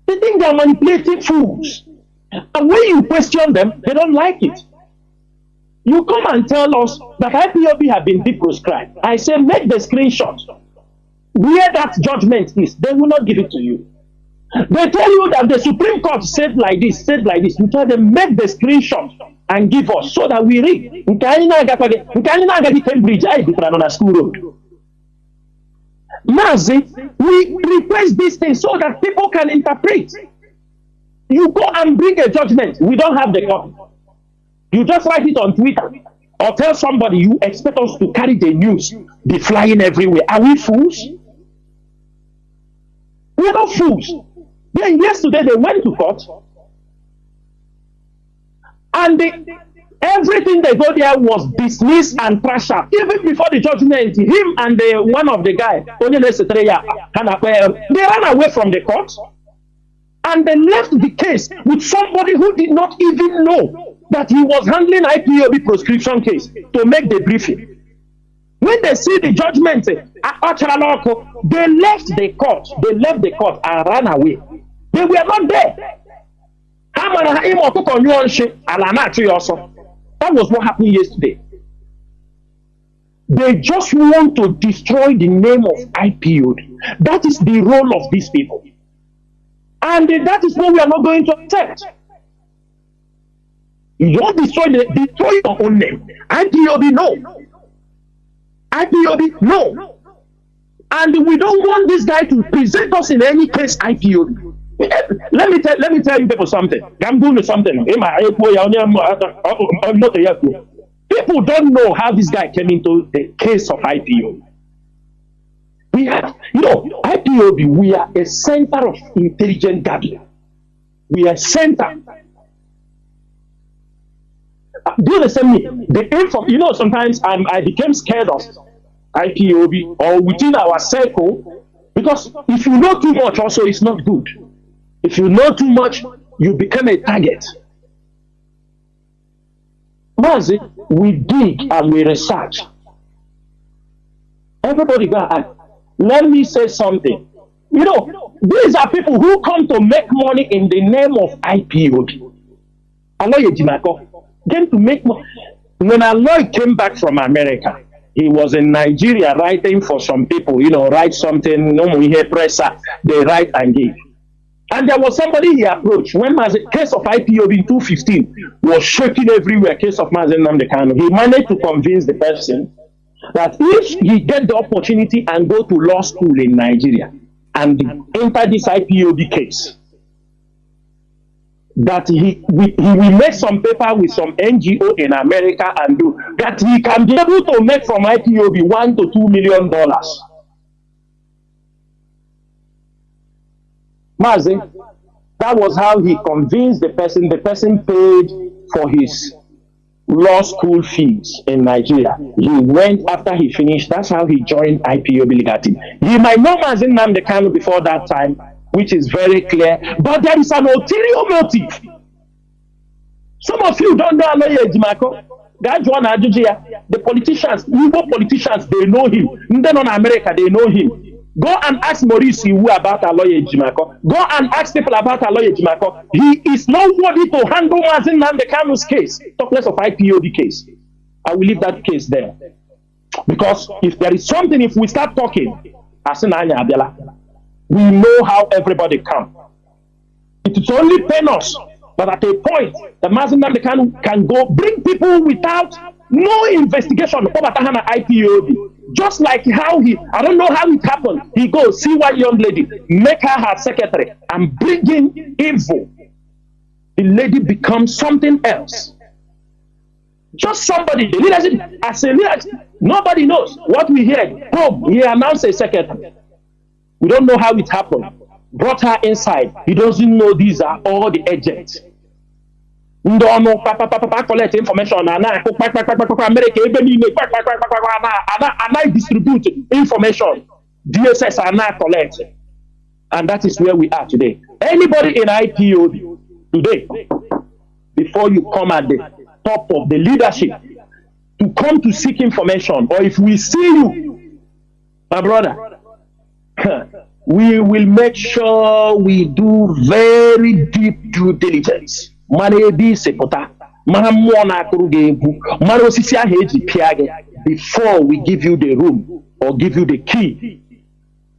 B: They think they are manipulating fools. And when you question them, they don't like it. You come and tell us that IPOB have been de-proscribed. I say, make the screenshot. Where that judgment is, they will not give it to you. They tell you that the Supreme Court said like this, said like this. You tell them, make the screenshot and give us so that we read. School road. Mazi, we request these things so that people can interpret. You go and bring a judgment. We don't have the copy. You just write it on Twitter or tell somebody you expect us to carry the news, be flying everywhere. Are we fools? We're not fools. Then yesterday they went to court and everything they go there was dismissed and trashed out. Even before the judgment, him and one of the guy, they ran away from the court and they left the case with somebody who did not even know that he was handling IPOB prescription case to make the briefing. When they see the judgment, they left the court. They left the court and ran away. They were not there. That was what happened yesterday. They just want to destroy the name of IPOB. That is the role of these people. And that is what we are not going to accept. You don't destroy your own name. IPOB, no. IPOB, no. And we don't want this guy to present us in any case IPOB. Let me tell you people something. I'm doing something. People don't know how this guy came into the case of IPOB. We have, IPOB, we are a center of intelligent gathering. We are a center. Do you understand me? The info, sometimes I became scared of IPOB or within our circle, because if you know too much also, it's not good. If you know too much, you become a target. Mazi, we dig and we research. Everybody go ahead. Let me say something. These are people who come to make money in the name of IPOB. Aloy Ejimako came to make money. When Aloy came back from America, he was in Nigeria writing for some people, write something, they write and give. And there was somebody he approached when the case of IPOB in 2015 was shaking everywhere, case of Mazi Nnamdi Kanu. He managed to convince the person that if he get the opportunity and go to law school in Nigeria and enter this IPOB case, that he will make some paper with some NGO in America and do that, he can be able to make from IPOB $1 to $2 million. Mazi, that was how he convinced the person. The person paid for his law school fees in Nigeria. He went after he finished. That's how he joined IPOB legal team. He might know Mazi Nnamdi Kanu before that time, which is very clear. But there is an ulterior motive. Some of you don't know Aloye Ejimako. The politicians, Igbo politicians, they know him. Then on America, they know him. Go and ask Maurice Iwu about Aloye Ejimako. Go and ask people about Aloye Ejimako. He is not worthy to handle Mazi Nnamdi Kanu's case, talk less of IPOB case. I will leave that case there. Because if there is something, if we start talking, we know how everybody comes. It is only pain us, but at a point, the Mazi Nnamdi Kanu can go bring people without no investigation over Tahana IPOB. Just like how I don't know how it happened. He goes, see one young lady, make her secretary, and bring in info. The lady becomes something else. Just somebody, the leadership, as a leadership, nobody knows what we hear. Boom, he announced a secretary. We don't know how it happened. Brought her inside. He doesn't know these are all the agents. Collect information and I distribute information. DSS are now collecting. And that is where we are today. Anybody in IPOB today, before you come at the top of the leadership to come to seek information, or if we see you, my brother, we will make sure we do very deep due diligence. Before we give you the room or give you the key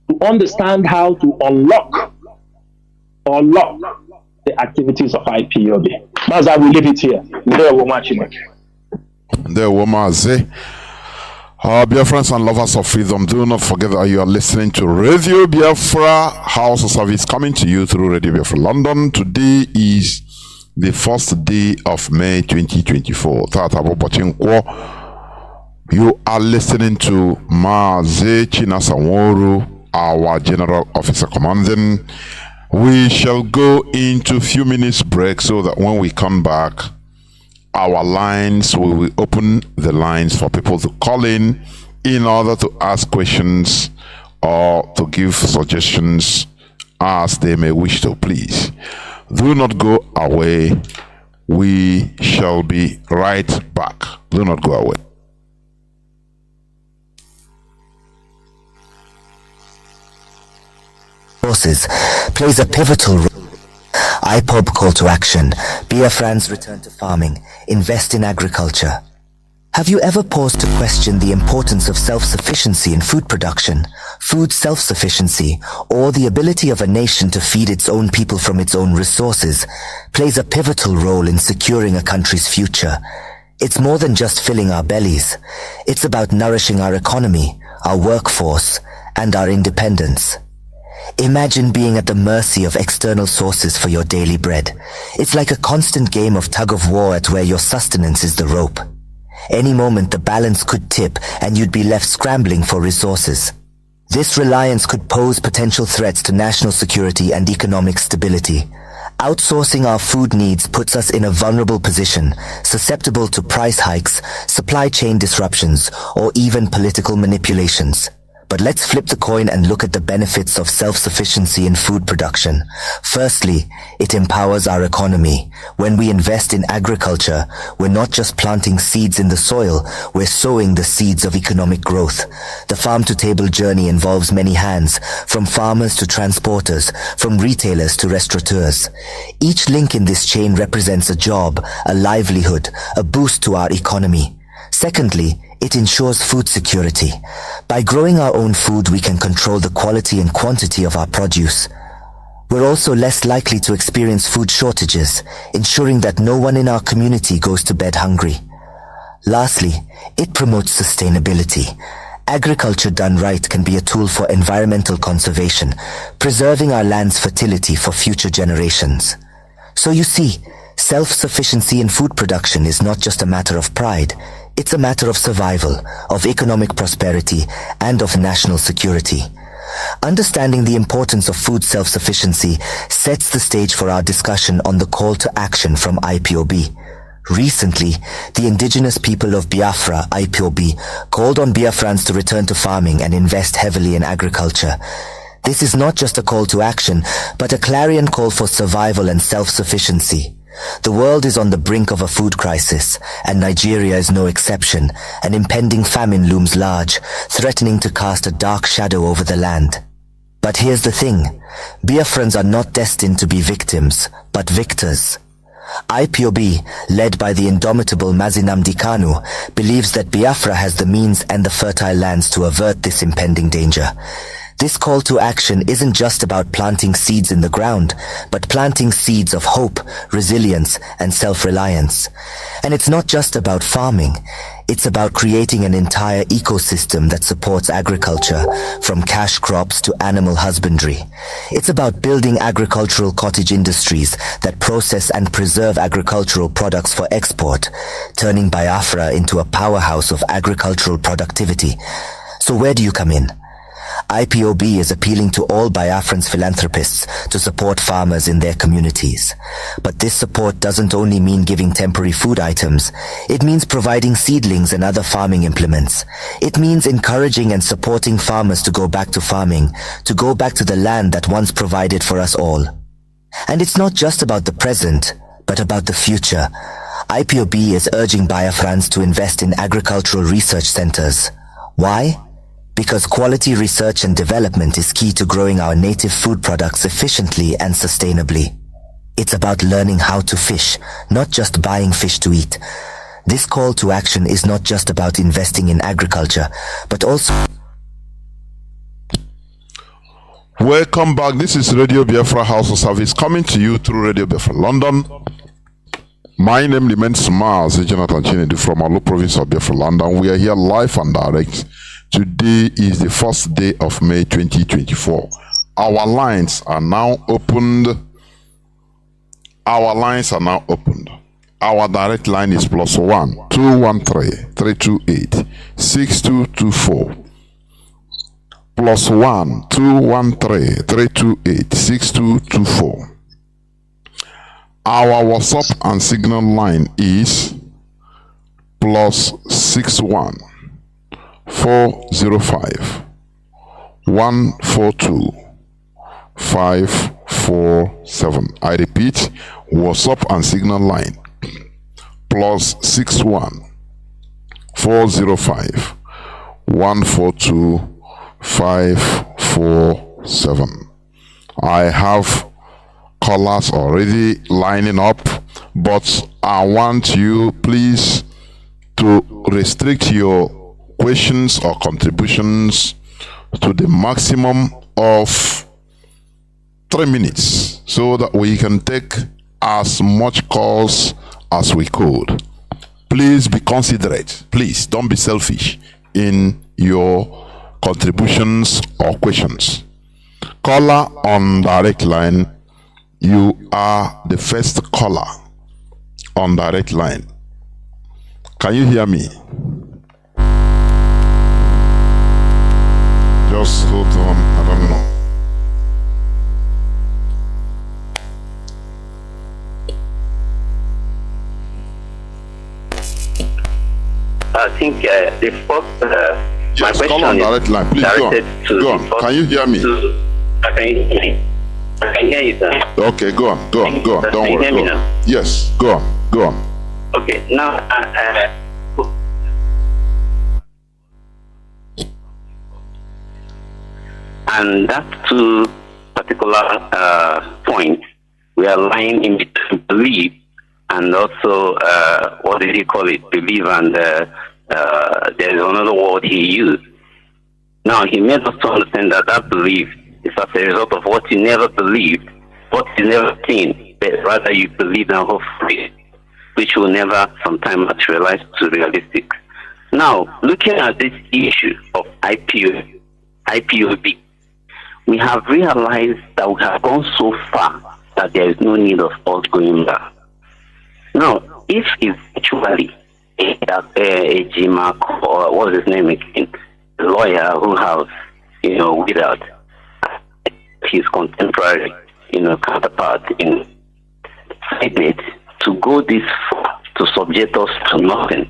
B: to understand how to unlock the activities of IPOB. Maza, we leave it here. There we're watching it.
A: There we're Mazi. Dear friends and lovers of freedom, do not forget that you are listening to Radio Biafra HAUSA-SERVICE coming to you through Radio Biafra London. Today is the first day of May 2024. You are listening to Mazi Chinasa Nworu, our General Officer Commanding. We shall go into a few minutes break so that when we come back, our lines, we will open the lines for people to call in order to ask questions or to give suggestions as they may wish to, please. Do not go away. We shall be right back. Do not go away.
C: Forces plays a pivotal role. IPOB call to action. Biafrans return to farming. Invest in agriculture. Have you ever paused to question the importance of self-sufficiency in food production, food self-sufficiency, or the ability of a nation to feed its own people from its own resources, plays a pivotal role in securing a country's future. It's more than just filling our bellies. It's about nourishing our economy, our workforce, and our independence. Imagine being at the mercy of external sources for your daily bread. It's like a constant game of tug-of-war at where your sustenance is the rope. Any moment the balance could tip and you'd be left scrambling for resources. This reliance could pose potential threats to national security and economic stability. Outsourcing our food needs puts us in a vulnerable position, susceptible to price hikes, supply chain disruptions, or even political manipulations. But let's flip the coin and look at the benefits of self-sufficiency in food production. Firstly, it empowers our economy. When we invest in agriculture, we're not just planting seeds in the soil, we're sowing the seeds of economic growth. The farm-to-table journey involves many hands, from farmers to transporters, from retailers to restaurateurs. Each link in this chain represents a job, a livelihood, a boost to our economy. Secondly, it ensures food security. By growing our own food, we can control the quality and quantity of our produce. We're also less likely to experience food shortages, ensuring that no one in our community goes to bed hungry. Lastly, it promotes sustainability. Agriculture done right can be a tool for environmental conservation, preserving our land's fertility for future generations. So you see, self-sufficiency in food production is not just a matter of pride. It's a matter of survival, of economic prosperity, and of national security. Understanding the importance of food self-sufficiency sets the stage for our discussion on the call to action from IPOB. Recently, the indigenous people of Biafra, IPOB, called on Biafrans to return to farming and invest heavily in agriculture. This is not just a call to action, but a clarion call for survival and self-sufficiency. The world is on the brink of a food crisis, and Nigeria is no exception. An impending famine looms large, threatening to cast a dark shadow over the land. But here's the thing. Biafrans are not destined to be victims, but victors. IPOB, led by the indomitable Mazi Kanu, believes that Biafra has the means and the fertile lands to avert this impending danger. This call to action isn't just about planting seeds in the ground, but planting seeds of hope, resilience, and self-reliance. And it's not just about farming. It's about creating an entire ecosystem that supports agriculture, from cash crops to animal husbandry. It's about building agricultural cottage industries that process and preserve agricultural products for export, turning Biafra into a powerhouse of agricultural productivity. So where do you come in? IPOB is appealing to all Biafran philanthropists to support farmers in their communities. But this support doesn't only mean giving temporary food items. It means providing seedlings and other farming implements. It means encouraging and supporting farmers to go back to farming, to go back to the land that once provided for us all. And it's not just about the present, but about the future. IPOB is urging Biafrans to invest in agricultural research centers. Why? Because quality research and development is key to growing our native food products efficiently and sustainably. It's about learning how to fish, not just buying fish to eat. This call to action is not just about investing in agriculture, but also...
A: Welcome back. This is Radio Biafra HAUSA-SERVICE coming to you through Radio Biafra London. My name remains Mazi Chinasa Chinedu from Olu province of Biafra London. We are here live and direct. Today is the first day of May 2024. Our lines are now opened. Our lines are now opened. Our direct line is +1 213 328 6224. +1 213 328 6224. Our WhatsApp and Signal line is +61 405 142 547. I repeat, WhatsApp and Signal line +61 405 142 547. I have callers already lining up, but I want you please to restrict your questions or contributions to the maximum of 3 minutes so that we can take as much calls as we could. Please be considerate. Please don't be selfish in your contributions or questions. Caller on direct line, you are the first caller on direct line. Can you hear me? Just hold on, I don't know.
D: I think the first my
A: Yes, call on direct line, please go on. Go on. Can you hear me?
D: I can hear you, sir.
A: Okay, go on. Don't worry. Go on. Yes, go on.
D: Okay, now and that two particular points, we are lying in between belief and also what did he call it? Believe, and there is another word he used. Now he made us to understand that that belief is as a result of what you never believed, what you never seen, but rather you believe and hope for it, which will never sometime materialize to realistic. Now, looking at this issue of IPOB, we have realized that we have gone so far that there is no need of us going back. Now, if it's actually a GMAC, or what's his name again, a lawyer who has, without his contemporary, counterpart in Senate to go this far to subject us to nothing,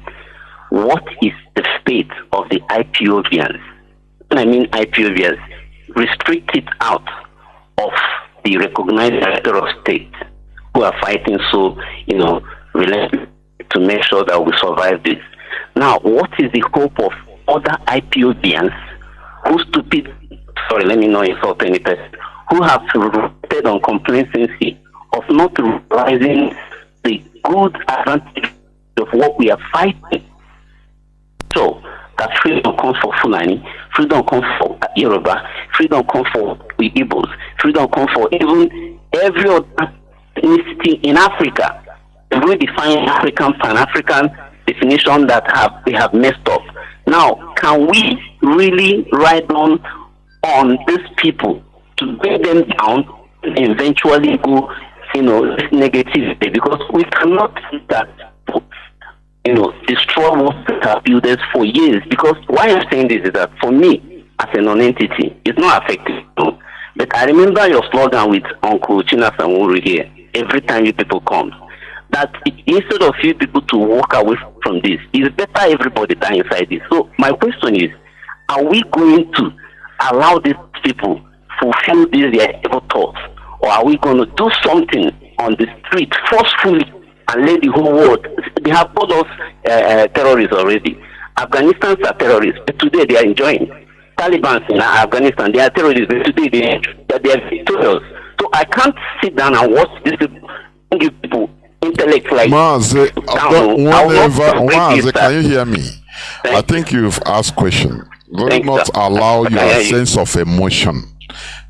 D: what is the fate of the IPOBians? When I mean IPOBians, restrict it out of the recognized director of state who are fighting so, relentlessly to make sure that we survive this. Now, what is the hope of other IPOBians let me not insult any person, who have rested on complacency of not realizing the good advantage of what we are fighting? So, that freedom comes for Fulani, freedom comes for Yoruba, freedom comes for the Igbos, freedom comes for even every other ethnicity in Africa. We define African, Pan-African definition that they have messed up. Now, can we really ride on these people to bring them down and eventually go, negative? Because we cannot see that, destroy what have builders for years. Because why I'm saying this is that for me, as a non-entity, it's not affecting. But I remember your slogan with Uncle Chinasa Nworu here, every time you people come, that instead of you people to walk away from this, it's better everybody die inside this. So my question is, are we going to allow these people fulfill these their evil thoughts, or are we going to do something on the street forcefully and let the whole world? They have called us terrorists already. Afghanistan's are terrorists, but today they are enjoying. Taliban in Afghanistan, they are terrorists, but today they are victorious. So I can't sit down and watch these people intellect like
A: Mazi, can you hear me? I think you've asked question. Do not allow your sense of emotion.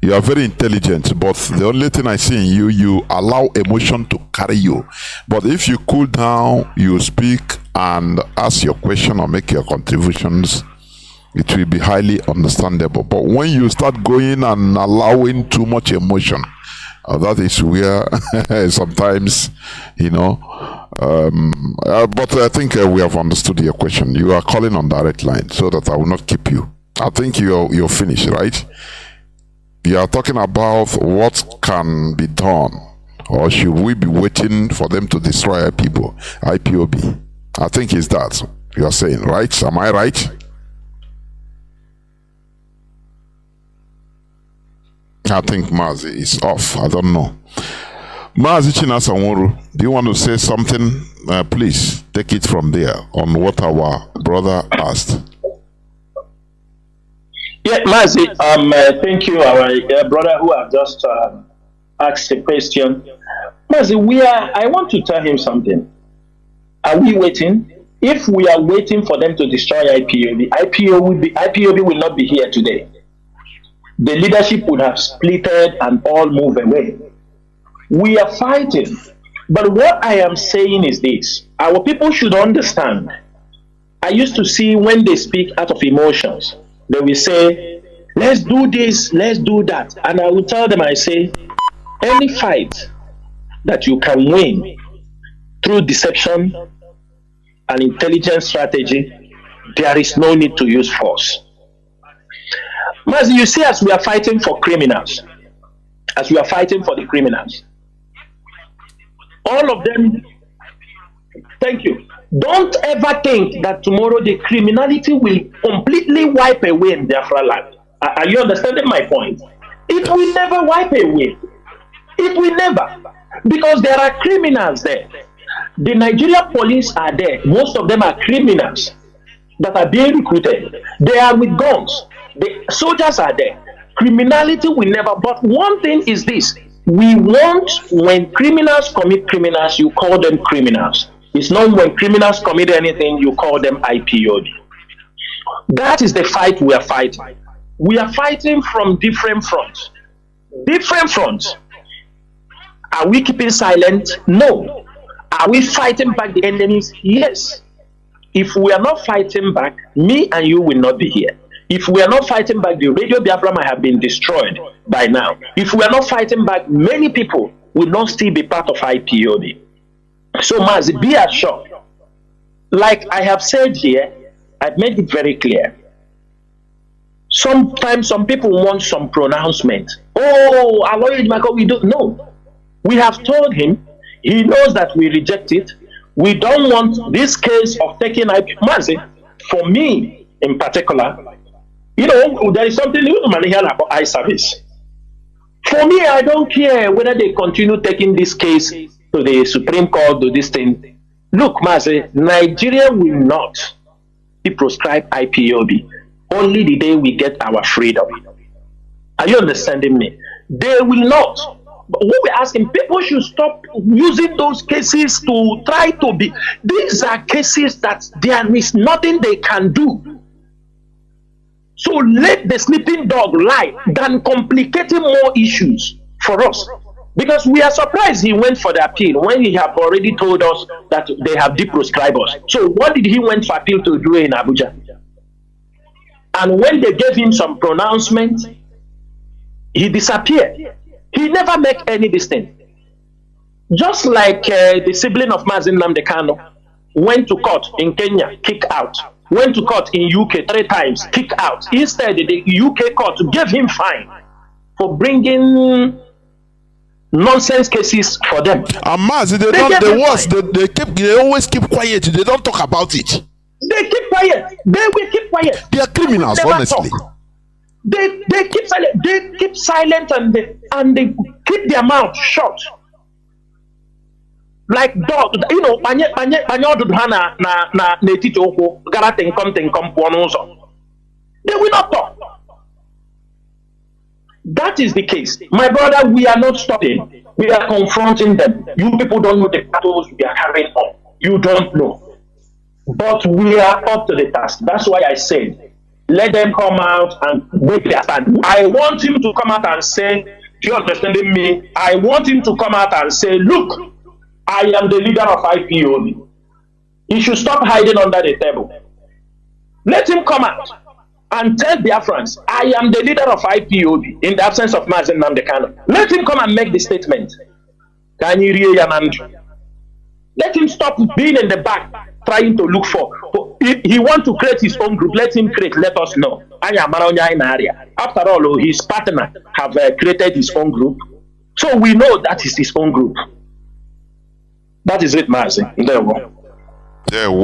A: You are very intelligent, but the only thing I see in you, you allow emotion to carry you. But if you cool down, you speak and ask your question or make your contributions, it will be highly understandable. But when you start going and allowing too much emotion, that is where sometimes, but I think we have understood your question. You are calling on direct line so that I will not keep you. I think you're finished, right? You are talking about what can be done, or should we be waiting for them to destroy our people, IPOB? I think it's that you are saying, right? Am I right? I think Mazi is off. I don't know. Mazi Chinasa Nworu, do you want to say something? Please take it from there on what our brother asked.
B: Yeah, Mazi, thank you, our brother who have just asked a question. Mazi, I want to tell him something. Are we waiting? If we are waiting for them to destroy IPOB, IPOB will not be here today. The leadership would have splitted and all move away. We are fighting. But what I am saying is this. Our people should understand. I used to see when they speak out of emotions, they will say, let's do this, let's do that. And I will tell them, I say, any fight that you can win through deception and intelligence strategy, there is no need to use force. Mazi, you see, as we are fighting for criminals, as we are fighting for the criminals, all of them, thank you. Don't ever think that tomorrow the criminality will completely wipe away in Biafra land. Are you understanding my point? It will never wipe away. It will never. Because there are criminals there. The Nigerian police are there. Most of them are criminals that are being recruited. They are with guns. The soldiers are there. Criminality will never. But one thing is this. We want, when criminals commit criminals, you call them criminals. It's not when criminals commit anything, you call them IPOB. That is the fight we are fighting. We are fighting from different fronts. Different fronts. Are we keeping silent? No. Are we fighting back the enemies? Yes. If we are not fighting back, me and you will not be here. If we are not fighting back, the Radio Biafra might have been destroyed by now. If we are not fighting back, many people will not still be part of IPOB. So, Mazi, be assured. Like I have said here, I've made it very clear. Sometimes some people want some pronouncement. Oh, aloy Michael, we don't know. We have told him, he knows that we reject it. We don't want this case of taking IP. Mazi, for me in particular, You know, there is something new here about HAUSA-SERVICE. For me, I don't care whether they continue taking this case to the Supreme Court or this thing. Look, Mazi, Nigeria will not be proscribed IPOB only the day we get our freedom. Are you understanding me? They will not. But what we're asking, people should stop using those cases to try to be. These are cases that there is nothing they can do. So let the sleeping dog lie than complicating more issues for us. Because we are surprised he went for the appeal when he have already told us that they have deproscribed us. So what did he went for appeal to do in Abuja? And when they gave him some pronouncement, he disappeared. He never make any distance. Just like the sibling of Mazi Kanu went to court in Kenya, kick out. Went to court in UK 3 times, kick out. Instead, the UK court gave him fine for bringing nonsense cases for them.
A: And Mazi, they always keep quiet. They don't talk about it.
B: They keep quiet. They will keep quiet.
A: They are criminals, honestly.
B: Talk. They keep silent. They keep silent and they keep their mouth shut. Like dog, you know, they will not talk. That is the case. My brother, we are not stopping. We are confronting them. You people don't know the battles we are carrying on. You don't know. But we are up to the task. That's why I said, let them come out and make their stand. I want him to come out and say, you understanding me? I want him to come out and say, look, I am the leader of IPOB. He should stop hiding under the table. Let him come out and tell Biafrans, I am the leader of IPOB in the absence of Mazi Nnamdi. Let him come and make the statement. Let him stop being in the back trying to look for. If he wants to create his own group, let him create. Let us know. After all, his partner have created his own group. So we know that is his own group. That is it, Mazi. There we go.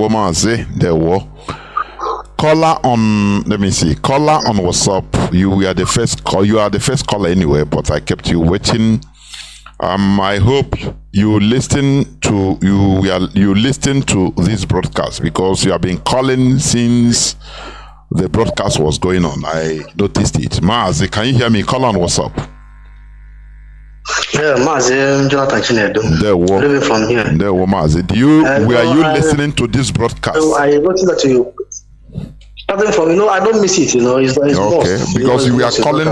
A: Mazi. There we go. Caller on, let me see. Caller on WhatsApp. You are the first call. You are the first caller anyway, but I kept you waiting. I hope you listen to this broadcast because you have been calling since the broadcast was going on. I noticed it. Mazi, can you hear me? Call on WhatsApp.
E: Yeah, Mazi, Jonathan Chinedu.
A: Living
E: from here.
A: There, Mazi. Were you listening to this broadcast?
E: I noticed that you. Starting from, I don't miss it, It's
A: okay,
E: lost.
A: because you were calling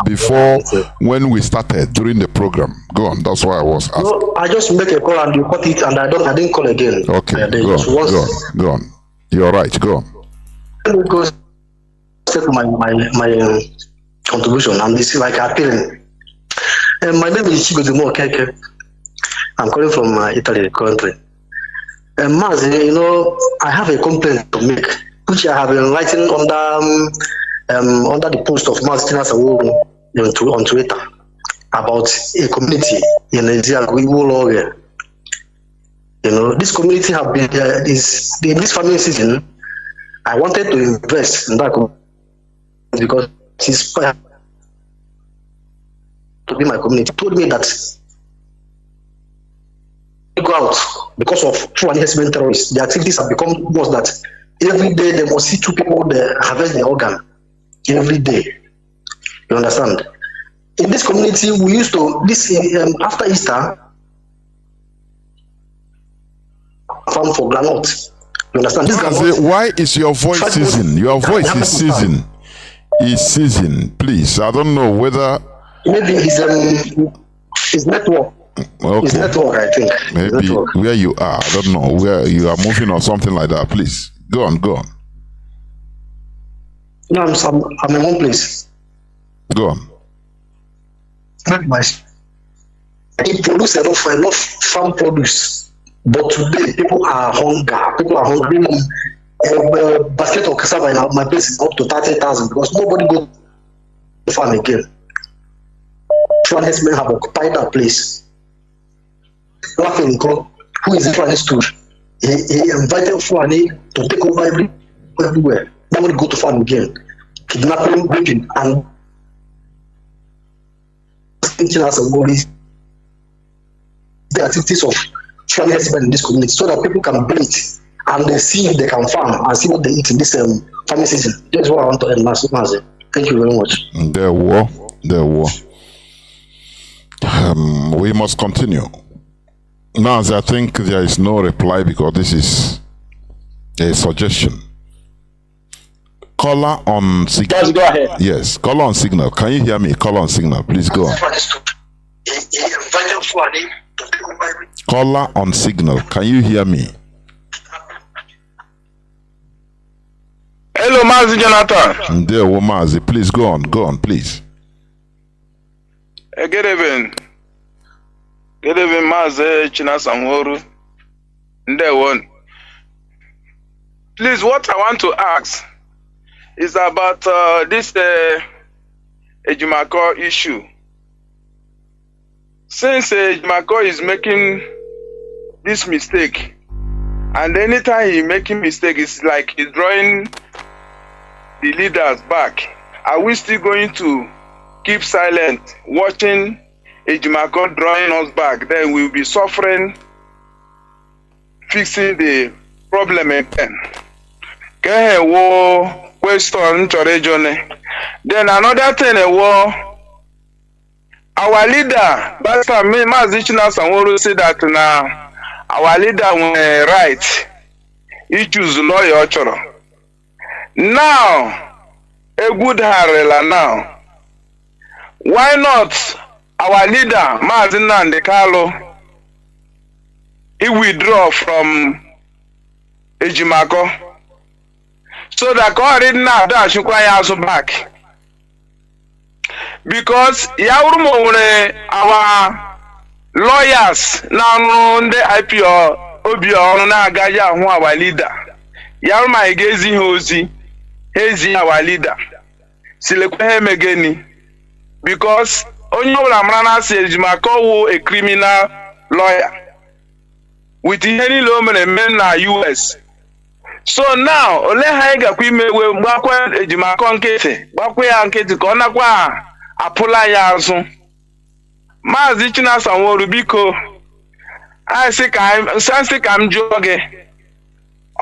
A: before when we started during the program. Go on, that's why I was asking.
E: No, I just make a call and you cut it, and I didn't call again.
A: Okay, go on. You're right, go on.
E: Let me go take my contribution, and this is like appealing. My name is Chinedu Keke. I'm calling from Italy, country. Mazi, I have a complaint to make, which I have been writing under the post of Mazi Chinasa Nworu on Twitter about a community in Nigeria. This community have been in this farming season. I wanted to invest in that community because it's to be my community. Told me that go out because of true enhancement terrorists. The activities have become worse that every day they must see 2 people harvest the organ. Every day. You understand? In this community, we used to, after Easter, farm for granite. You understand? This
A: Mazi, why is your voice season? Your voice is season. Please, I don't know whether...
E: Maybe his network.
A: Okay.
E: His network, I think.
A: Maybe where you are, I don't know, where you are moving or something like that. Please, go on.
E: No, I'm in one place.
A: Go on.
E: He produces enough farm produce, but today people are hungry. People are hungry. A basket of cassava in my place is up to 30,000 because nobody goes to farm again. Chinese men have occupied that place. Who is in Chinese too? He invited Fulani to take over everywhere. Nobody go to farm again. kidnapping, raping, and Chinasa Nworu, the activities of family husband in this community, so that people can breathe and they see if they can farm and see what they eat in this farming season. That's what I want to end, Mazi. Thank you very much.
A: There were. We must continue. Now, I think there is no reply because this is a suggestion. Caller on signal.
B: Just go ahead.
A: Yes, caller on signal. Can you hear me? Caller on signal. Please go on. Caller on signal. Can you hear me?
F: Hello, Mazi Jonathan.
A: There, Mazi. Please go on, please.
F: Good evening. Good evening, Mazi Chinasa Nworu. There one. Please, what I want to ask is about this Ejimako issue. Since Ejimako is making this mistake, and anytime he making mistake, it's like he's drawing the leaders back. Are we still going to keep silent, watching Ejimako drawing us back? Then we'll be suffering, fixing the problem again. Question. Then another thing, our leader, Pastor Mazi Chinasa Nworu, said that now our leader will right. He choose lawyer Ochoro. Now, a good harela now. Why not our leader, Mazi Nnamdi, he withdraw from Ejimako? So that God didn't have that should also back. Because our lawyers now the IPO Obio na Gaya who our leader. Yarma Gezi Hosi, Hazy our leader. Silekwe Megeni. Because Onyola Mrana says Jimako a criminal lawyer. With any lawman and men na US. So now, ole haiga kwime we gbakwa Ejimako nkete, gbakwa ya nkete ka ọ nakwa apụla ya azụ. Mazi Chinasa Nworu biko, asị ka m jụọ gị.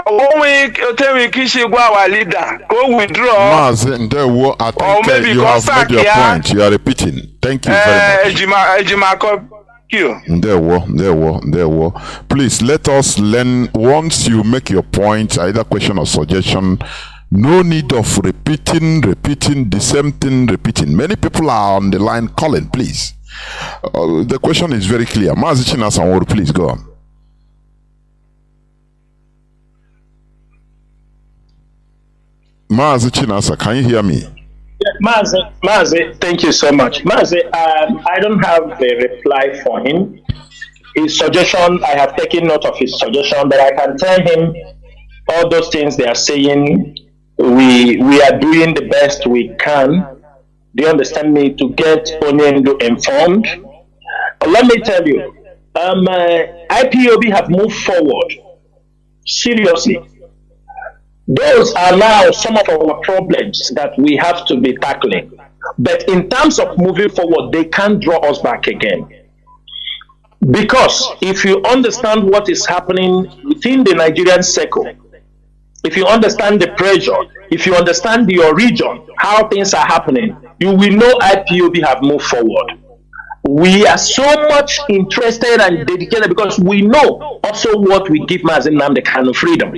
F: Onwe otewe kishi gwa our leader, go withdraw.
A: Mazi, ndewo, I think you have made your point. You are repeating. Thank you very much.
F: Ejimako.
A: There were. Please let us learn. Once you make your point, either question or suggestion, no need of repeating the same thing, repeating. Many people are on the line calling, please. The question is very clear. Mazi Chinasa Nworu, please go on. Mazi Chinasa, can you hear me?
B: Mazi, thank you so much. Mazi, I don't have a reply for him. His suggestion, I have taken note of his suggestion, but I can tell him all those things they are saying, we are doing the best we can. Do you understand me? To get Onyendu informed. Let me tell you, IPOB have moved forward. Seriously. Those are now some of our problems that we have to be tackling. But in terms of moving forward, they can't draw us back again. Because if you understand what is happening within the Nigerian circle, if you understand the pressure, if you understand your region, how things are happening, you will know IPOB have moved forward. We are so much interested and dedicated because we know also what we give Mazi Nnamdi Kanu freedom.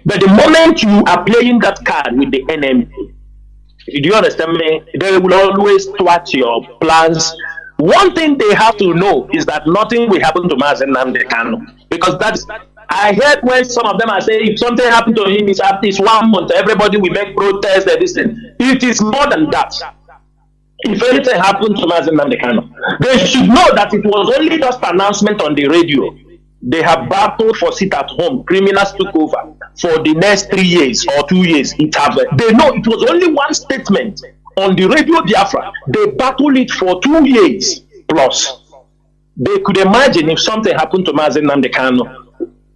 B: But the moment you are playing that card with the enemy, do you understand me? They will always thwart your plans. One thing they have to know is that nothing will happen to Mazi Nnamdi Kanu. Because that's, I heard when some of them are saying if something happened to him, it's at least 1 month, everybody will make protests and this thing. It is more than that. If anything happened to Mazi Nnamdi Kanu, they should know that it was only just an announcement on the radio. They have battled for sit at home. Criminals took over for the next 3 years or 2 years. They know it was only one statement on the radio Biafra. They battled it for 2 years plus. They could imagine if something happened to Mazi Nnamdi Kanu,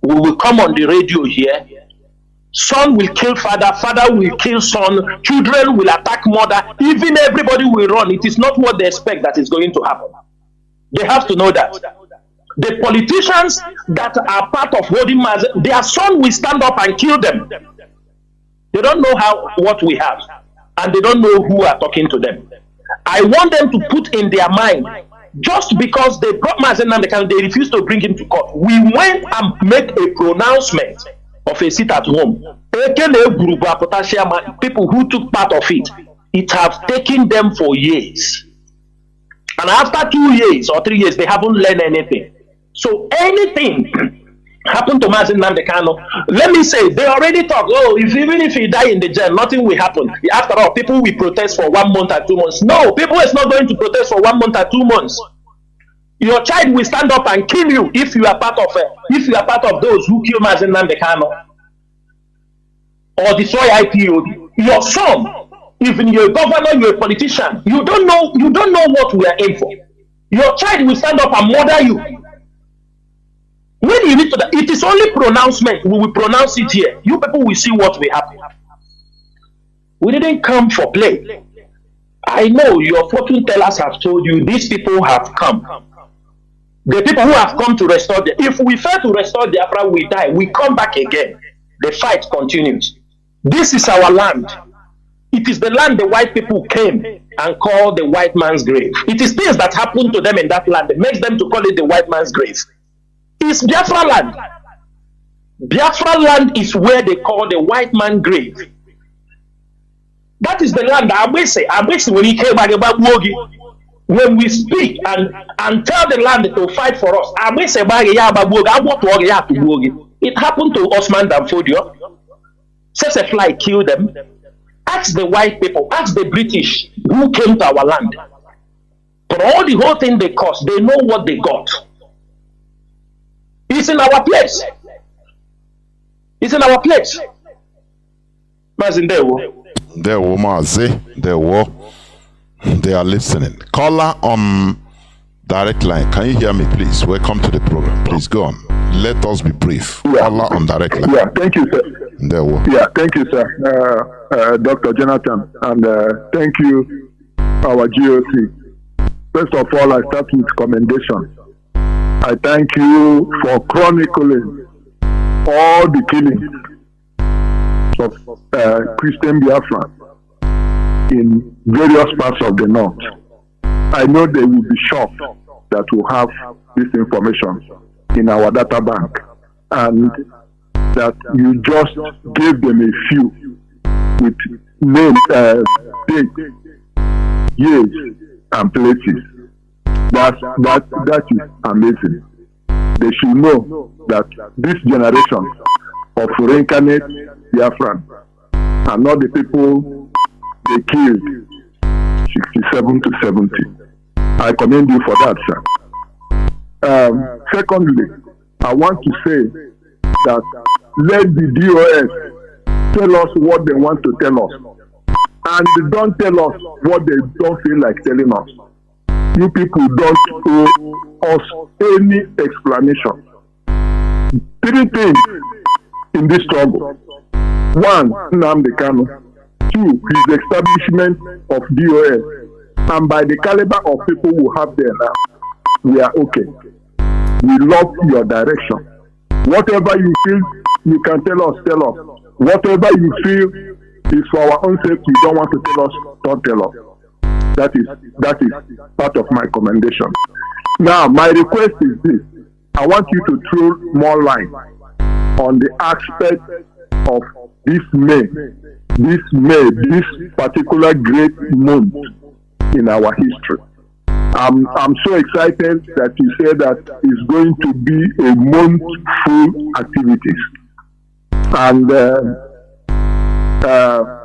B: we will come on the radio here Son will kill father, father will kill son, children will attack mother, even everybody will run. It is not what they expect that is going to happen. They have to know that. The politicians that are part of holding Mazi, their son will stand up and kill them. They don't know what we have, and they don't know who are talking to them. I want them to put in their mind, just because they brought Mazi Nnamdi, they refused to bring him to court. We went and made a pronouncement of a seat at home. People who took part of it, it has taken them for years. And after 2 years or 3 years, they haven't learned anything. So anything happened to Mazi Nnamdi Kanu, let me say, they already talk, even if he die in the jail, nothing will happen. After all, people will protest for 1 month or 2 months. No, people is not going to protest for 1 month or 2 months. Your child will stand up and kill you if you are part of those who kill Mazi Nnamdi Kanu or destroy IPOB. Your son, even your governor, you're a politician, you don't know what we are in for. Your child will stand up and murder you. When you reach to that, it is only pronouncement. We will pronounce it here. You people will see what will happen. We didn't come for play. I know your fortune tellers have told you these people have come. The people who have come to restore them. If we fail to restore Biafra, we die. We come back again. The fight continues. This is our land. It is the land the white people came and called the white man's grave. It is things that happen to them in that land that makes them to call it the white man's grave. It's Biafra land. Biafra land is where they call the white man's grave. That is the land that Abese when he came back about Wogi. When we speak and tell the land to fight for us, it happened to Osman Danfodio. Such a fly killed them. Ask the white people, ask the British who came to our land. For all the whole thing they cost, they know what they got. It's in our place. It's in our place. Mazi,
A: they are listening. Caller on direct line. Can you hear me, please? Welcome to the program. Please go on. Let us be brief.
G: Yeah.
A: Caller on direct line.
G: Yeah, thank you, sir. Yeah, thank you, sir. Dr. Jonathan, and thank you, our GOC. First of all, I start with commendation. I thank you for chronicling all the killings of Christian Biafra in various parts of the north. I know they will be shocked that we have this information in our data bank, and that you just gave them a few with names, dates, years, and places. That is amazing. They should know that this generation of reincarnate Biafran are not the people they killed 67 to 70. I commend you for that, sir. Secondly, I want to say that let the DOS tell us what they want to tell us, and they don't tell us what they don't feel like telling us. You people don't owe us any explanation. 3 things in this struggle. 1, Nnamdi Kanu. 2, his establishment of DOS. And by the caliber of people we have there now, we are okay. We love your direction. Whatever you feel, you can tell us. Whatever you feel is for our own sake, you don't want to tell us, don't tell us. That is part of my commendation. Now, my request is this. I want you to throw more light on the aspect of this particular great month in our history. I'm so excited that you say that it's going to be a month full activities, and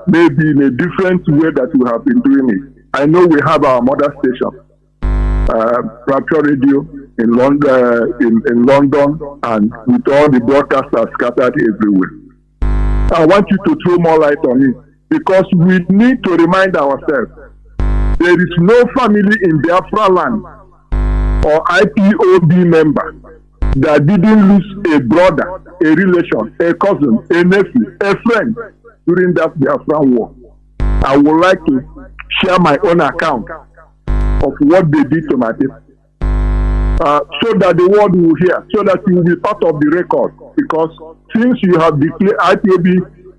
G: maybe in a different way that we have been doing it. I know we have our mother station, Rapture Radio in London, and with all the broadcasters scattered everywhere. I want you to throw more light on it, because we need to remind ourselves there is no family in Biafra land or IPOB member that didn't lose a brother, a relation, a cousin, a nephew, a friend during that Biafra war. I would like to share my own account of what they did to my people. So that the world will hear, so that you will be part of the record. Because since you have declared, IPOB,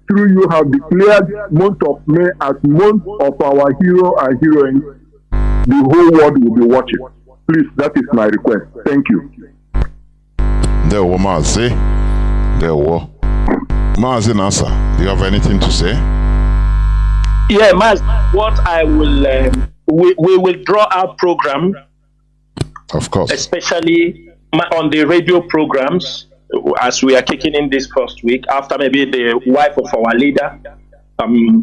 G: through you have declared month of May as month of our hero and heroine, the whole world will be watching. Please, that is my request. Thank you.
A: There were Mazi. There were Mazi Chinasa. Do you have anything to say?
B: Yeah, Maz, what I will, we will draw our program.
A: Of course.
B: Especially on the radio programs, as we are kicking in this first week, after maybe the wife of our leader,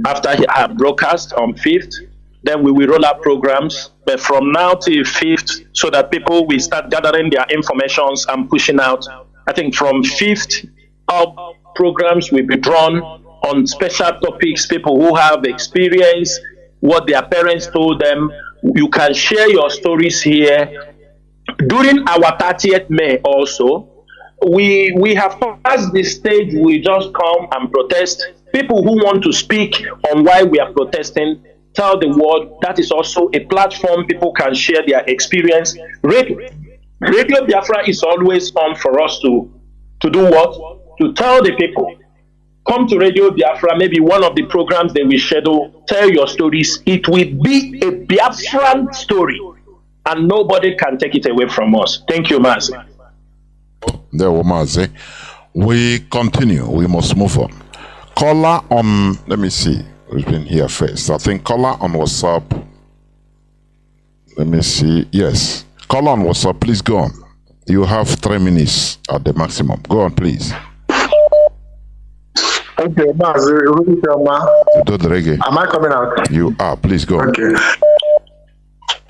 B: after her broadcast on 5th, then we will roll out programs. But from now till 5th, so that people will start gathering their informations and pushing out. I think from 5th, our programs will be drawn on special topics, people who have experience, what their parents told them. You can share your stories here. During our 30th May also, we have passed the stage, we just come and protest. People who want to speak on why we are protesting, tell the world. That is also a platform people can share their experience. Radio Biafra is always on for us to do what? To tell the people. Come to Radio Biafra, maybe one of the programs that we schedule, tell your stories. It will be a Biafran story. And nobody can take it away from us. Thank you, Mazi.
A: There were Mazi. We continue. We must move on. Caller on, let me see who's been here first. I think caller on WhatsApp. Let me see. Yes. Caller on WhatsApp, please go on. You have 3 minutes at the maximum. Go on, please.
E: Okay, Mazi,
A: Do the reggae.
E: am I coming out?
A: You are. Please go on.
E: Okay.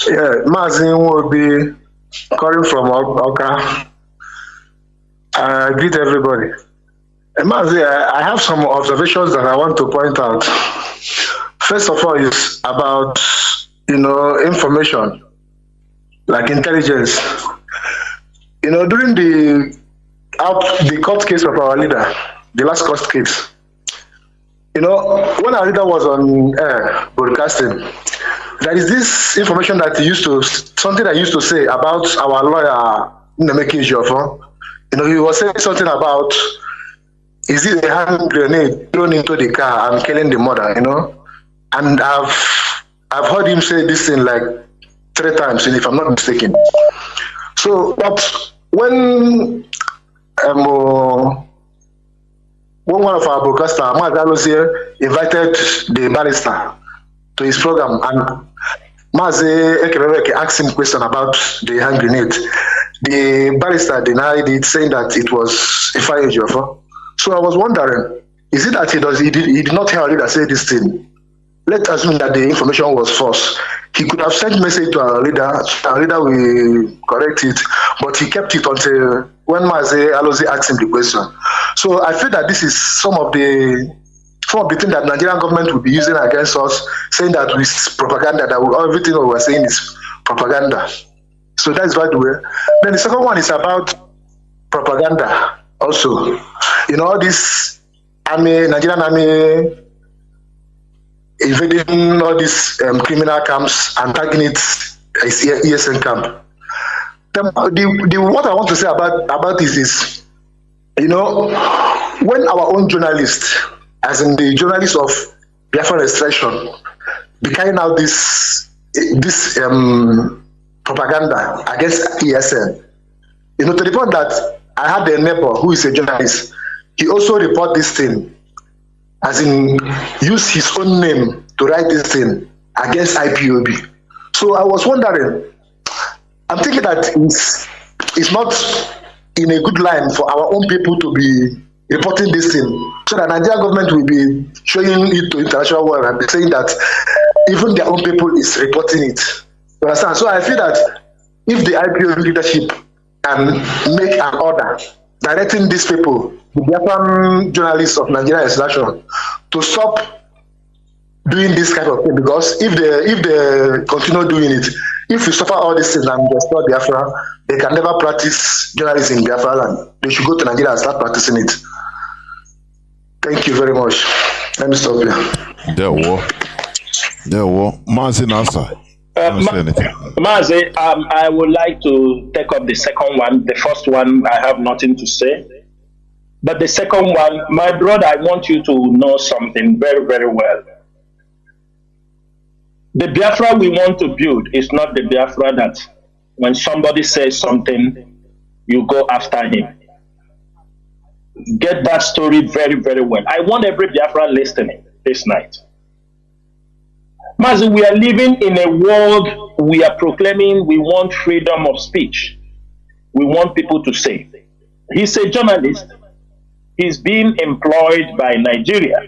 E: Yeah, Mazi will be calling from Oka. I greet everybody. Mazi, I have some observations that I want to point out. First of all, is about information, like intelligence. During the court case of our leader, the last court case. When our leader was on air broadcasting, there is this information that something I used to say about our lawyer Nnamdi Jofo. He was saying something about, is it a hand grenade thrown into the car and killing the mother, And I've heard him say this thing like 3 times, if I'm not mistaken. So, but when one of our broadcasters, Mazi, invited the barrister to his program, and Mazi asked him a question about the hand grenade. The barrister denied it, saying that it was a fire Jofo. So I was wondering, is it that he did not hear our leader say this thing? Let's assume that the information was false. He could have sent message to our leader will correct it, but he kept it until when Mazi asked him the question. So I feel that this is some of the things that Nigerian government will be using against us, saying that it's propaganda, that everything we are saying is propaganda. So that is right way. Then the second one is about propaganda also. All this Nigerian army invading all these criminal camps and targeting it as ESN camp. What I want to say about this is, when our own journalists, as in the journalists of Biafra Extraction, be carrying out this propaganda against ESN, to the point that I had a neighbor who is a journalist. He also report this thing, as in use his own name to write this thing against IPOB. So I was wondering, I'm thinking that it's not in a good line for our own people to be reporting this thing, so that Nigerian government will be showing it to international world and be saying that even their own people is reporting it. You understand? So I feel that if the IPO leadership can make an order directing these people, the Biafran journalists of Nigeria Extraction, to stop doing this kind of thing, because if they continue doing it, If you suffer all these things and destroy Biafra, they can never practice journalism in Biafra land. They should go to Nigeria and start practicing it. Thank you very much. Let me stop here.
A: There were. Mazi Chinasa.
B: Mazi, I would like to take up the second one. The first one, I have nothing to say. But the second one, my brother, I want you to know something very, very well. The Biafra we want to build is not the Biafra that when somebody says something, you go after him. Get that story very, very well. I want every Biafra listening this night. Mazi, we are living in a world we are proclaiming we want freedom of speech. We want people to say. He's a journalist. He's being employed by Nigeria.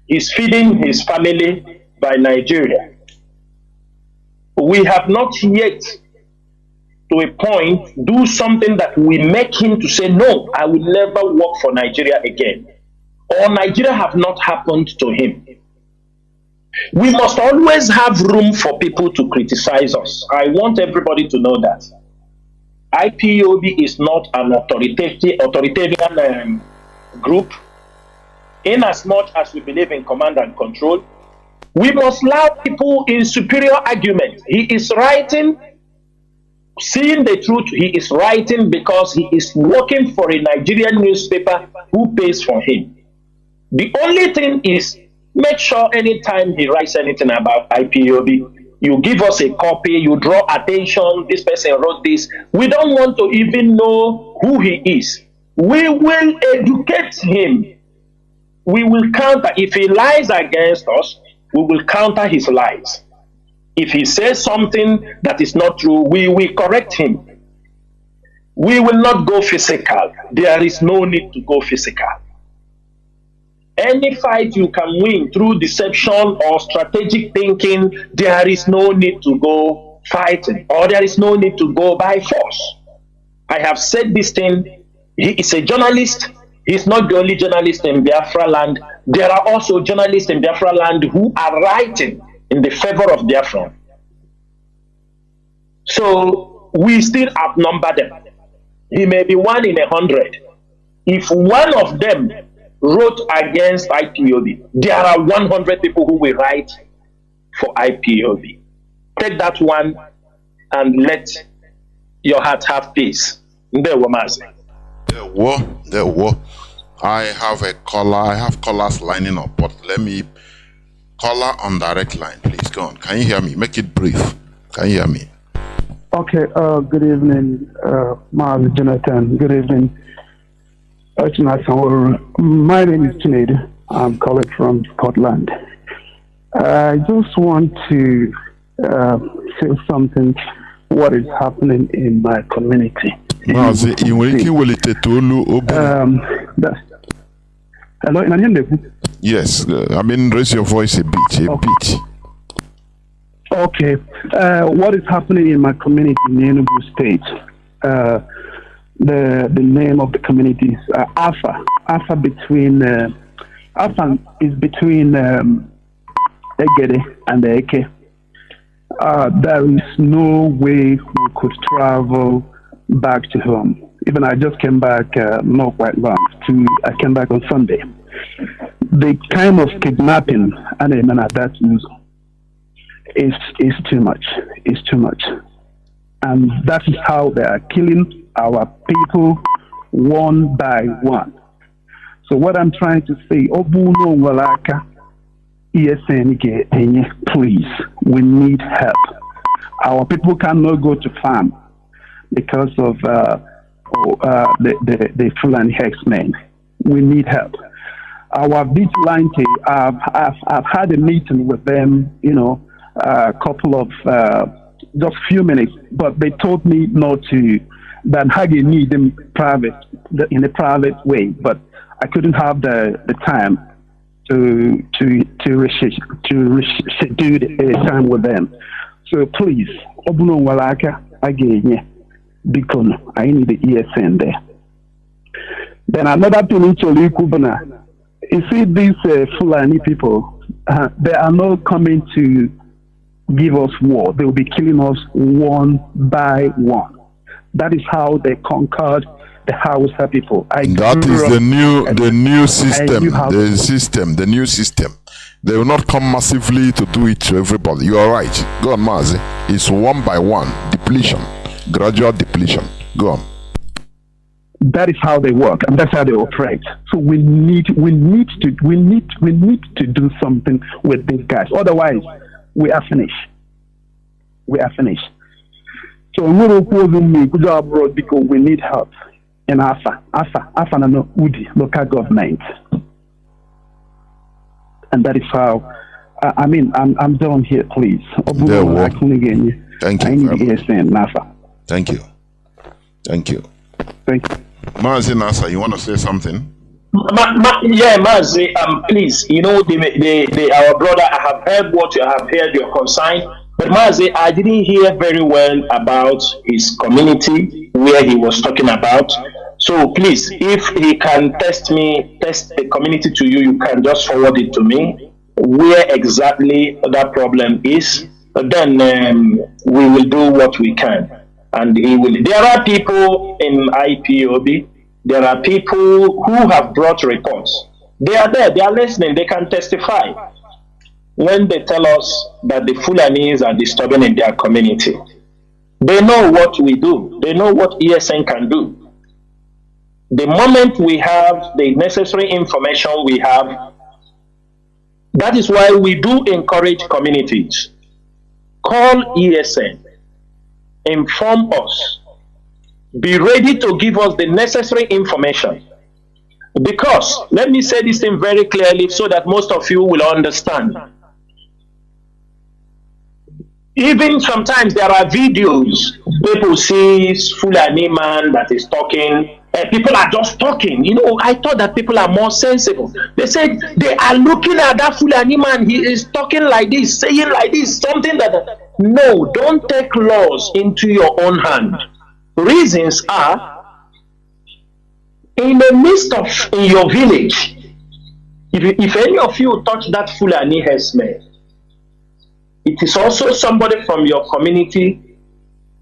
B: He's feeding his family by Nigeria. We have not yet, to a point, do something that we make him to say, no, I will never work for Nigeria again. Or Nigeria have not happened to him. We must always have room for people to criticize us. I want everybody to know that. IPOB is not an authoritarian group. In as much as we believe in command and control, we must allow people in superior argument. He is writing, seeing the truth, he is writing because he is working for a Nigerian newspaper who pays for him. The only thing is, make sure anytime he writes anything about IPOB, you give us a copy, you draw attention, this person wrote this. We don't want to even know who he is. We will educate him. We will counter. If he lies against us, we will counter his lies. If he says something that is not true, we will correct him. We will not go physical. There is no need to go physical. Any fight you can win through deception or strategic thinking, there is no need to go fighting, or there is no need to go by force. I have said this thing. He is a journalist. He's not the only journalist in Biafra land. There are also journalists in Biafra land who are writing in the favor of Biafra. So we still outnumber them. He may be 1 in 100. If one of them wrote against IPOB, there are 100 people who will write for IPOB. Take that one and let your heart have peace. There
A: were. I have a caller. I have callers lining up, but let me caller on direct line. Please go on. Can you hear me? Make it brief. Can you hear me?
H: Okay. Good evening, Mazi Jonathan. Good evening, Chinasa Nworu. My name is Chinedu. I'm calling from Scotland. I just want to say something. What is happening in my community?
A: Mazi,
H: hello,
A: yes, I mean, raise your voice a bit,
H: Okay. What is happening in my community in Enugu State? The name of the community is Alpha. Alpha is between Egede and the Eke. There is no way we could travel back to home. Even I just came back not quite long. I came back on Sunday. The kind of kidnapping and that is too much. It's too much, and that is how they are killing our people one by one. So what I'm trying to say, Obuno Walaka, please, we need help. Our people cannot go to farm because of the Fulani herdsmen. We need help. Our vigilante, I've had a meeting with them, a couple of, just few minutes, but they told me not to, that I need them in a private way, but I couldn't have the time to do the time with them. So please, Obuno Walaka, again, because I need the ESN there. Then another thing in Choli Kubana, you see these Fulani people, they are not coming to give us war. They will be killing us one by one. That is how they conquered the Hausa people.
A: That is the new system. They will not come massively to do it to everybody. You are right. Go on, Mazi. It's one by one, depletion, gradual depletion. Go on.
H: That is how they work, and that's how they operate. So we need to do something with these guys. Otherwise, we are finished. We are finished. So we're opposing me abroad because we need help in AFA and UDI, local government. And that is how, I'm done here, please.
A: Thank you. Thank you. Thank you.
H: Thank you.
A: Mazi Nasa, you want to say something?
B: Mazi, please, our brother, I have heard what you have heard, your concern. But Mazi, I didn't hear very well about his community, where he was talking about. So please, if he can test the community to you, you can just forward it to me, where exactly that problem is. Then we will do what we can. And there are people in IPOB, there are people who have brought reports. They are there, they are listening, they can testify when they tell us that the Fulanis are disturbing in their community. They know what we do. They know what ESN can do. The moment we have the necessary information we have, that is why we do encourage communities. Call ESN, inform us, be ready to give us the necessary information. Because, let me say this thing very clearly so that most of you will understand. Even sometimes there are videos, people see Fulani man that is talking, and people are just talking. I thought that people are more sensible. They said they are looking at that Fulani man, he is talking like this, saying like this, something that, no, don't take laws into your own hand. Reasons are, in the midst of, in your village, if any of you touch that Fulani herdsman, it is also somebody from your community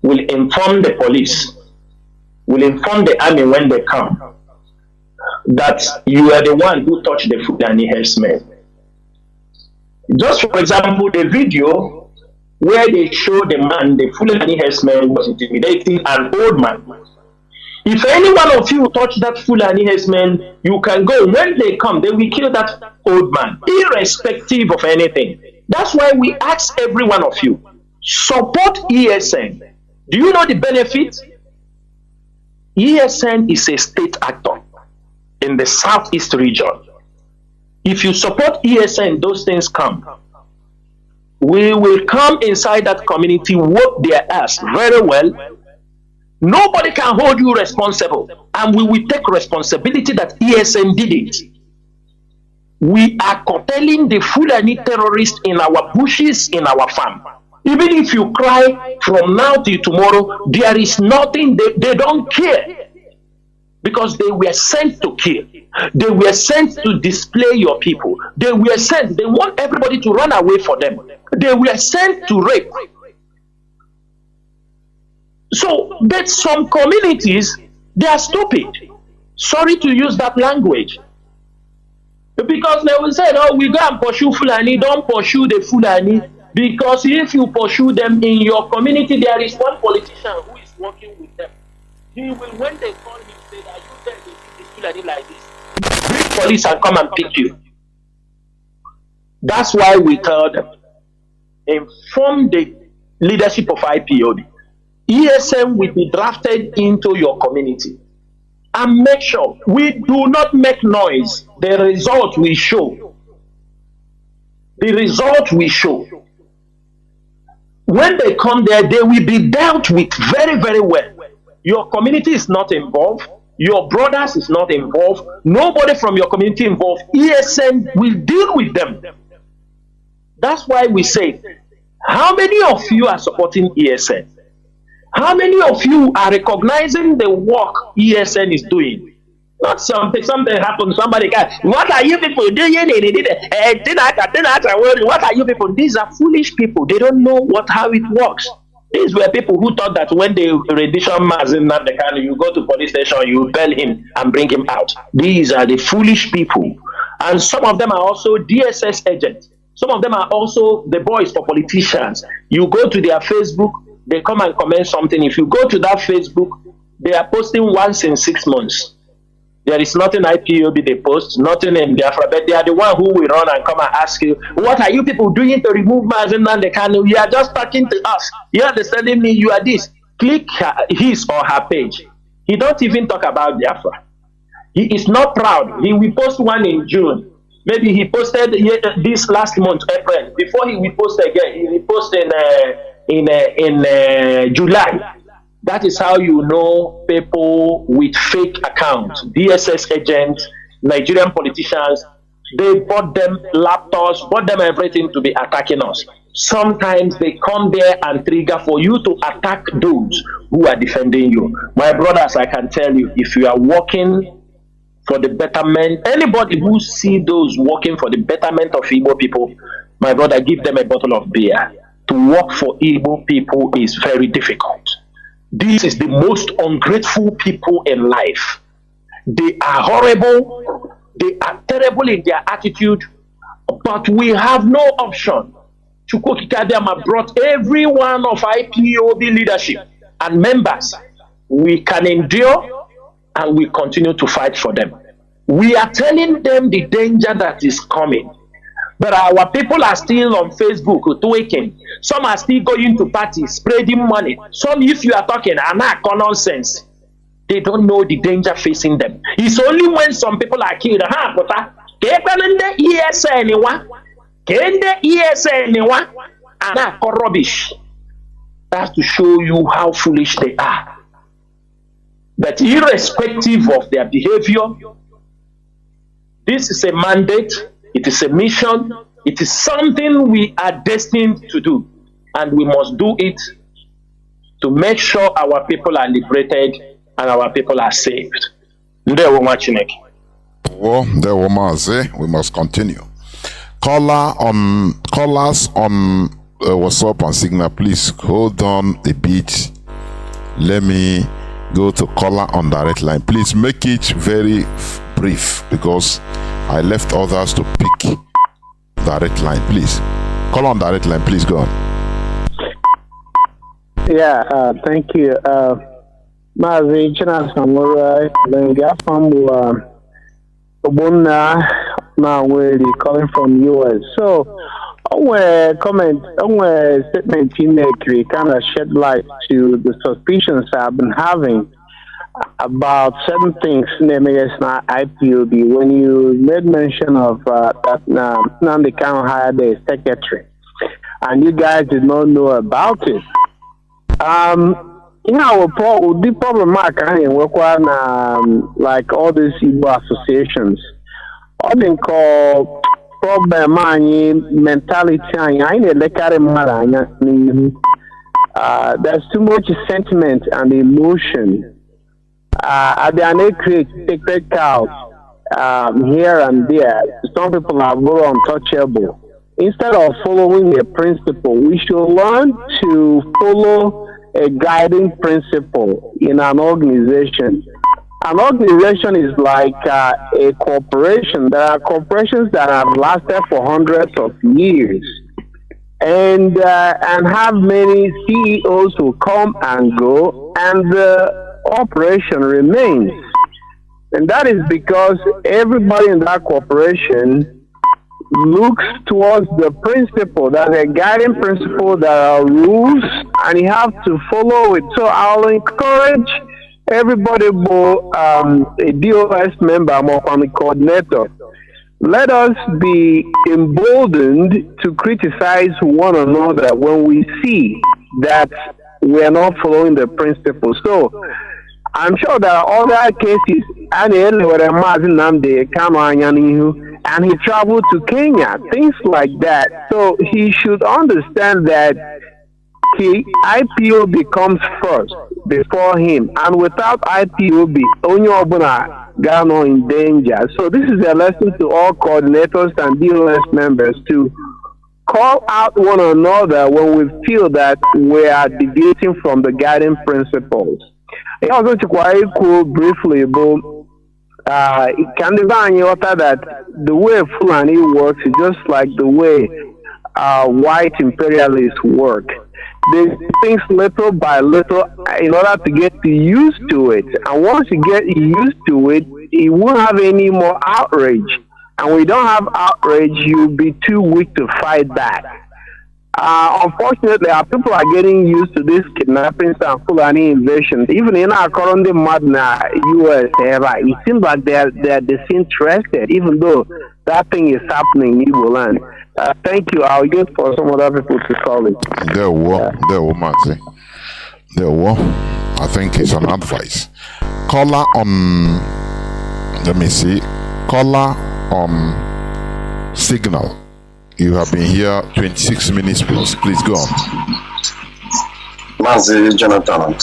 B: will inform the police, will inform the army when they come, that you are the one who touched the Fulani herdsman. Just for example, the video where they show the man, the Fulani herdsman was intimidating an old man. If any one of you touch that Fulani herdsman, you can go. When they come, they will kill that old man, irrespective of anything. That's why we ask every one of you, support ESN. Do you know the benefit? ESN is a state actor in the Southeast region. If you support ESN, those things come. We will come inside that community, work their ass very well. Nobody can hold you responsible, and we will take responsibility that ESN did it. We are curtailing the Fulani terrorists in our bushes, in our farm. Even if you cry from now till tomorrow, there is nothing, they don't care. Because they were sent to kill. They were sent to display your people. They were sent, they want everybody to run away for them. They were sent to rape. So, but some communities, they are stupid. Sorry to use that language. Because they will say, no, we go and pursue Fulani, don't pursue the Fulani. Because if you pursue them in your community, there is one politician who is working with them. He will, when they call him, say, are you there to see this Fulani like this? Bring police and come and pick you. That's why we tell them, inform the leadership of IPOB. ESM will be drafted into your community. And make sure we do not make noise. The result we show. The result we show. When they come there, they will be dealt with very, very well. Your community is not involved. Your brothers is not involved. Nobody from your community involved. ESN will deal with them. That's why we say, how many of you are supporting ESN? How many of you are recognizing the work ESN is doing? Not something happened, somebody got, what are you people doing? What are you people? These are foolish people. They don't know how it works. These were people who thought that when they rendition Mazi Chinasa Nworu, you go to police station, you bail him and bring him out. These are the foolish people. And some of them are also DSS agents. Some of them are also the boys for politicians. You go to their Facebook, they come and comment something. If you go to that Facebook, they are posting once in 6 months. There is nothing IPOB they post, nothing in Biafra, but they are the one who will run and come and ask you, what are you people doing to remove Mazi Chinasa Nworu? You are just talking to us. You are telling me you are this. Click his or her page. He don't even talk about Biafra. He is not proud. He will post one in June. Maybe he posted this last month, April. Before he will post again, he will post in July. That is how you know people with fake accounts, DSS agents, Nigerian politicians. They bought them laptops, bought them everything to be attacking us. Sometimes they come there and trigger for you to attack those who are defending you. My brothers, I can tell you, if you are working for the betterment, anybody who see those working for the betterment of Igbo people, my brother, give them a bottle of beer. To work for Igbo people is very difficult. This is the most ungrateful people in life. They are horrible. They are terrible in their attitude. But we have no option. Chukwukikadema brought every one of IPOB leadership and members. We can endure and we continue to fight for them. We are telling them the danger that is coming. But our people are still on Facebook tweaking. Some are still going to parties, spreading money. Some, if you are talking, are not nonsense. They don't know the danger facing them. It's only when some people are killed. Rubbish. That's to show you how foolish they are. But irrespective of their behavior, this is a mandate. It is a mission. It is something we are destined to do. And we must do it to make sure our people are liberated and our people are saved. Well,
A: we must continue. Callers on WhatsApp and Signal, please hold on a bit. Let me go to caller on direct line. Please make it very brief because I left others to pick direct line. Please call on direct line. Please go on.
I: Yeah, thank you. Mazi Chinasa Nworu, calling from US. So, comment, statement kind of shed light to the suspicions I've been having about certain things, namely IPOB. When you made mention of that Nnamdi Kanu hired a secretary, and you guys did not know about it. The problem mark like all these Igbo associations. All they call problem mentality. There's too much sentiment and emotion. They create sacred cows here and there. Some people are very untouchable. Instead of following a principle, we should learn to follow a guiding principle in an organization. An organization is like a corporation. There are corporations that have lasted for hundreds of years and have many CEOs who come and go, and the operation remains. And that is because everybody in that corporation looks towards the principle, that a guiding principle, that are rules, and you have to follow it. So I'll encourage everybody, a DOS member, more coordinator, let us be emboldened to criticize one another when we see that we are not following the principle. So I'm sure there are other cases, and he traveled to Kenya, things like that. So he should understand that IPO becomes first. before him, and without IPOB, only Obuna Ghana in danger. So this is a lesson to all coordinators and DOS members to call out one another when we feel that we are deviating from the guiding principles. I also quite briefly, but it can define that the way Fulani works is just like the way white imperialists work. They do things little by little in order to get used to it. And once you get used to it, you won't have any more outrage. And when you don't have outrage, you'll be too weak to fight back. Unfortunately, our people are getting used to this kidnappings and Fulani invasions. Even in our current modern US, it seems like they're disinterested, even though that thing is happening in Igbo land. Thank you. I'll get for some other people to call it.
A: There were, Mazi. There were. I think it's an advice. Caller on, let me see. Caller on Signal. You have been here 26 minutes plus. Please go on.
J: Mazi Jonathan.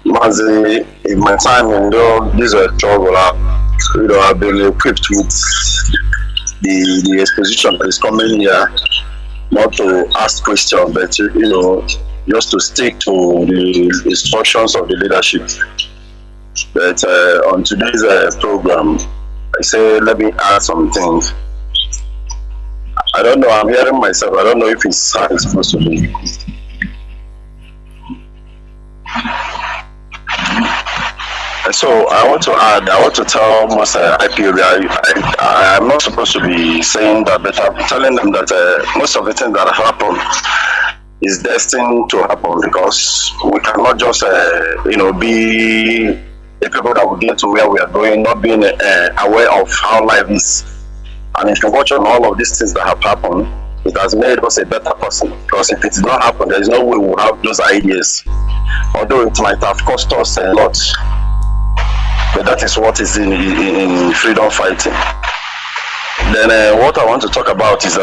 J: Mazi, in my time, these are trouble. I've been equipped with the exposition that is coming here, not to ask questions, but just to stick to the instructions of the leadership. But on today's program, I say, let me add some things. I don't know, I'm hearing myself, I don't know if it's how it's supposed to be. So I want to tell most IPOB, I'm not supposed to be saying that, but I'm telling them that most of the things that happen is destined to happen, because we cannot just, be the people that will get to where we are going, not being aware of how life is. And if you watch on all of these things that have happened, it has made us a better person. Because if it did not happen, there is no way we will have those ideas. Although it might have cost us a lot. But that is what is in freedom fighting. Then what I want to talk about is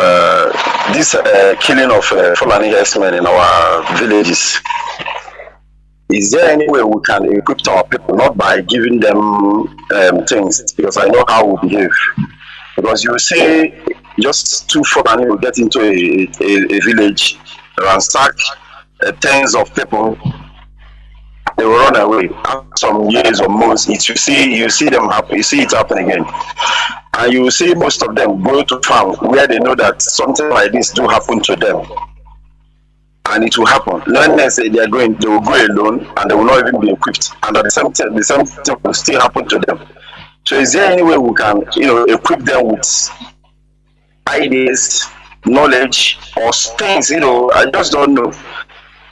J: this killing of Fulani herdsmen in our villages. Is there any way we can equip our people, not by giving them things, because I know how we behave. Because you see, just two Fulani will get into a village, ransack tens of people, they will run away. After some years or months, you see them happen. You see it happen again, and you will see most of them go to farm where they know that something like this do happen to them, and it will happen. Not necessarily they will go alone, and they will not even be equipped, and at the same time will still happen to them. So, is there any way we can, equip them with ideas, knowledge, or things? I just don't know.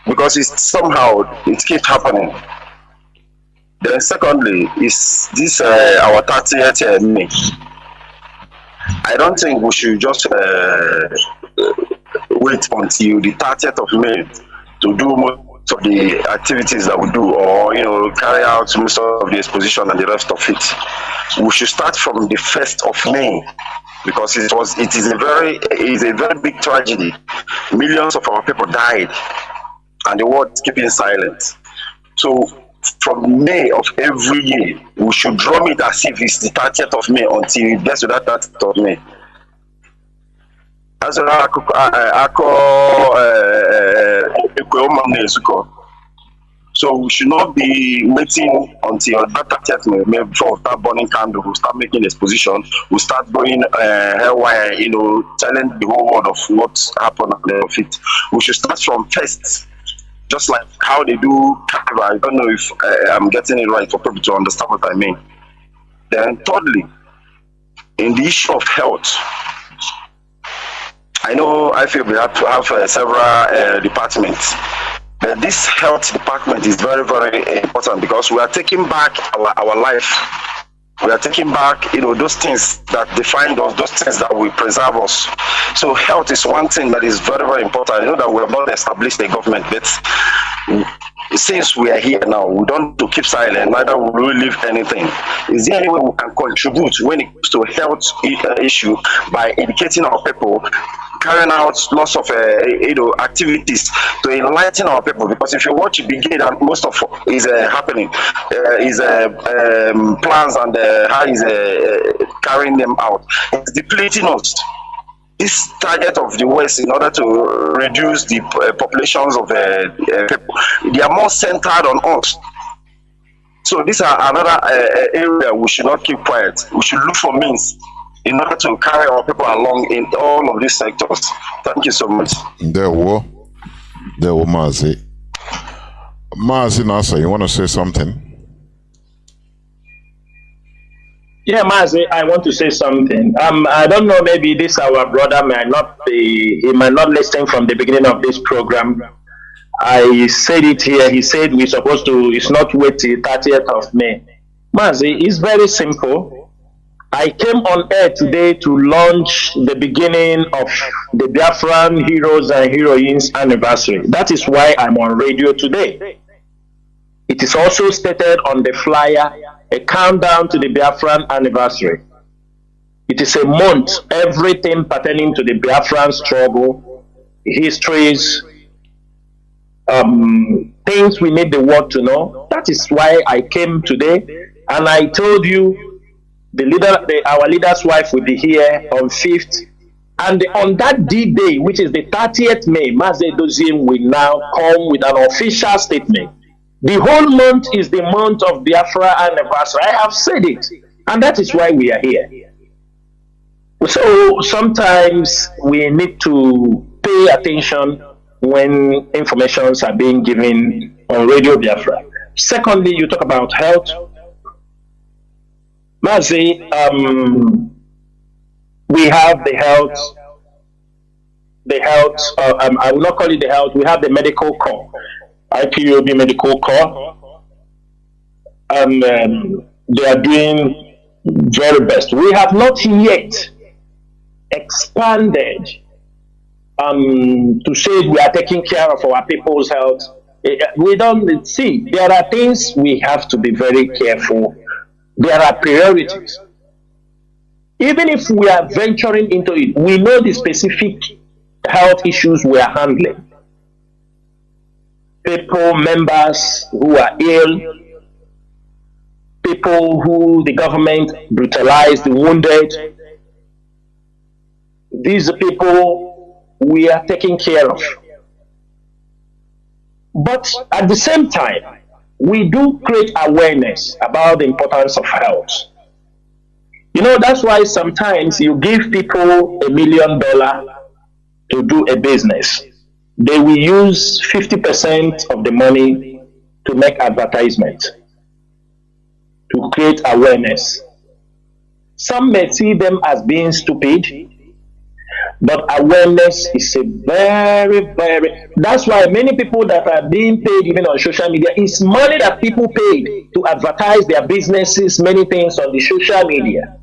J: Because it keeps happening. Then secondly, is this our 30th May. I don't think we should just wait until the 30th of May to do most of the activities that we do, or carry out most of the exposition and the rest of it. We should start from the 1st of May. Because it is a very big tragedy. Millions of our people died, and the world is keeping silent. So from May of every year, we should drum it as if it's the 30th of May until it gets to that 30th of May. So we should not be waiting until that 30th May before we start burning candles, we start making exposition, we start going haywire, telling the whole world of what happened and of it. We should start from first. Just like how they do carnival. I don't know if I'm getting it right for people to understand what I mean. Then thirdly, in the issue of health, I know I feel we have to have several departments. But this health department is very, very important, because we are taking back our life. We are taking back, those things that define us, those things that will preserve us. So health is one thing that is very, very important. I know that we have not established a government, but since we are here now, we don't need to keep silent, neither will we leave anything. Is there any way we can contribute when it comes to health issue by educating our people, carrying out lots of activities to enlighten our people. Because if you watch it begin, and most of is happening is plans and how is carrying them out. It's depleting us. This target of the West, in order to reduce the populations of people, they are more centered on us. So these are another area we should not keep quiet. We should look for means in order to carry our people along in all of these sectors. Thank you so much.
A: There were Mazi. Mazi Nasa, you want to say something?
B: Yeah, Mazi, I want to say something. I don't know, maybe this our brother might not listen from the beginning of this program. I said it here. He said we're supposed to, it's not wait till 30th of May. Mazi, it's very simple. I came on air today to launch the beginning of the Biafran Heroes and Heroines anniversary. That is why I'm on radio today. It is also stated on the flyer, a countdown to the Biafran anniversary. It is a month, everything pertaining to the Biafran struggle, histories, things we need the world to know. That is why I came today, and I told you our leader's wife will be here on 5th, and on that D-Day, which is the 30th May, Mazi Dozim will now come with an official statement. The whole month is the month of Biafra anniversary. I have said it, and that is why we are here. So sometimes we need to pay attention when informations are being given on Radio Biafra. Secondly, you talk about health. Mazi, we have the health, I will not call it the health, we have the medical corps, IPOB medical corps, and they are doing very best. We have not yet expanded to say we are taking care of our people's health. We don't see, there are things we have to be very careful. There are priorities. Even if we are venturing into it, we know the specific health issues we are handling. People, members who are ill, people who the government brutalized, wounded. These are people we are taking care of. But at the same time, we do create awareness about the importance of health. You know, that's why sometimes you give people $1 million to do a business. They will use 50% of the money to make advertisement, to create awareness. Some may see them as being stupid, but awareness is a that's why many people that are being paid even on social media, is money that people paid to advertise their businesses, many things on the social media.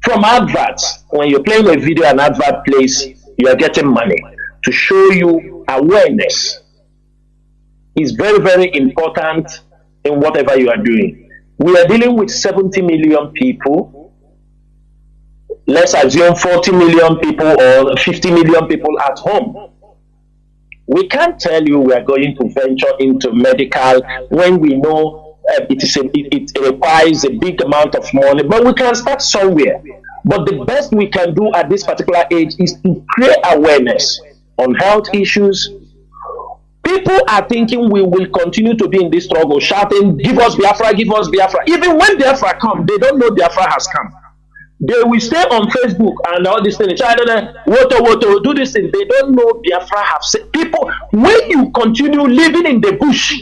B: From adverts, when you're playing a video, an advert plays, you are getting money to show you awareness. Is very, very important in whatever you are doing. We are dealing with 70 million people. Let's assume 40 million people or 50 million people at home. We can't tell you we are going to venture into medical when we know it requires a big amount of money, but we can start somewhere. But the best we can do at this particular age is to create awareness on health issues. People are thinking we will continue to be in this struggle, shouting, give us Biafra, give us Biafra. Even when Biafra comes, they don't know Biafra has come. They will stay on Facebook and all this thing. Woto, do this thing. They don't know Biafra have said. People, when you continue living in the bush,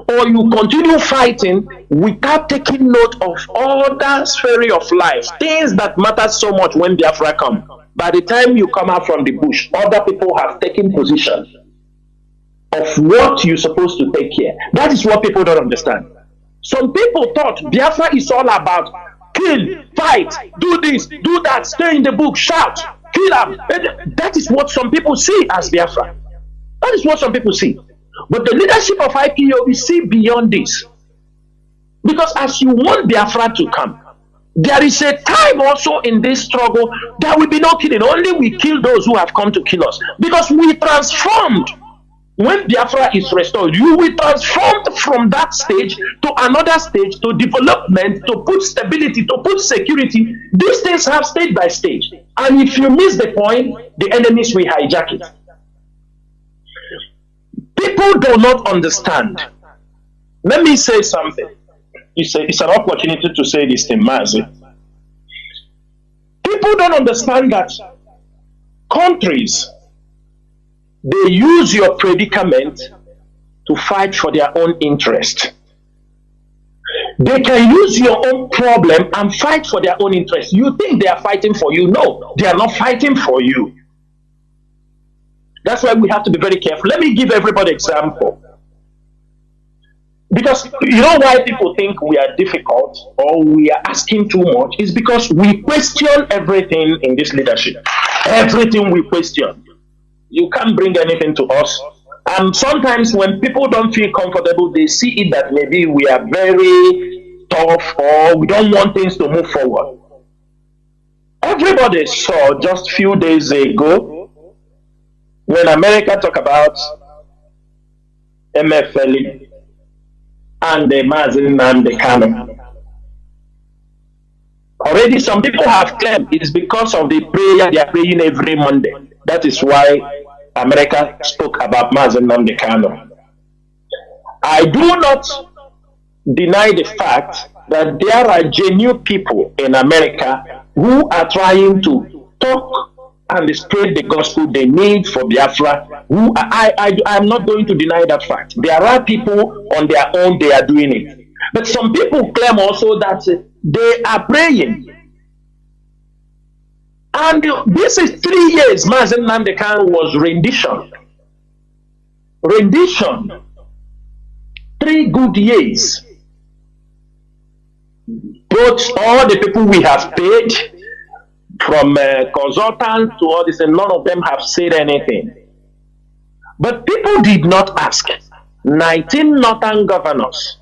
B: or you continue fighting without taking note of all that sphere of life, things that matter so much when Biafra come, by the time you come out from the bush, other people have taken position of what you're supposed to take care. That is what people don't understand. Some people thought Biafra is all about kill, fight, do this, do that, stay in the book, shout, kill them. That is what some people see as Biafra. That is what some people see. But the leadership of IPOB see beyond this. Because as you want Biafra to come, There is a time also in this struggle that will be no killing. Only we kill those who have come to kill us. Because we transformed. When Biafra is restored, you will transform from that stage to another stage, to development, to put stability, to put security. These things have stage by stage. And if you miss the point, the enemies will hijack it. People do not understand. Let me say something. It's an opportunity to say this thing, Mazi. People don't understand that countries, they use your predicament to fight for their own interest. They can use your own problem and fight for their own interest. You think they are fighting for you? No, they are not fighting for you. That's why we have to be very careful. Let me give everybody an example. Because you know why people think we are difficult or we are asking too much is because we question everything in this leadership. Everything we question. You can't bring anything to us. And sometimes when people don't feel comfortable, they see it that maybe we are very tough or we don't want things to move forward. Everybody saw just a few days ago when America talked about MFL and the Mazi and the Kanu. Already some people have claimed it is because of the prayer they are praying every Monday. That is why America spoke about Mazi and the Kanu. I do not deny the fact that there are genuine people in America who are trying to talk and spread the gospel they need for Biafra. I'm not going to deny that fact. There are people on their own, they are doing it. But some people claim also that they are praying. And this is 3 years Mazi Nnamdi Kanu was rendition. Rendition. 3 good years. Both all the people we have paid, from consultants to all this, and none of them have said anything. But people did not ask. 19 northern governors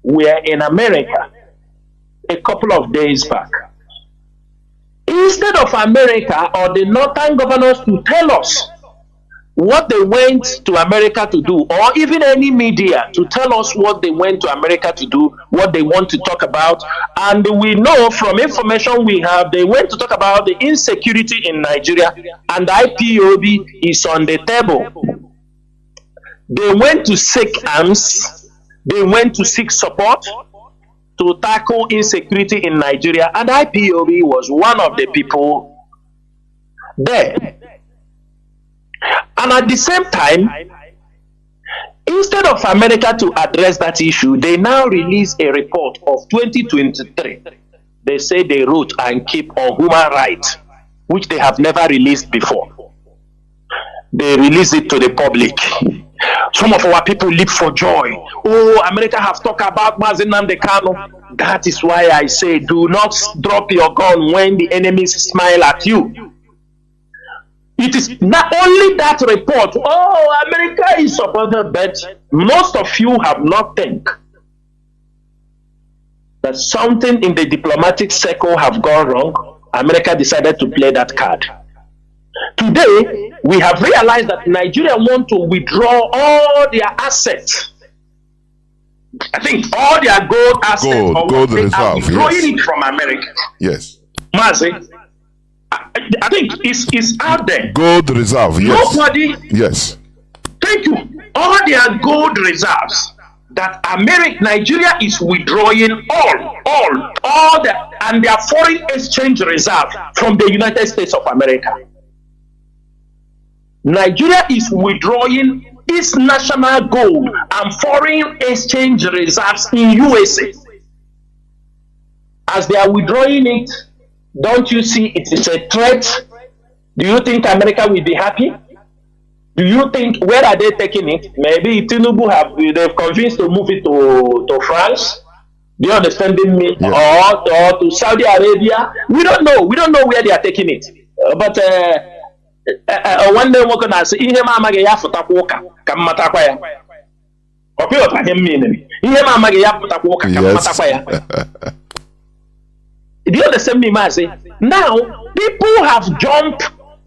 B: were in America a couple of days back. Instead of America or the northern governors to tell us what they went to America to do, or even any media to tell us what they went to America to do, what they want to talk about. And we know from information we have, they went to talk about the insecurity in Nigeria, and IPOB is on the table. They went to seek arms, they went to seek support to tackle insecurity in Nigeria, and IPOB was one of the people there. And at the same time, instead of America to address that issue, they now release a report of 2023. They say they wrote and keep on human rights, which they have never released before. They release it to the public. Some of our people leap for joy. Oh, America have talked about Mazi Nnamdi Kanu. That is why I say, do not drop your gun when the enemies smile at you. It is not only that report, oh, America is supported, but most of you have not think that something in the diplomatic circle have gone wrong. America decided to play that card. Today, we have realized that Nigeria want to withdraw all their assets. I think all their gold assets
A: gold reserve,
B: withdrawing it from America.
A: Yes.
B: Mazi, I think it's out there.
A: Gold reserve, yes.
B: Nobody.
A: Yes.
B: Thank you. All their gold reserves that Nigeria is withdrawing all and their foreign exchange reserve from the United States of America. Nigeria is withdrawing its national gold and foreign exchange reserves in USA. As they are withdrawing it, don't you see it is a threat? Do you think America will be happy? Do you think, where are they taking it? Maybe Tinubu they've convinced to move it to France. Do you understand me? Yeah. Or to Saudi Arabia? We don't know. We don't know where they are taking it. But one day we're gonna say, "Ihe mama ga ya futakwa ụka ka mmatakwa ya." Ọpịọta ihe mmiri. Ihe mama ga ya futakwa ụka ka mmatakwa ya. Do you understand me, Mazi? Now, people have jumped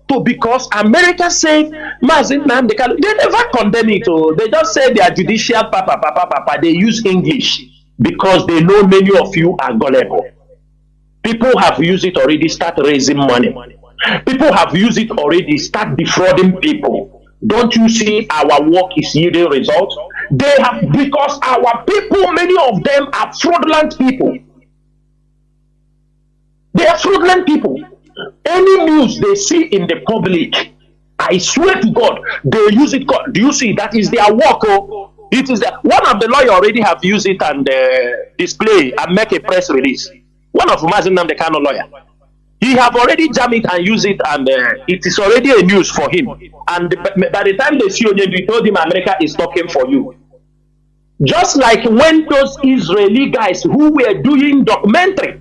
B: to because America said, Mazi, Nnamdi Kanu, they never condemn it. Oh. They just say they are judicial, papa. They use English because they know many of you are gullible. People have used it already, start raising money. People have used it already, start defrauding people. Don't you see our work is yielding results? They have, because our people, many of them are fraudulent people. They are fraudulent people. Any news they see in the public, I swear to God, they use it. Do you see? That is their work. Oh, it is that one of the lawyers already have used it and display and make a press release. One of Mazi Nnamdi Kanu lawyer, he have already jammed it and used it, and it is already a news for him. And by the time they see you, we told him America is talking for you. Just like when those Israeli guys who were doing documentary.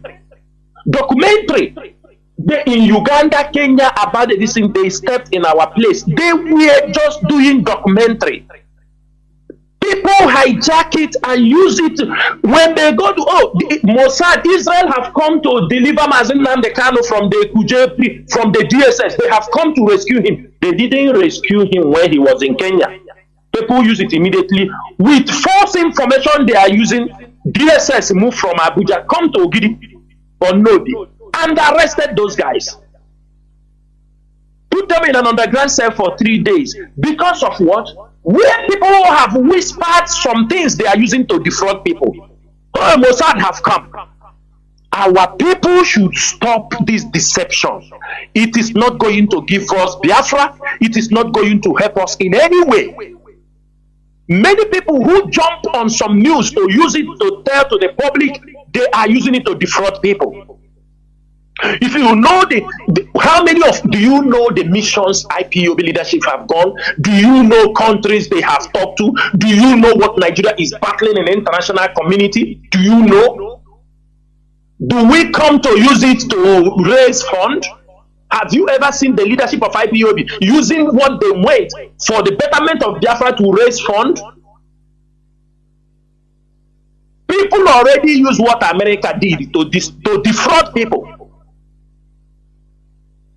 B: They in Uganda, Kenya, about this thing, they stepped in our place. They were just doing documentary. People hijack it and use it when they go to Mossad. Israel have come to deliver Mazi Nnamdi Kanu from the DSS. They have come to rescue him. They didn't rescue him when he was in Kenya. People use it immediately with false information. They are using DSS move from Abuja, come to Ogidi or Nodi, and arrested those guys. Put them in an underground cell for 3 days. Because of what? Where people have whispered some things they are using to defraud people. Oh, Mossad have come. Our people should stop this deception. It is not going to give us Biafra. It is not going to help us in any way. Many people who jumped on some news to use it to tell to the public, they are using it to defraud people. If you know how many do you know the missions IPOB leadership have gone? Do you know countries they have talked to? Do you know what Nigeria is battling in the international community? Do you know? Do we come to use it to raise funds? Have you ever seen the leadership of IPOB using what they went for the betterment of Biafra to raise funds? People already use what America did to defraud people.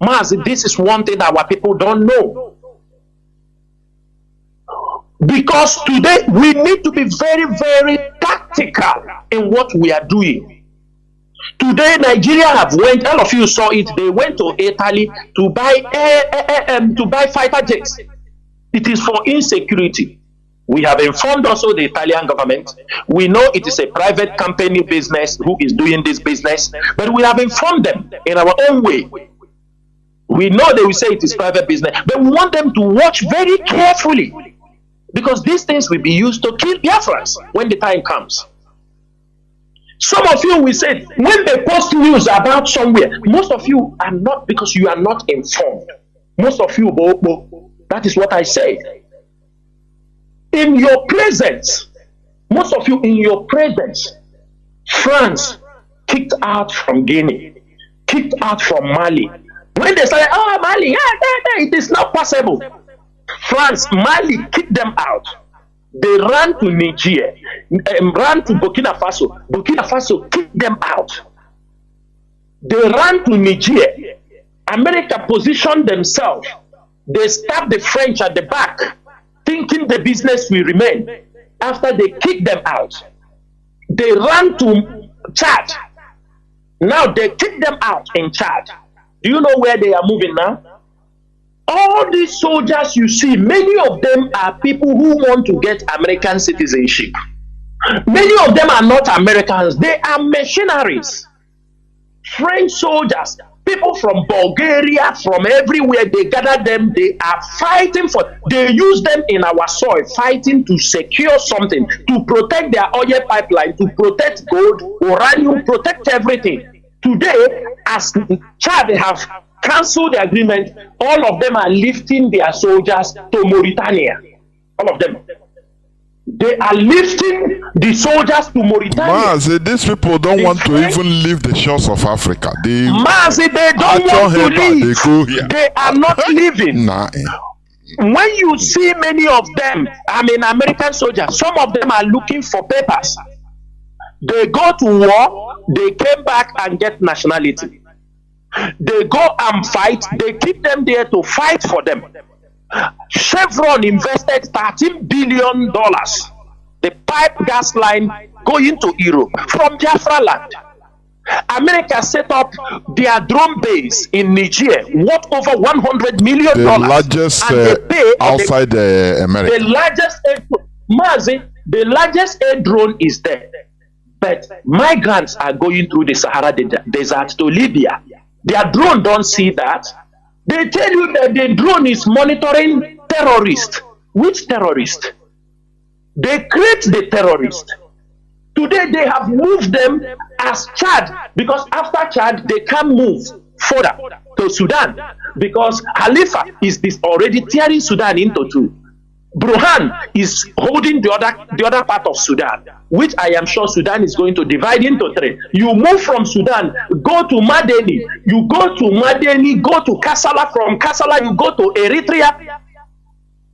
B: Mazi, this is one thing our people don't know. Because today we need to be very, very tactical in what we are doing. Today Nigeria have went, all of you saw it, they went to Italy to buy fighter jets. It is for insecurity. We have informed also the Italian government. We know it is a private company business who is doing this business, but we have informed them in our own way. We know they will say it is private business, but we want them to watch very carefully, because these things will be used to kill Biafrans when the time comes. Some of you will say, when they post news about somewhere, most of you are not, because you are not informed. Most of you, that is what I say. In your presence, most of you in your presence, France kicked out from Guinea, kicked out from Mali. When they started, oh, Mali, it is not possible. France, Mali kicked them out. They ran to Niger, ran to Burkina Faso. Burkina Faso kicked them out. They ran to Niger. America positioned themselves. They stabbed the French at the back, thinking the business will remain. After they kicked them out, they ran to Chad. Now they kicked them out in Chad. Do you know where they are moving now? All these soldiers you see, many of them are people who want to get American citizenship. Many of them are not Americans. They are mercenaries. French soldiers, people from Bulgaria, from everywhere, they gather them. They are fighting they use them in our soil, fighting to secure something, to protect their oil pipeline, to protect gold, uranium, protect everything. Today, as Chad have cancelled the agreement, all of them are lifting their soldiers to Mauritania. All of them. They are lifting the soldiers to Mauritania.
A: Mazi, these people don't want to even leave the shores of Africa.
B: Mazi, they don't want to leave. They are not leaving. When you see many of them, I mean American soldiers, some of them are looking for papers. They go to war, they came back and get nationality. They go and fight, they keep them there to fight for them. Chevron invested $13 billion. The pipe gas line going to Europe from Biafra land. America set up their drone base in Niger, worth over $100 million.
A: The largest outside America.
B: The largest the largest air drone is there. But migrants are going through the Sahara Desert to Libya. Their drone don't see that. They tell you that the drone is monitoring terrorists. Which terrorist? They create the terrorist. Today they have moved them as Chad, because after Chad they can move further to Sudan, because Khalifa is already tearing Sudan into two. Burhan is holding the other part of Sudan, which I am sure Sudan is going to divide into three. You move from Sudan, go to Madeni, you go to Madeni, go to Kassala, from Kassala you go to Eritrea,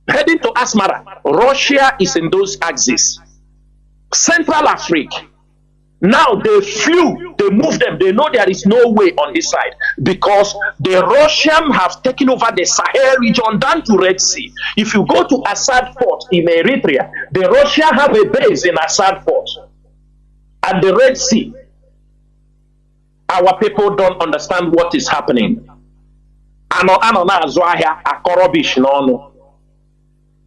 B: heading to Asmara. Russia is in those axes. Central Africa. Now they flew, they moved them. They know there is no way on this side, because the Russians have taken over the Sahel region down to Red Sea. If you go to Assad Fort in Eritrea, the Russians have a base in Assad Fort at the Red Sea. Our people don't understand what is happening.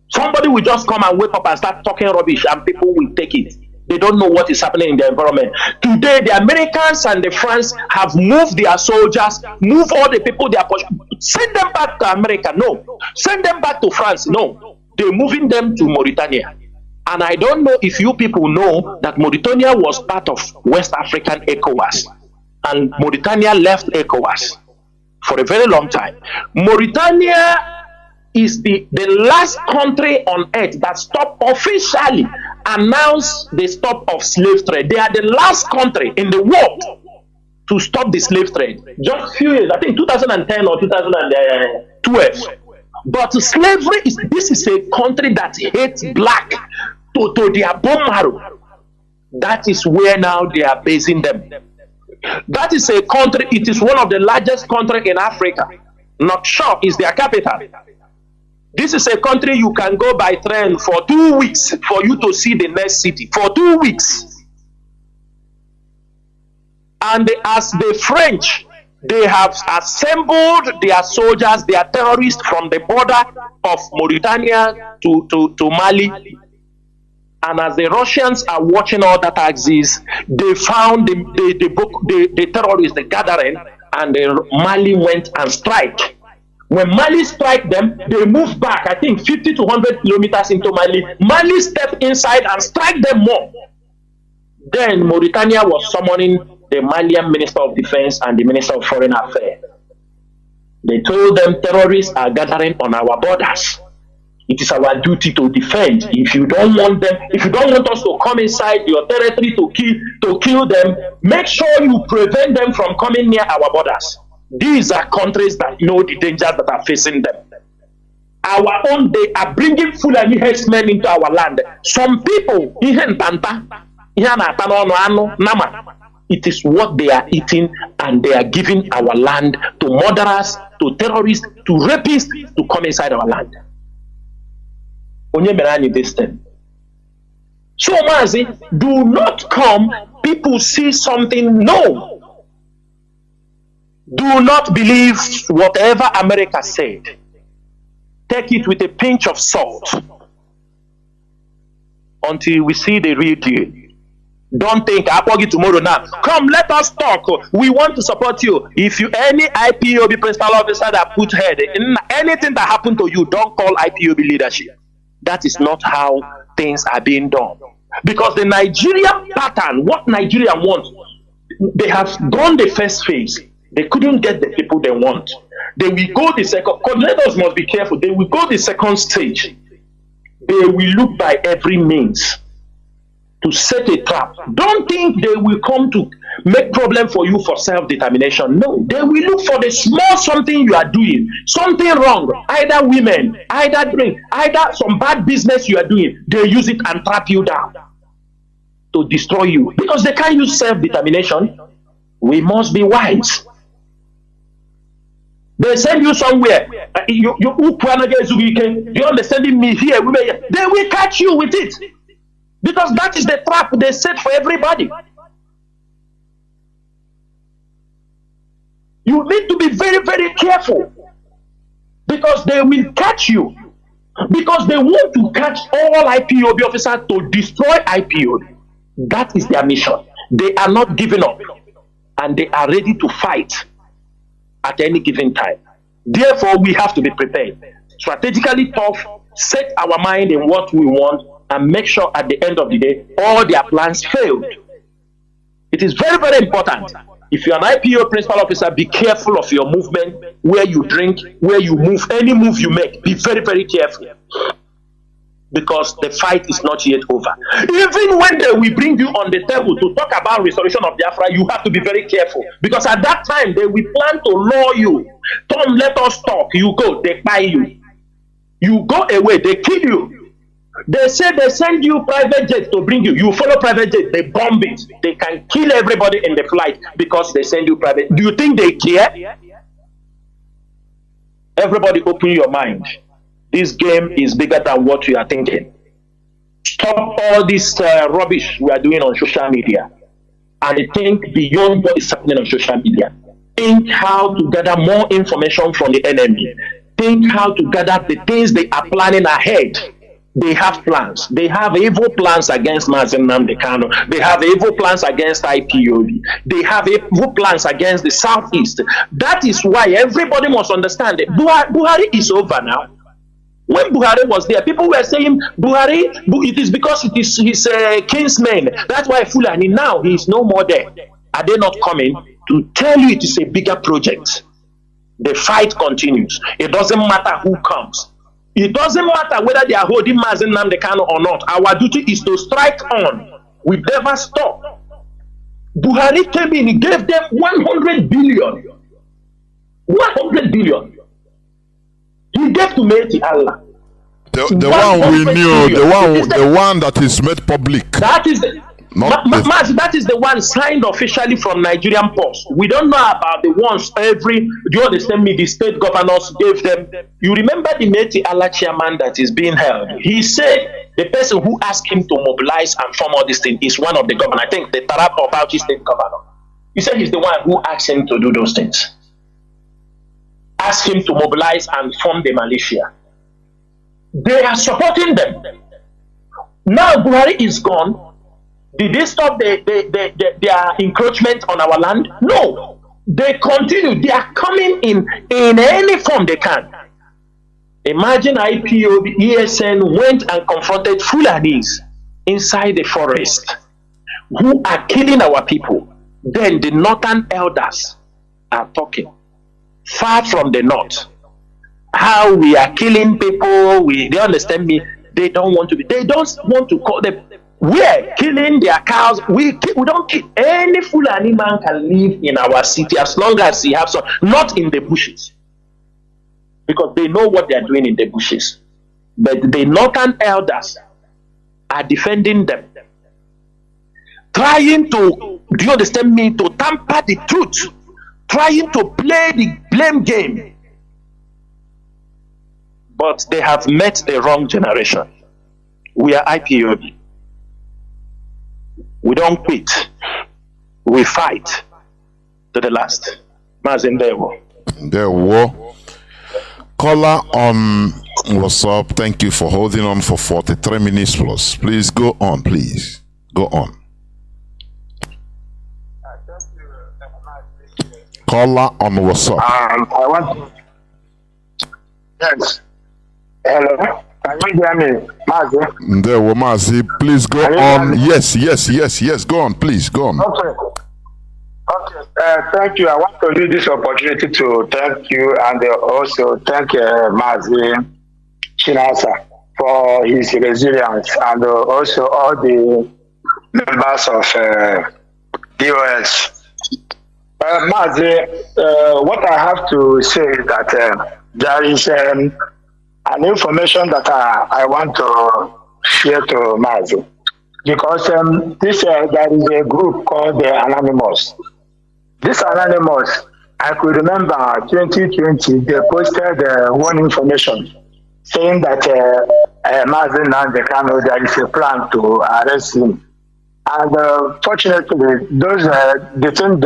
B: Somebody will just come and wake up and start talking rubbish, and people will take it. They don't know what is happening in the environment. Today, the Americans and the France have moved their soldiers, move all the people they are pushing. Send them back to America? No. Send them back to France? No. They're moving them to Mauritania. And I don't know if you people know that Mauritania was part of West African ECOWAS. And Mauritania left ECOWAS for a very long time. Mauritania is the last country on earth that stopped officially announced the stop of slave trade. They are the last country in the world to stop the slave trade. Just few years, I think 2010 or 2012. But slavery this is a country that hates black to their bone marrow. That is where now they are basing them. That is a country, it is one of the largest countries in Africa. Nouakchott is their capital. This is a country you can go by train for 2 weeks for you to see the next city. For 2 weeks. And as the French, they have assembled their soldiers, their terrorists from the border of Mauritania to Mali. And as the Russians are watching all that axis, they found the terrorists, the gathering, and Mali went and strike. When Mali strike them, they move back, I think 50 to 100 kilometers into Mali. Mali stepped inside and strike them more. Then Mauritania was summoning the Malian Minister of Defense and the Minister of Foreign Affairs. They told them terrorists are gathering on our borders. It is our duty to defend. If you don't want them, if you don't want us to come inside your territory to kill them, make sure you prevent them from coming near our borders. These are countries that know the dangers that are facing them. Our own, they are bringing Fulani herdsmen into our land. Some people, it is what they are eating, and they are giving our land to murderers, to terrorists, to rapists to come inside our land. So, Mazi, do not come, people see something, no. Do not believe whatever America said. Take it with a pinch of salt until we see the real deal. Don't think I'll plug it tomorrow now. Come, let us talk. We want to support you. If you any IPOB principal officer that put head in anything that happened to you, don't call IPOB leadership. That is not how things are being done. Because the Nigerian pattern, what Nigeria wants, they have gone the first phase. They couldn't get the people they want. They will go the second. Coordinators must be careful. They will go the second stage. They will look by every means to set a trap. Don't think they will come to make problem for you for self-determination. No, they will look for the small something you are doing, something wrong, either women, either drink, either some bad business you are doing. They use it and trap you down. to destroy you because they can't use self-determination. We must be wise. They send you somewhere. You understanding me here? They will catch you with it because that is the trap they set for everybody. You need to be very, very careful because they will catch you because they want to catch all IPOB officers to destroy IPOB. That is their mission. They are not giving up and they are ready to fight at any given time. Therefore, we have to be prepared. Strategically tough, set our mind in what we want, and make sure at the end of the day, all their plans failed. It is very, very important. If you're an IPO principal officer, be careful of your movement, where you drink, where you move, any move you make. Be very, very careful. Because the fight is not yet over. Even when they will bring you on the table to talk about restoration of Biafra, you have to be very careful. Because at that time, they will plan to lure you. Tom, let us talk. You go, they buy you. You go away, they kill you. They say they send you private jets to bring you. You follow private jet, they bomb it. They can kill everybody in the flight because they send you private. Do you think they care? Everybody open your mind. This game is bigger than what you are thinking. Stop all this rubbish we are doing on social media and think beyond what is happening on social media. Think how to gather more information from the enemy. Think how to gather the things they are planning ahead. They have plans. They have evil plans against Mazi Kanu. They have evil plans against IPOB. They have evil plans against the Southeast. That is why everybody must understand that Buhari is over now. When Buhari was there, people were saying, Buhari, it is because it is his kinsmen. That's why Fulani, now he is no more there. Are they not coming to tell you it is a bigger project? The fight continues. It doesn't matter who comes. It doesn't matter whether they are holding Mazi Kanu or not. Our duty is to strike on. We never stop. Buhari came in, he gave them 100 billion. 100 billion. He gave to Mazi Allah.
A: The one we knew, the one that is made public.
B: That is that is the one signed officially from Nigerian Post. We don't know about the ones do you understand me? The state governors gave them. You remember the Mazi Allah chairman that is being held? He said the person who asked him to mobilize and form all these things is one of the governors. I think the Tarap or Bauchi state governor. He said he's the one who asked him to do those things. Ask him to mobilize and form the militia. They are supporting them. Now Buhari is gone. Did they stop their encroachment on our land? No. They continue. They are coming in any form they can. Imagine IPOB, ESN went and confronted Fulanis inside the forest who are killing our people. Then the northern elders are talking. Far from the north, how we are killing people, they understand me. They don't want to be. They don't want to call them. We're killing their cows. We don't kill any Fulani man can live in our city as long as he has some, not in the bushes, because they know what they are doing in the bushes. But the northern elders are defending them, trying to. Do you understand me? To tamper the truth. Trying to play the blame game, but they have met the wrong generation. We are IPOB. We don't quit. We fight to the last. Mazi
A: Nworu. Caller on WhatsApp. Thank you for holding on for 43 minutes plus. Please go on. Please go on. Caller on WhatsApp.
K: I want. Yes. Hello. Can you hear me, Mazi?
A: There, Mazi. Please go on. Yes. Go on, please. Go on.
K: Okay. Thank you. I want to use this opportunity to thank you and also thank Mazi Chinasa for his resilience and also all the members of DOS. Mazi, what I have to say is that there is an information that I want to share to Mazi. because there is a group called the Anonymous. This Anonymous, I could remember 2020, they posted one information saying that Mazi Nnamdi Kanu, there is a plan to arrest him. And fortunately, those the thing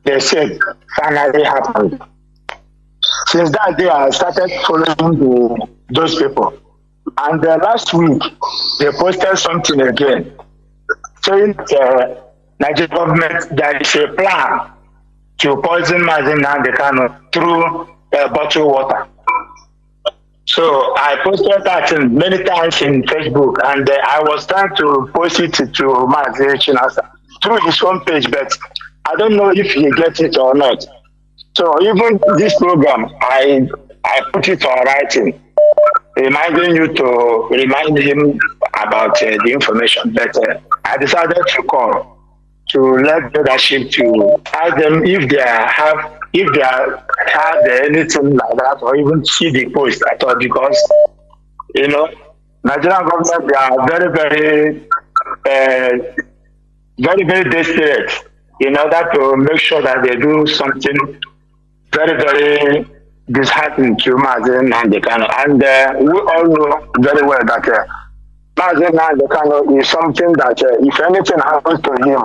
K: they said finally happened. Since that day, I started following those people. And last week, they posted something again, saying Nigerian government, there is a plan to poison Mazi Nnamdi Kanu through bottled water. So I posted that many times in Facebook, and I was trying to post it to Mazi Chinasa through his homepage, but I don't know if he gets it or not. So even this program, I put it on writing, reminding you to remind him about the information. But I decided to call to let leadership to ask them if they had anything like that, or even see the post at all, because Nigerian government, they are very, very desperate in order to make sure that they do something very, very disheartening to Mazi Nnamdi Kanu. And we all know very well that Mazi Nnamdi Kanu is something that if anything happens to him,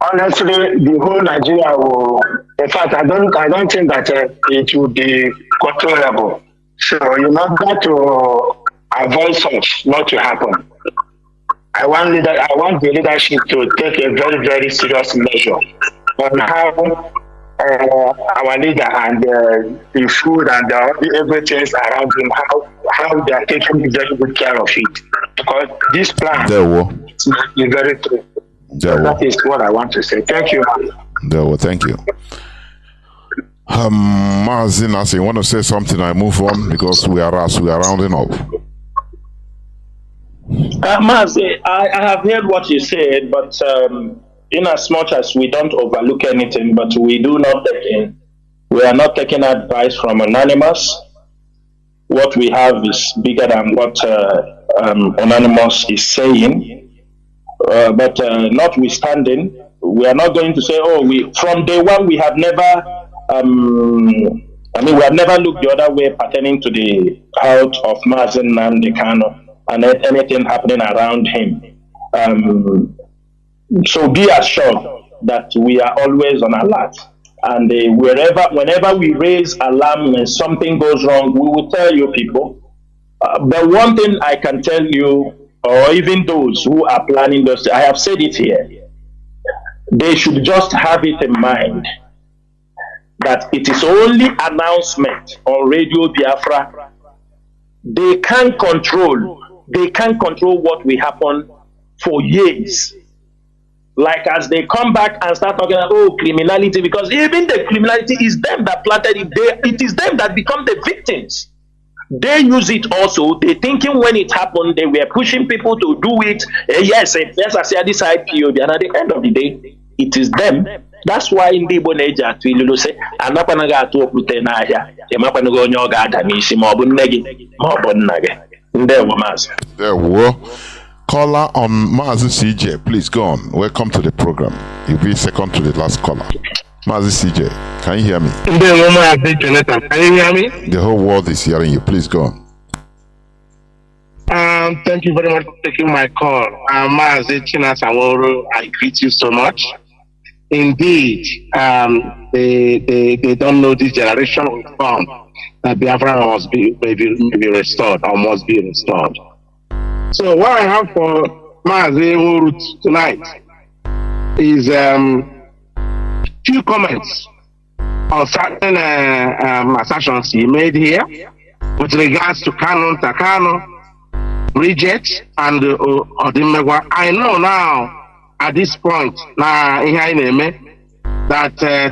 K: honestly, the whole Nigeria will. In fact, I don't think that it will be controllable. So, got to avoid such not to happen. I want the leadership to take a very, very serious measure on how our leader and the food and everything around him, how they are taking very good care of it. Because this plan is very true. That is what I want to say. Thank you.
A: Thank you. Mazi Chinasa, you want to say something? I move on because we are rounding up.
B: Mazi, I have heard what you said, but in as much as we don't overlook anything, but we are not taking advice from Anonymous. What we have is bigger than what Anonymous is saying. But notwithstanding, we are not going to say, from day one we have never, we have never looked the other way pertaining to the health of Mazi Nnamdi Kanu and anything happening around him. So be assured that we are always on alert, and whenever we raise alarm when something goes wrong, we will tell you people. But one thing I can tell you, or even those who are planning this, I have said it here, they should just have it in mind that it is only announcement on Radio Biafra. They can't control what will happen for years. Like as they come back and start talking about criminality, because even the criminality is them that planted it. It is them that become the victims. They use it also. They thinking when it happened, they were pushing people to do it. Yes, I say this IPOB, and at the end of the day, it is them. That's why in the Boneja to Ilu say, I'm not going to go to Tenaya, I'm not going to go Yoga, Danishi, Mobunegi, Mobunage. There
A: were caller on Mazi CJ. Please go on. Welcome to the program. You'll be second to the last caller. Mazi CJ, can you hear me?
L: Can you hear me?
A: The whole world is hearing you. Please go on.
L: Thank you very much for taking my call. Mazi Chinasa Nworu, I greet you so much. Indeed, they don't know this generation will come that Biafra must be restored or must be restored. So what I have for Mazi Nworu tonight is few comments on certain assertions he made here with regards to Kanu, Bridget, and Odimegwa. I know now at this point that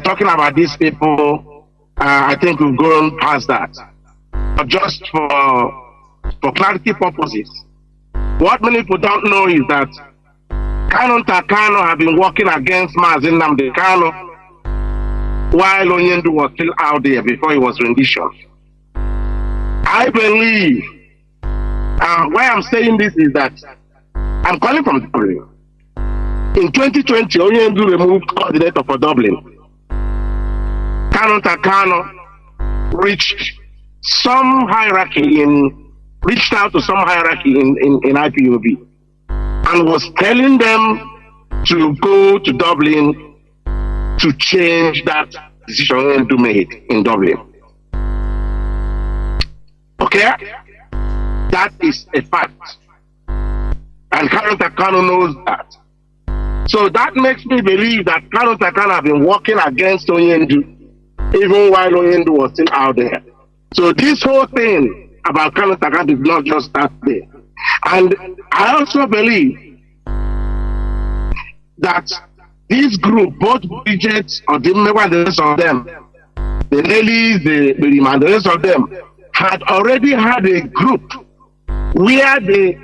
L: talking about these people, I think we've gone past that. But just for clarity purposes, what many people don't know is that Kanu have been working against Mazi Nnamdi Kanu while Onyendu was still out there before he was rendition. I believe, why I'm saying this is that I I'm calling from Dublin. In 2020, Onyendu removed coordinator for Dublin. Kanu reached out to some hierarchy in IPOB and was telling them to go to Dublin to change that decision Onyendu made in Dublin. Okay? That is a fact. And Kanu knows that. So that makes me believe that Kanu have been working against Onyendu even while Onyendu was still out there. So this whole thing about Kanu did not just start there. And I also believe that this group, both Bridget or the rest of them, the Nellies, the the rest of them, had already had a group where they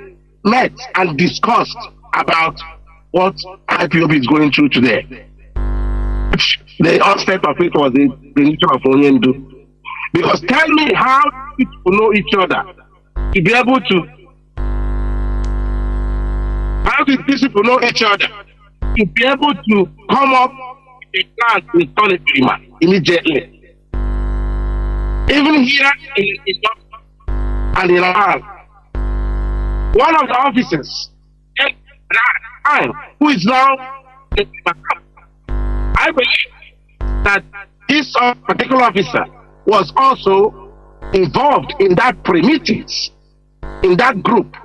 L: met and discussed about what IPOB is going through today. The onset of it was the religion of Onyendu. Because tell me how people know each other to be able to. How did these people know each other to be able to come up with a plan to install a prima immediately? Even here in and in our one of the officers, who is now, I believe that this particular officer was also involved in that pre-meetings, in that group,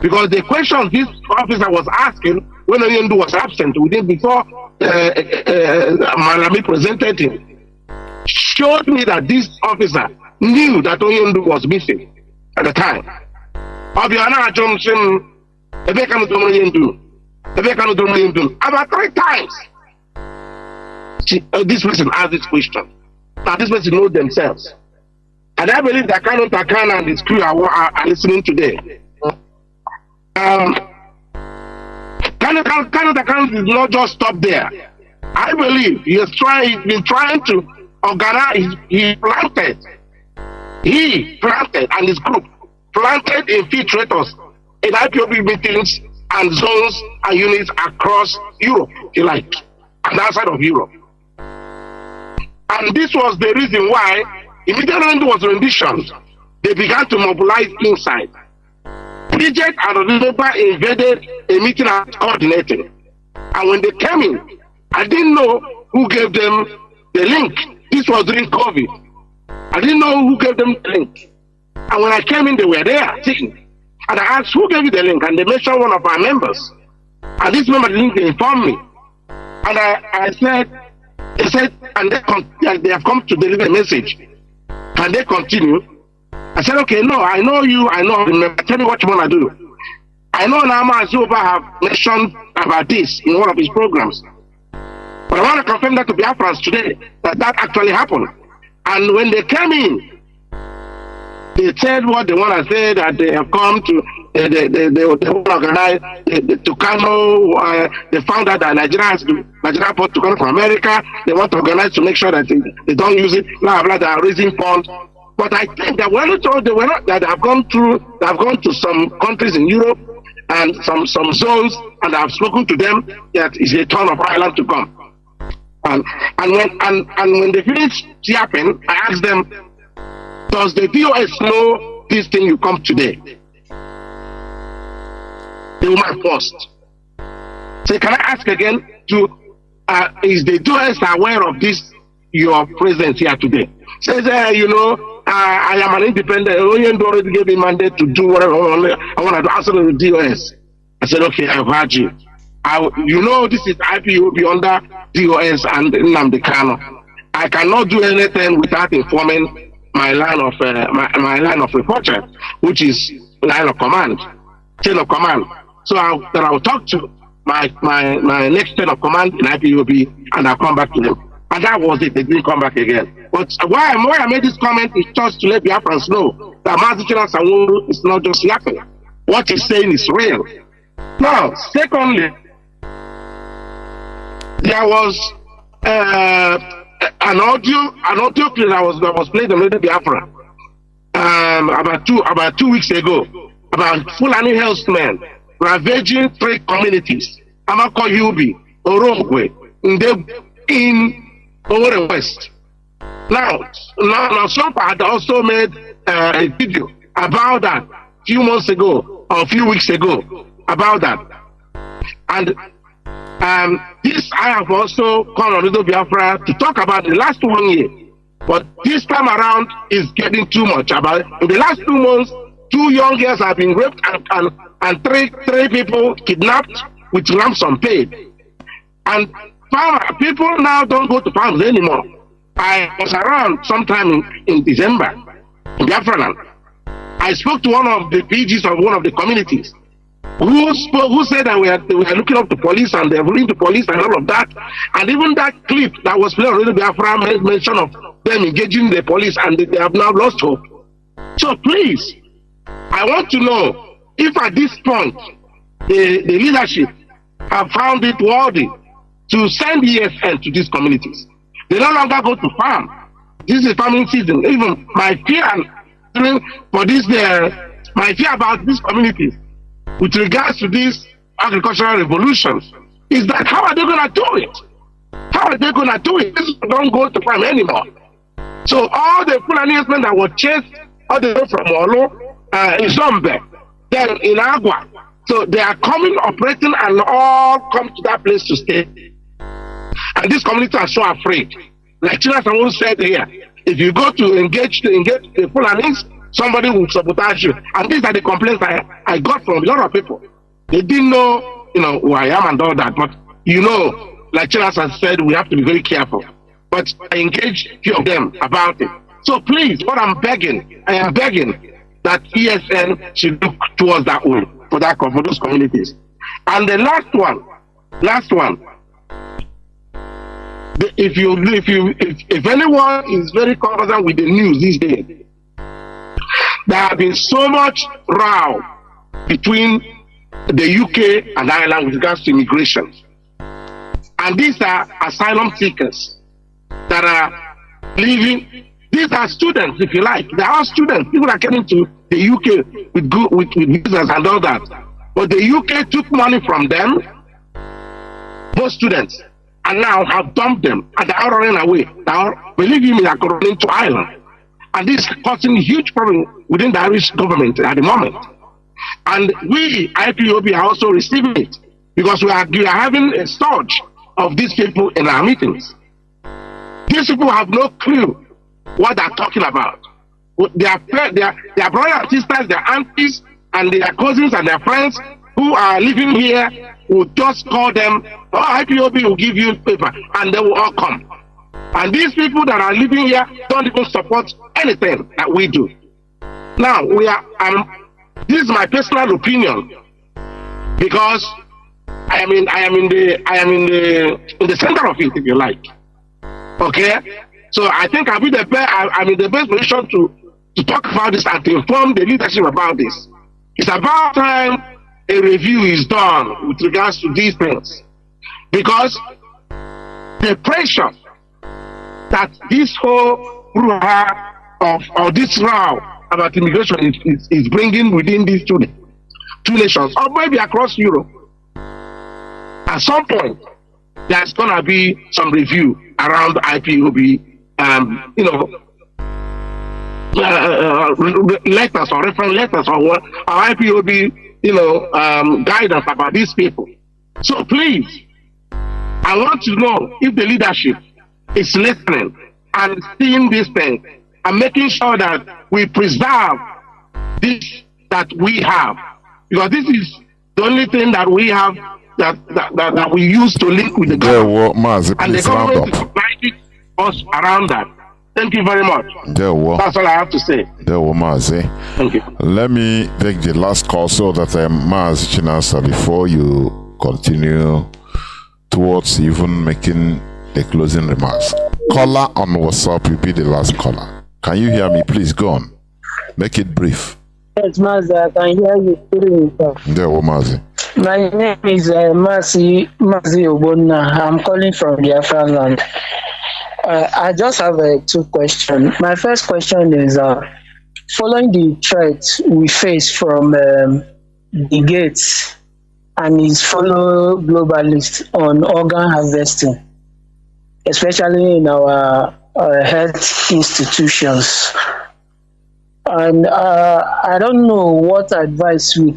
L: because the questions this officer was asking when Onyendu was absent within before Malami presented him, showed me that this officer knew that Onyendu was missing at the time. About 3 times this person asked this question. Now this person knows themselves. And I believe that Kanu and his crew are listening today. Kanu did not just stop there. I believe he's been trying to organize, he planted and his group planted infiltrators in IPOB meetings and zones and units across Europe, if you like, and outside of Europe. And this was the reason why, immediately when there was rendition, they began to mobilize inside. Bridget and Oliver invaded a meeting and coordinating. And when they came in, I didn't know who gave them the link. This was during COVID. I didn't know who gave them the link. And when I came in, they were there sitting. And I asked, who gave you the link? And they mentioned one of our members. And this member didn't inform me. And I said, they said, and they have come to deliver a message. Can they continue? I said, okay, no, I know you, I know, remember, tell me what you want to do. I know Nama Azuba have mentioned about this in one of his programs. But I want to confirm that to Biafrans today, that actually happened. And when they came in, they said what they want to say, that they have come to, they organize, to Kanu, they found out that Nigeria bought to Kanu from America, they want to organize to make sure that they don't use it, blah, blah, they are raising funds. But I think that that have gone to some countries in Europe and some zones, and I've spoken to them that it's a turn of Ireland to come. And when they finished yapping, I asked them, does the DOS know this thing you come today? The woman first. So can I ask again, is the DOS aware of this, your presence here today? Says, I am an independent. Onyendu already gave me mandate to do whatever I want to do outside of the DOS. I said, okay, I've heard you. This is IPOB under DOS and Nnamdi Kanu. I cannot do anything without informing my line of my line of reporter, which is line of command, chain of command. So I will talk to my next chain of command in IPOB, and I'll come back to them. And that was it. They didn't come back again. But why I made this comment is just to let Biafrans know that Mazi Chinasa Nworu is not just yapping. What he's saying is real. Now, secondly, there was an audio clip that was played on Radio Biafra about 2 weeks ago about Fulani herdsmen ravaging 3 communities, Amako Yubi, Orongwe, in Owerri West. Now, Sompa had also made a video about that a few months ago or a few weeks ago about that. And this I have also called on Little Biafra to talk about the last 1 year. But this time around is getting too much. About in the last 2 months, 2 young girls have been raped and three people kidnapped with ransom paid. And people now don't go to farms anymore. I was around sometime in December in Biafra land. I spoke to one of the PGs of one of the communities who said that we were looking up the police and they're ruling the police and all of that. And even that clip that was played on Biafra made mention of them engaging the police and they have now lost hope. So please, I want to know if at this point the leadership have found it worthy to send ESN to these communities. They no longer go to farm. This is farming season. Even my fear for this, my fear about these communities with regards to these agricultural revolutions is that how are they going to do it? How are they going to do it? This don't go to farm anymore. So all the Fulani men that were chased all the way from Olo, in Zombe, then in Agua, so they are coming, operating, and all come to that place to stay. And these communities are so afraid. Like Chinasa Nworu said here, if you go to engage the Fulanis, somebody will sabotage you. And these are the complaints I got from a lot of people. They didn't know, who I am and all that. But like Chinasa said, we have to be very careful. But I engaged a few of them about it. So please, I am begging that ESN should look towards that way for those communities. And the last one. If anyone is very conversant with the news these days, there have been so much row between the UK and Ireland with regards to immigration. And these are asylum seekers that are leaving. These are students, if you like. They are students. People are coming to the UK with visas and all that. But the UK took money from them, those students, and now have dumped them and they are running away. Now, believe me, they are running to Ireland. And this is causing a huge problem within the Irish government at the moment. And we, IPOB, are also receiving it because we are having a surge of these people in our meetings. These people have no clue what they're talking about. Their brothers and sisters, their aunties, and their cousins and their friends who are living here will just call them, IPOB will give you paper, and they will all come. And these people that are living here don't even support anything that we do. Now, this is my personal opinion, because I am in the center of it, if you like. Okay? So I think I'm in the best position to talk about this and to inform the leadership about this. It's about time a review is done with regards to these things, because the pressure that this whole or this row about immigration is bringing within these two nations, or maybe across Europe, at some point there's gonna be some review around IPOB, letters or reference letters or IPOB, guidance about these people. So please, I want to know if the leadership is listening and seeing this thing and making sure that we preserve this that we have, because this is the only thing that we have that we use to link with the government.
A: Mazi,
L: and the government is guiding us around that. Thank you very much. That's all I have to say.
A: Mazi.
L: Thank you.
A: Let me take the last call so that Mazi Chinasa, before you continue towards even making the closing remarks. Caller on WhatsApp, you'll be the last caller. Can you hear me? Please go on. Make it brief.
M: Yes, Mazi, I can hear you.
A: Mazi.
M: My name is Mazi Obonna. I'm calling from Biafra land. I just have 2 questions. My first question is, following the threat we face from the gates and his fellow globalists on organ harvesting, especially in our health institutions. And I don't know what advice they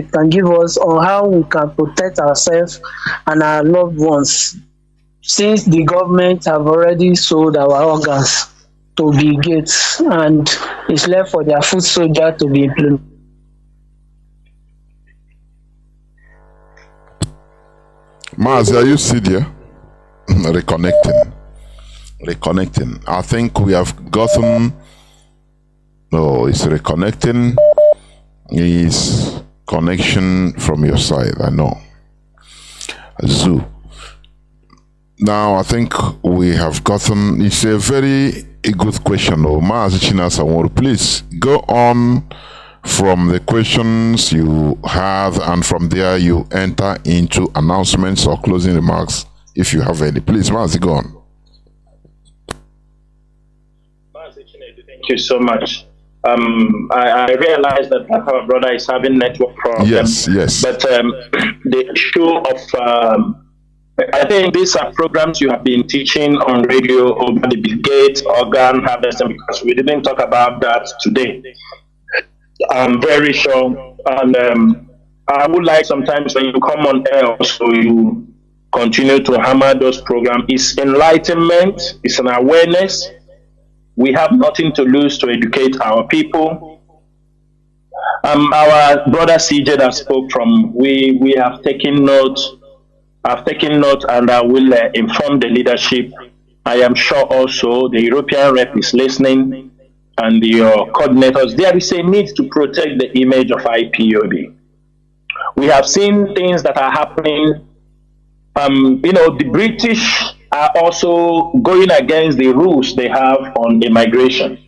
M: can give us on how we can protect ourselves and our loved ones, since the government have already sold our organs to Bill Gates, and it's left for their foot soldier to be implemented.
A: Mazi, are you still there? Reconnecting. I think we have gotten. No, it's reconnecting. Is connection from your side? I know. Zoo. Now I think we have gotten. It's a very good question. Oh, Mazi Chinasa Nworu, please go on from the questions you have, and from there you enter into announcements or closing remarks if you have any. Please, Mazi, go on.
B: Mazi Chinedu, thank you so much. I realize that our brother is having network problems.
A: Yes.
B: But the issue of I think these are programs you have been teaching on radio over the Bill Gates organ harvesting, because we didn't talk about that today. I'm very sure, and I would like sometimes when you come on air also you continue to hammer those programs. It's enlightenment, it's an awareness. We have nothing to lose to educate our people. Our brother CJ that spoke from, we have taken note. I've taken note, and I will inform the leadership. I am sure also the European rep is listening, and the coordinators. There is a need to protect the image of IPOB. We have seen things that are happening. The British are also going against the rules they have on immigration,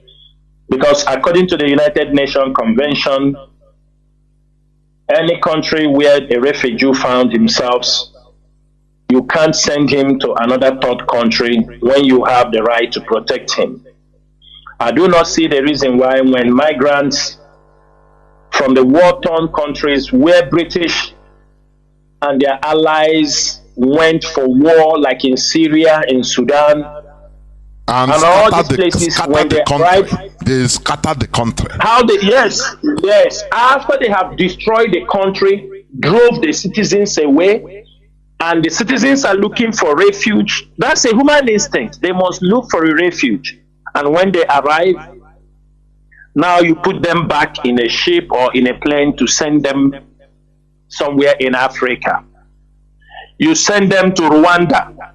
B: because according to the United Nations Convention, any country where a refugee found himself, you can't send him to another third country when you have the right to protect him. I do not see the reason why, when migrants from the war-torn countries where British and their allies went for war, like in Syria, in Sudan, and all these places, when they arrived,
A: they scattered the country.
B: Yes. After they have destroyed the country, drove the citizens away, and the citizens are looking for refuge. That's a human instinct. They must look for a refuge. And when they arrive, now you put them back in a ship or in a plane to send them somewhere in Africa. You send them to Rwanda.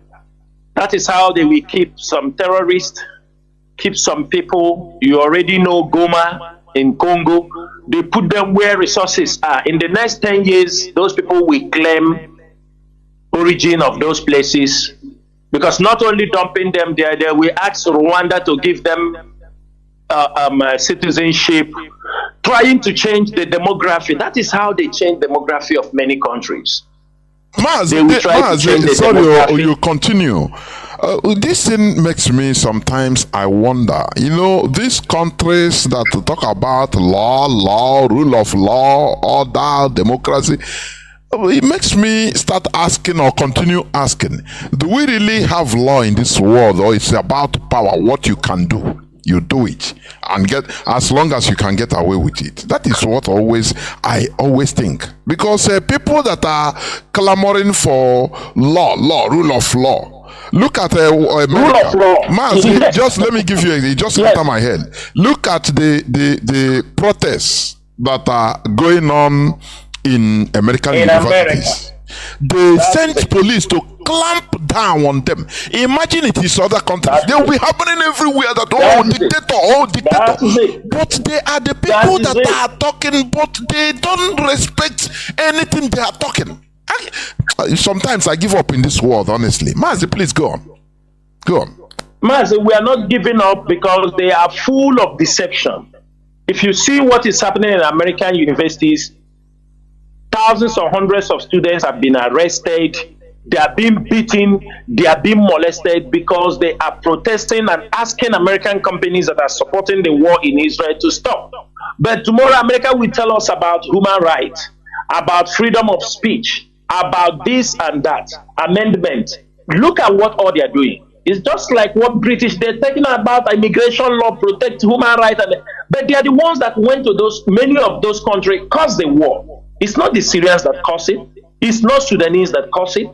B: That is how they will keep some terrorists, keep some people. You already know Goma in Congo. They put them where resources are. In the next 10 years, those people will claim origin of those places, because not only dumping them there, they will ask Rwanda to give them citizenship, trying to change the demography. That is how they change demography of many countries.
A: Sorry, you continue. This thing makes me sometimes, I wonder, these countries that talk about law, rule of law, order, democracy, it makes me start asking or continue asking, do we really have law in this world, or it's about power? What you can do, you do it, and get, as long as you can get away with it. That is what I always think, because people that are clamoring for law, rule of law, look at America. Mazi, just let me give you it just enter my head. Look at the protests that are going on in American universities. They sent police to clamp down on them. Imagine it is other countries. They will be happening everywhere that dictator. But they are the people that are talking, but they don't respect anything they are talking. Sometimes I give up in this world, honestly. Mazi, please go on.
B: Mazi, we are not giving up because they are full of deception. If you see what is happening in American universities, thousands or hundreds of students have been arrested. they are being beaten, they are being molested because they are protesting and asking American companies that are supporting the war in Israel to stop. But tomorrow America will tell us about human rights, about freedom of speech, about this and that, amendment. Look at what all they are doing. It's just like what British, they're talking about immigration law, protect human rights, but they are the ones that went to many of those countries, caused the war. It's not the Syrians that caused it. It's not Sudanese that caused it.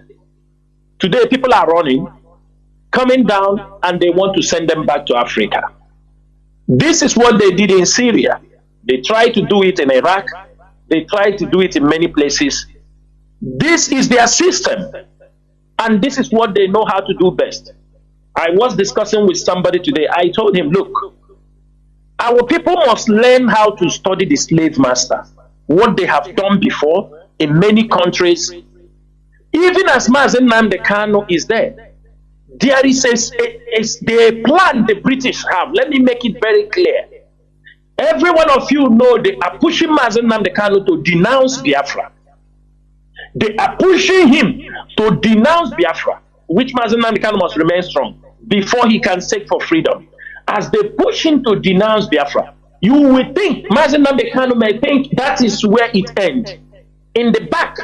B: Today, people are running, coming down, and they want to send them back to Africa. This is what they did in Syria. They tried to do it in Iraq. They tried to do it in many places. This is their system, and this is what they know how to do best. I was discussing with somebody today. I told him, look, our people must learn how to study the slave master, what they have done before in many countries. Even as Mazi Kanu is there, there is the plan the British have. Let me make it very clear. Every one of you know they are pushing Mazi Kanu to denounce Biafra. They are pushing him to denounce Biafra, which Mazi Kanu must remain strong before he can seek for freedom. As they push him to denounce Biafra, you will think, Mazi Kanu may think that is where it ends. In the back,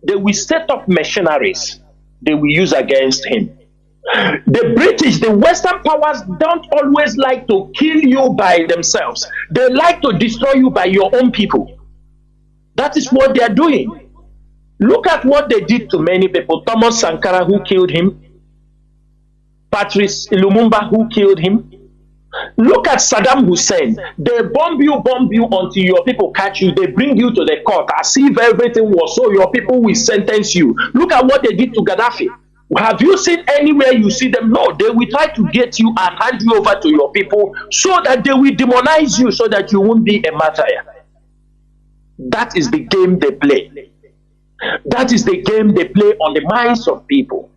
B: they will set up machineries they will use against him. The British, the Western powers don't always like to kill you by themselves. They like to destroy you by your own people. That is what they are doing. Look at what they did to many people. Thomas Sankara, who killed him. Patrice Lumumba, who killed him. Look at Saddam Hussein. They bomb you until your people catch you. They bring you to the court as if everything was so your people will sentence you. Look at what they did to Gaddafi. Have you seen anywhere you see them? No, they will try to get you and hand you over to your people so that they will demonize you so that you won't be a martyr. That is the game they play. That is the game they play on the minds of people.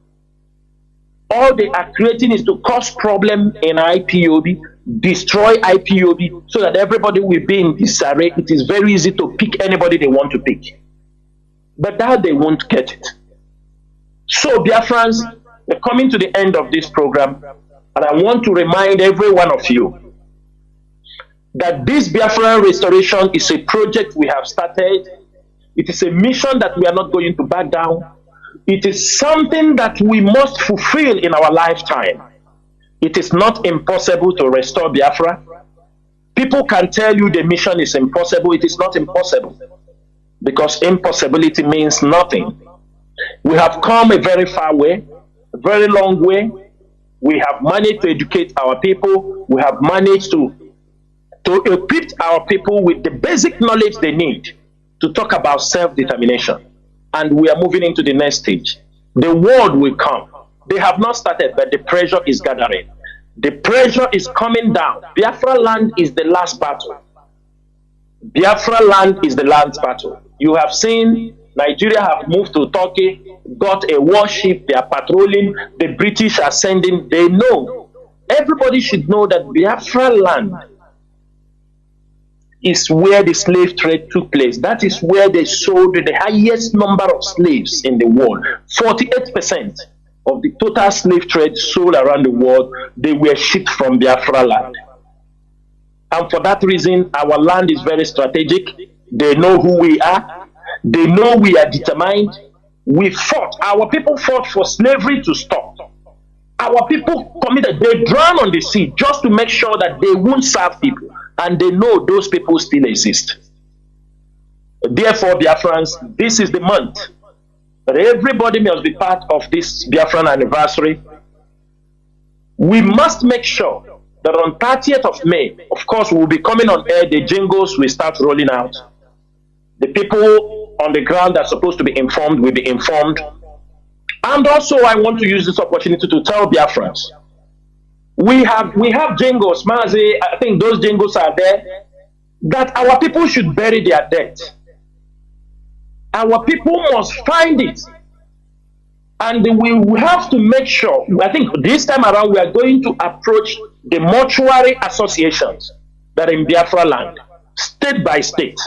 B: All they are creating is to cause problem in IPOB, destroy IPOB, so that everybody will be in disarray. It is very easy to pick anybody they want to pick. But now they won't get it. So, Biafrans, we're coming to the end of this program, and I want to remind every one of you that this Biafran restoration is a project we have started. It is a mission that we are not going to back down. It is something that we must fulfill in our lifetime. It is not impossible to restore Biafra. People can tell you the mission is impossible. It is not impossible, because impossibility means nothing. We have come a very far way, a very long way. We have managed to educate our people. We have managed to equip our people with the basic knowledge they need to talk about self-determination. And we are moving into the next stage. The world will come. They have not started, but the pressure is gathering. The pressure is coming down. Biafra land is the last battle. Biafra land is the last battle. You have seen Nigeria have moved to Turkey, got a warship, they are patrolling, the British are sending, they know. Everybody should know that Biafra land is where the slave trade took place. That is where they sold the highest number of slaves in the world. 48% of the total slave trade sold around the world, they were shipped from Biafra land. And for that reason, our land is very strategic. They know who we are. They know we are determined. We fought. Our people fought for slavery to stop. Our people committed. They drowned on the sea just to make sure that they won't serve people. And they know those people still exist. Therefore, Biafrans, this is the month that everybody must be part of this Biafran anniversary. We must make sure that on 30th of May, of course, we will be coming on air. The jingles will start rolling out. The people on the ground that are supposed to be informed will be informed. And also, I want to use this opportunity to tell Biafrans, we have jingles, Mazi, I think those jingles are there, that our people should bury their dead. Our people must find it. And we have to make sure, I think this time around, we are going to approach the mortuary associations that are in Biafra land, state by state.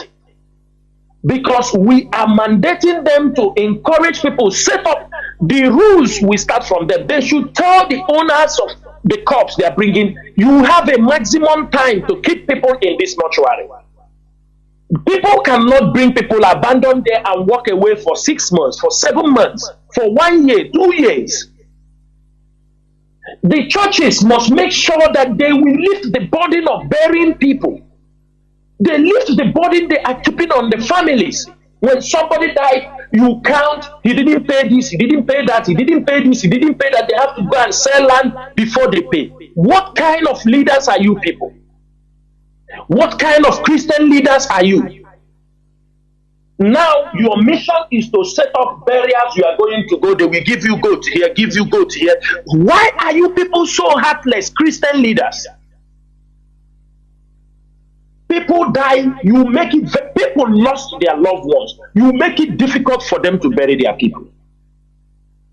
B: Because we are mandating them to encourage people, set up the rules will start from them. They should tell the owners of the corpse they are bringing, you have a maximum time to keep people in this mortuary. People cannot bring people, abandon there and walk away for 6 months, for 7 months, for 1 year, 2 years. The churches must make sure that they will lift the burden of burying people. They lift the burden they are keeping on the families. When somebody died, you count, he didn't pay this, he didn't pay that, he didn't pay this, he didn't pay that. They have to go and sell land before they pay. What kind of leaders are you people? What kind of Christian leaders are you? Now your mission is to set up burials. You are going to go, they will give you goat here, give you goat here. Why are you people so heartless, Christian leaders? People die, you make it, people lost their loved ones, you make it difficult for them to bury their people.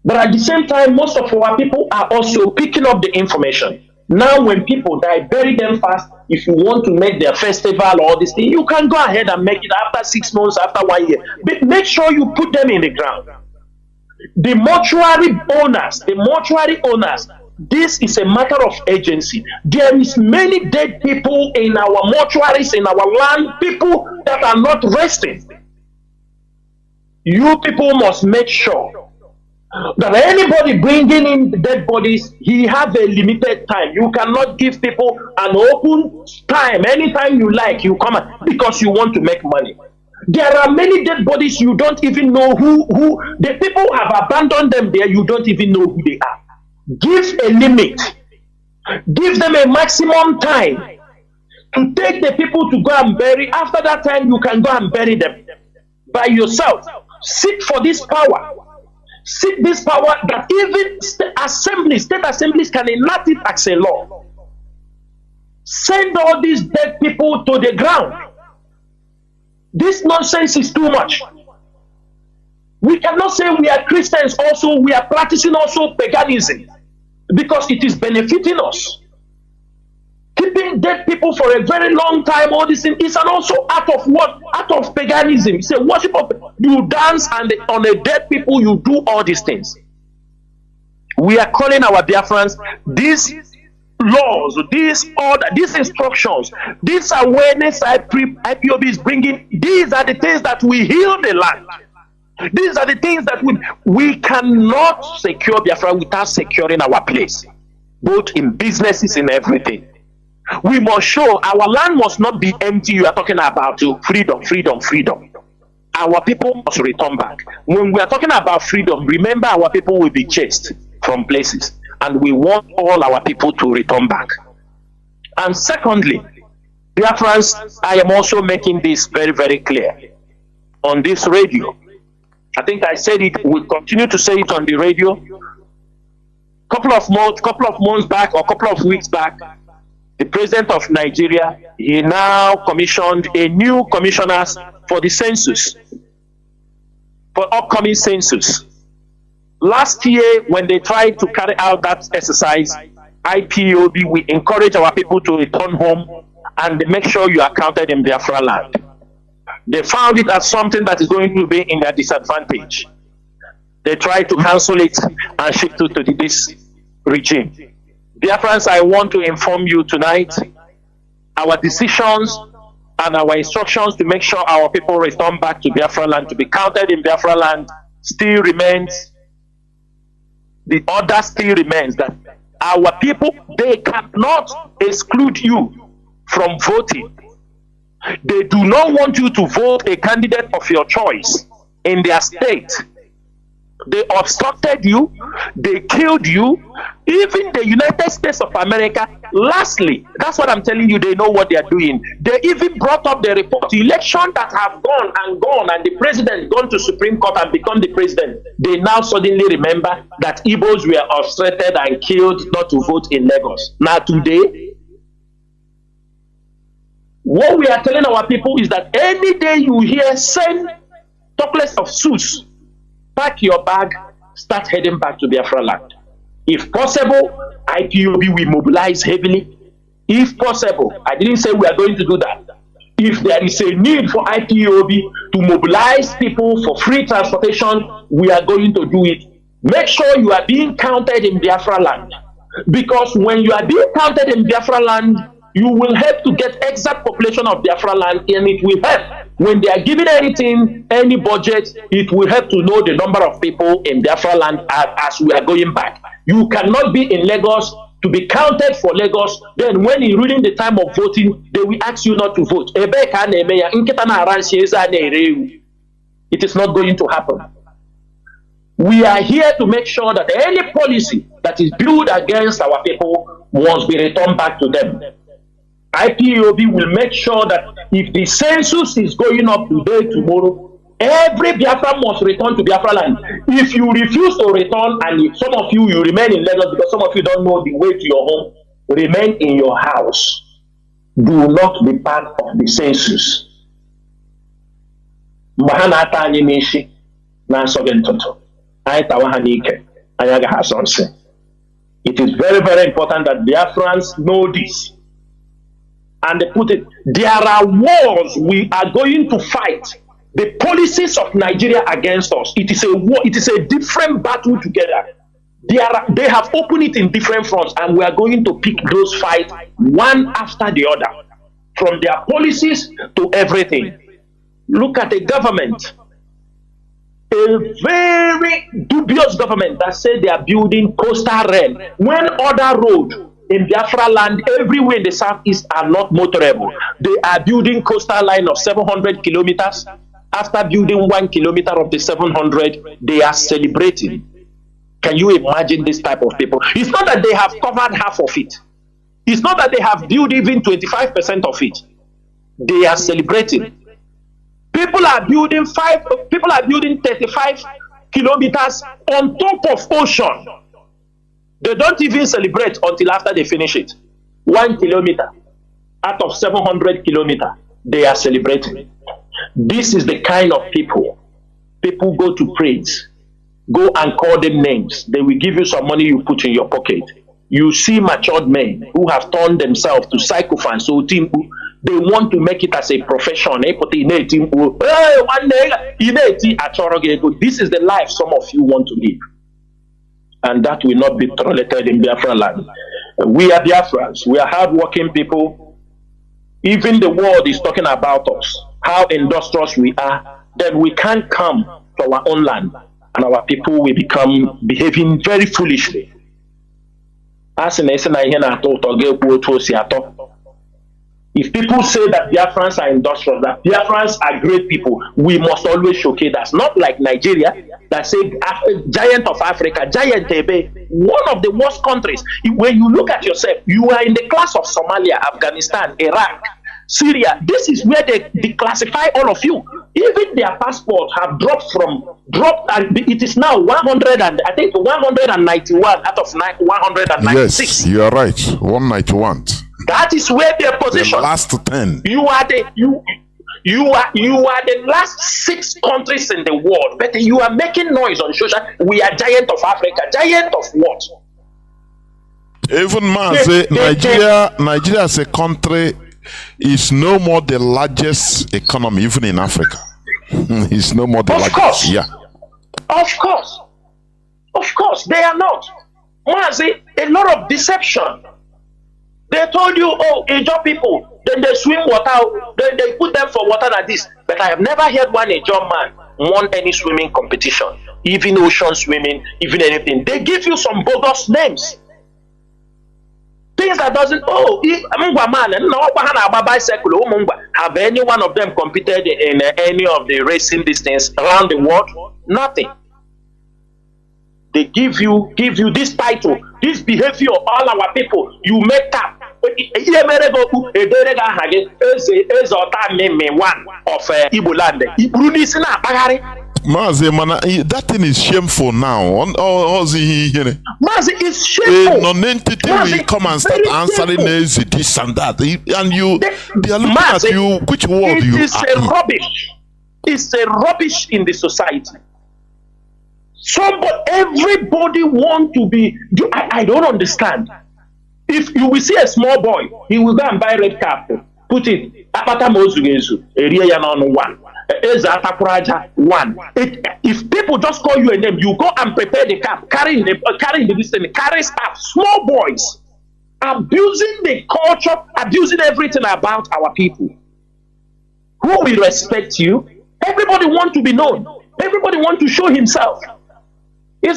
B: But at the same time, most of our people are also picking up the information. Now when people die, bury them fast. If you want to make their festival or this thing, you can go ahead and make it after 6 months, after 1 year. But make sure you put them in the ground. The mortuary owners, this is a matter of agency. There is many dead people in our mortuaries, in our land, people that are not resting. You people must make sure that anybody bringing in dead bodies, he have a limited time. You cannot give people an open time. Anytime you like, you come because you want to make money. There are many dead bodies you don't even know who the people have abandoned them there. You don't even know who they are. Give a limit. Give them a maximum time to take the people to go and bury. After that time, you can go and bury them by yourself. Seek for this power. Seek this power that even state assemblies can enact it as a law. Send all these dead people to the ground. This nonsense is too much. We cannot say we are Christians also, we are practicing also paganism because it is benefiting us. Keeping dead people for a very long time, all this thing is an also act of what? Act of paganism. It's a worship of, you dance and on the dead people you do all these things. We are calling our Biafrans, these laws, these order, these instructions, this awareness IPOB is bringing, these are the things that will heal the land. These are the things that we cannot secure Biafra without securing our place, both in businesses and everything. We must show our land must not be empty. You are talking about freedom. Our people must return back. When we are talking about freedom, remember our people will be chased from places, and we want all our people to return back. And secondly, Biafrans, I am also making this very, very clear on this radio. I think I said it, we'll continue to say it on the radio. Couple of months back or couple of weeks back, the president of Nigeria, he now commissioned a new commissioners for the census, for upcoming census. Last year, when they tried to carry out that exercise, IPOB, we encourage our people to return home and make sure you are counted in Biafra land. They found it as something that is going to be in their disadvantage. They tried to cancel it and shift it to this regime. Dear friends, I want to inform you tonight, our decisions and our instructions to make sure our people return back to Biafra land, to be counted in Biafra land, still remains. The order still remains that our people, they cannot exclude you from voting. They do not want you to vote a candidate of your choice in their state. They obstructed you, they killed you, even the United States of America. Lastly, that's what I'm telling you, they know what they are doing. They even brought up the report, elections that have gone, and the president gone to Supreme Court and become the president. They now suddenly remember that Igbos were obstructed and killed not to vote in Lagos. Now today, what we are telling our people is that any day you hear send talk less of suits, pack your bag, start heading back to Biafra land. If possible, IPOB will mobilize heavily. If possible, I didn't say we are going to do that. If there is a need for IPOB to mobilize people for free transportation, we are going to do it. Make sure you are being counted in Biafra land. Because when you are being counted in Biafra land, you will help to get exact population of Biafra land, and it will help. When they are giving anything, any budget, it will help to know the number of people in Biafra land as we are going back. You cannot be in Lagos to be counted for Lagos. Then when you reading the time of voting, they will ask you not to vote. It is not going to happen. We are here to make sure that any policy that is built against our people must be returned back to them. IPOB will make sure that if the census is going up today, tomorrow, every Biafra must return to Biafra land. If you refuse to return, and if some of you remain in Lagos because some of you don't know the way to your home, remain in your house. Do not be part of the census. It is very, very important that Biafrans know this. And they put it, there are wars we are going to fight. The policies of Nigeria against us. It is a war, it is a different battle together. They have opened it in different fronts, and we are going to pick those fights one after the other. From their policies to everything. Look at the government. A very dubious government that said they are building coastal rail. When other roads in Biafra land, everywhere in the southeast are not motorable. They are building coastal line of 700 kilometers. After building 1 kilometer of the 700, they are celebrating. Can you imagine this type of people? It's not that they have covered half of it. It's not that they have built even 25% of it. They are celebrating. People are building 35 kilometers on top of ocean. They don't even celebrate until after they finish it. 1 kilometer out of 700 kilometers, they are celebrating. This is the kind of people go to praise. Go and call them names. They will give you some money you put in your pocket. You see matured men who have turned themselves to sycophants. So they want to make it as a profession. This is the life some of you want to live. And that will not be tolerated in Biafra land. We are Biafrans. We are hardworking people. Even the world is talking about us, how industrious we are. Then we can't come to our own land, and our people will become behaving very foolishly. If people say that Biafrans are industrious, that Biafrans are great people, we must always showcase that. Not like Nigeria, that say giant of Africa, giant Ebe, one of the worst countries. When you look at yourself, you are in the class of Somalia, Afghanistan, Iraq, Syria. This is where they declassify all of you. Even their passports have dropped, and it is now 100 and I think 191 out of 196.
A: Yes, you are right. 191.
B: That is where their position.
A: The last 10.
B: You are the last 6 countries in the world, but you are making noise on social. We are giant of Africa. Giant of what?
A: Even Nigeria as a country is no more the largest economy, even in Africa. It's no more the largest.
B: Course.
A: Yeah.
B: Of course, they are not. Mazi, a lot of deception. They told you, oh, Ijaw people, then they swim water, then they put them for water like this. But I have never heard one Ijaw man won any swimming competition, even ocean swimming, even anything. They give you some bogus names. Things that doesn't, have any one of them competed in any of the racing distance around the world? Nothing. They give you this title, this behavior of all our people. You make up. One of Igbo land.
A: Mazi, that thing is shameful now.
B: Mazi, is shameful.
A: A non-entity will come and start answering this and that. And they are looking at you, which world you are.
B: It is a rubbish. It's a rubbish in the society. Everybody want to be. I don't understand. If you will see a small boy, he will go and buy red cap, put it. One. If people just call you a name, you go and prepare the cap, carry staff, small boys, abusing the culture, abusing everything about our people. Who will respect you? Everybody want to be known. Everybody want to show himself. You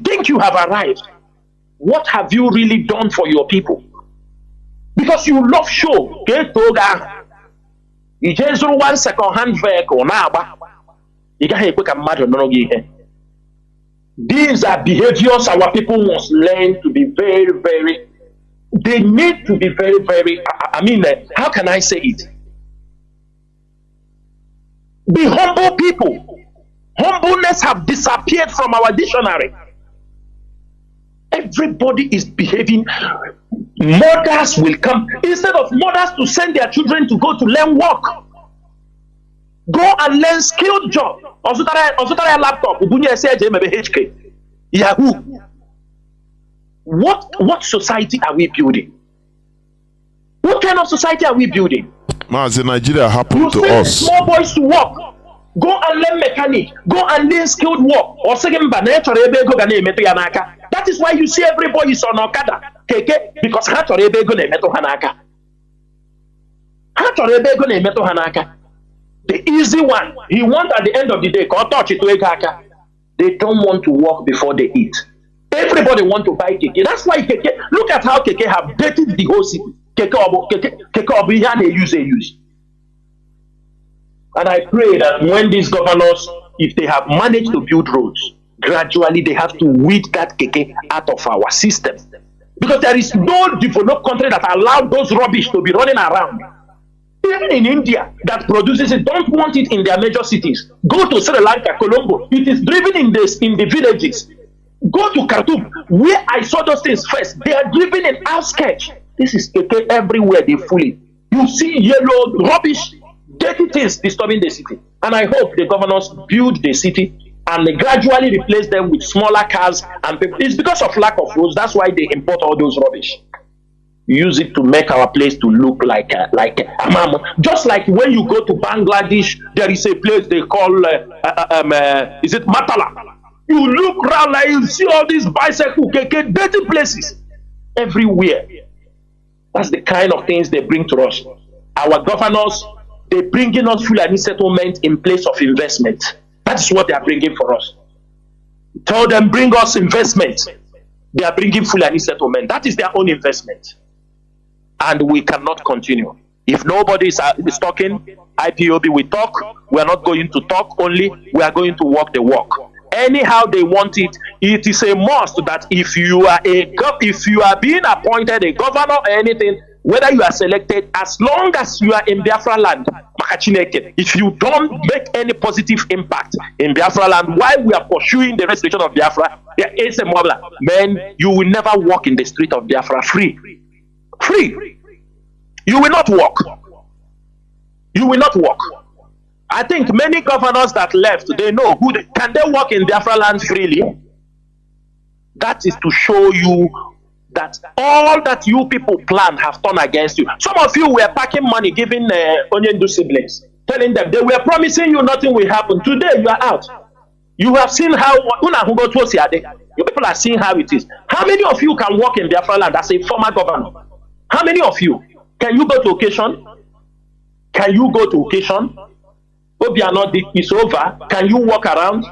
B: think you have arrived. What have you really done for your people? Because you love show. You just 1 second-hand vehicle. These are behaviors our people must learn to be very, very. They need to be very, very. How can I say it? Be humble people. Humbleness have disappeared from our dictionary. Everybody is behaving. Mothers will come. Instead of mothers to send their children to go to learn work, go and learn skilled job. Also laptop. Yahoo. What society are we building? What kind of society are we building?
A: Mazi, Nigeria happened
B: you
A: to
B: send
A: us.
B: Small boys to work. Go and learn mechanic. Go and learn skilled work. That is why you see everybody is on Okada. Because the easy one, he wants at the end of the day, they don't want to work before they eat. Everybody want to buy keke. That's why keke, look at how keke have dated the whole city. Keke they use. And I pray that when these governors, if they have managed to build roads, gradually they have to weed that keke out of our system. Because there is no developed country that allowed those rubbish to be running around. Even in India, that produces it, don't want it in their major cities. Go to Sri Lanka, Colombo, it is driven in the villages. Go to Khartoum, where I saw those things first. They are driven in outskirts. This is keke everywhere, they fully. You see yellow, rubbish, dirty things disturbing the city. And I hope the governors build the city and they gradually replace them with smaller cars and people. It's because of lack of roads. That's why they import all those rubbish. Use it to make our place to look like just like when you go to Bangladesh, there is a place they call is it Matala? You look around like you see all these bicycle keke, dirty places everywhere. That's the kind of things they bring to us. Our governors, they bringing us Fulani settlement in place of investment. That's what they are bringing for us. Tell them bring us investment. They are bringing Fulani settlement. That is their own investment. And we cannot continue. If nobody is talking, IPOB will talk. We are not going to talk only. We are going to walk the walk. Anyhow they want it, it is a must that if you are being appointed a governor or anything, whether you are selected, as long as you are in Biafra land, if you don't make any positive impact in Biafra land while we are pursuing the restoration of Biafra, man, you will never walk in the street of Biafra free. You will not walk. You will not walk. I think many governors that left, they know can they walk in Biafra land freely? That is to show you that all that you people planned have turned against you. Some of you were packing money, giving Onyendu siblings, telling them they were promising you nothing will happen. Today you are out. You have seen how you people are seeing how it is. How many of you can walk in Biafra land as a former governor? How many of you? Can you go to occasion? Can you go to occasion? Obiano is over. Can you walk around?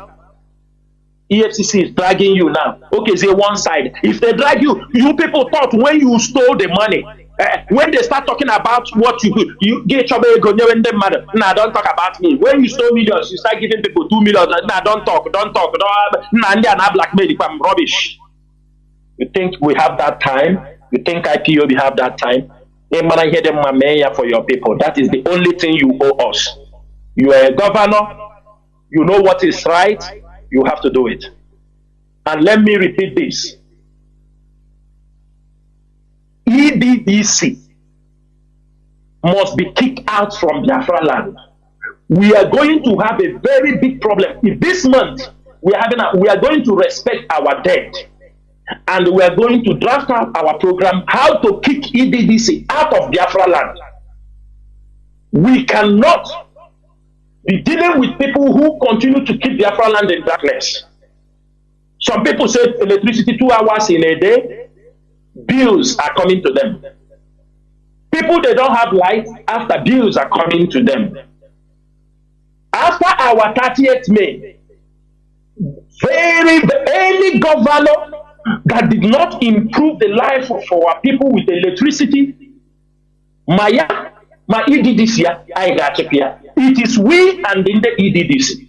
B: EFCC is dragging you now. Okay, say one side. If they drag you, you people thought when you stole the money, when they start talking about what you get trouble, nah, don't talk about me. When you stole millions, you start giving people 2 million. Nah, don't talk. Blackmail, I'm rubbish. You think we have that time? You think IPOB have that time? For your people. That is the only thing you owe us. You are a governor, you know what is right, you have to do it. And let me repeat this. EDDC must be kicked out from Biafra land. We are going to have a very big problem. If this month we are going to respect our dead, and we are going to draft out our program how to kick EDDC out of Biafra land. We cannot be dealing with people who continue to keep Biafra land in darkness. Some people say electricity 2 hours in a day, bills are coming to them. People, they don't have light after bills are coming to them. After our 30th May, any governor that did not improve the life of our people with electricity, my EDDC, I got it here. It is we and in the EDDC.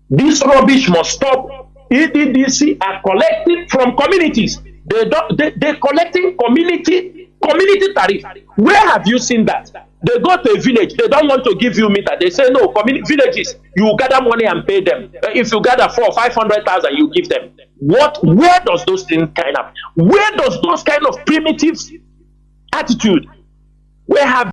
B: This rubbish must stop. EDDC are collecting from communities. They're collecting community tariff. Where have you seen that? They go to a village, they don't want to give you meter. They say no, villages, you gather money and pay them. If you gather 400,000 or 500,000, you give them. Where does those things where does those kind of primitive attitude? Where have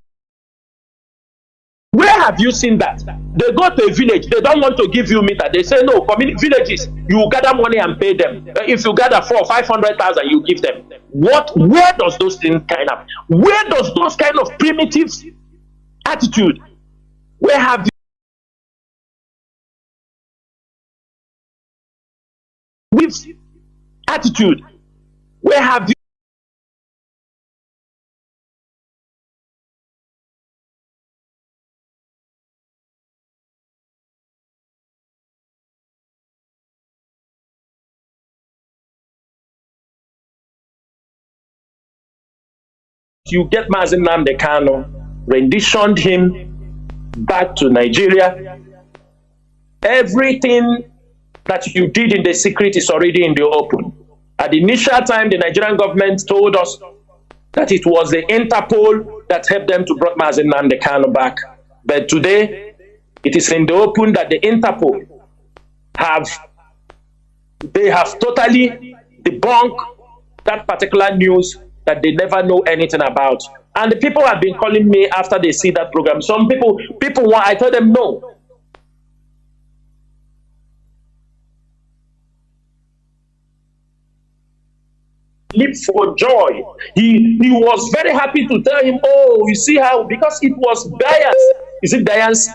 B: you seen that? They go to a village, they don't want to give you meter. They say no, villages, you gather money and pay them. If you gather 400,000 or 500,000, you give them. Where does those things where does those kind of primitive attitude? Where have you attitude? Where have you get Mazi Nnamdi Kanu, renditioned him back to Nigeria? Everything that you did in the secret is already in the open. At the initial time, the Nigerian government told us that it was the Interpol that helped them to bring Mazi Nnamdi Kanu back. But today, it is in the open that the Interpol have totally debunked that particular news that they never know anything about. And the people have been calling me after they see that program. Some people want, I told them no. Leap for joy. He was very happy to tell him, oh, you see how, because it was Diane's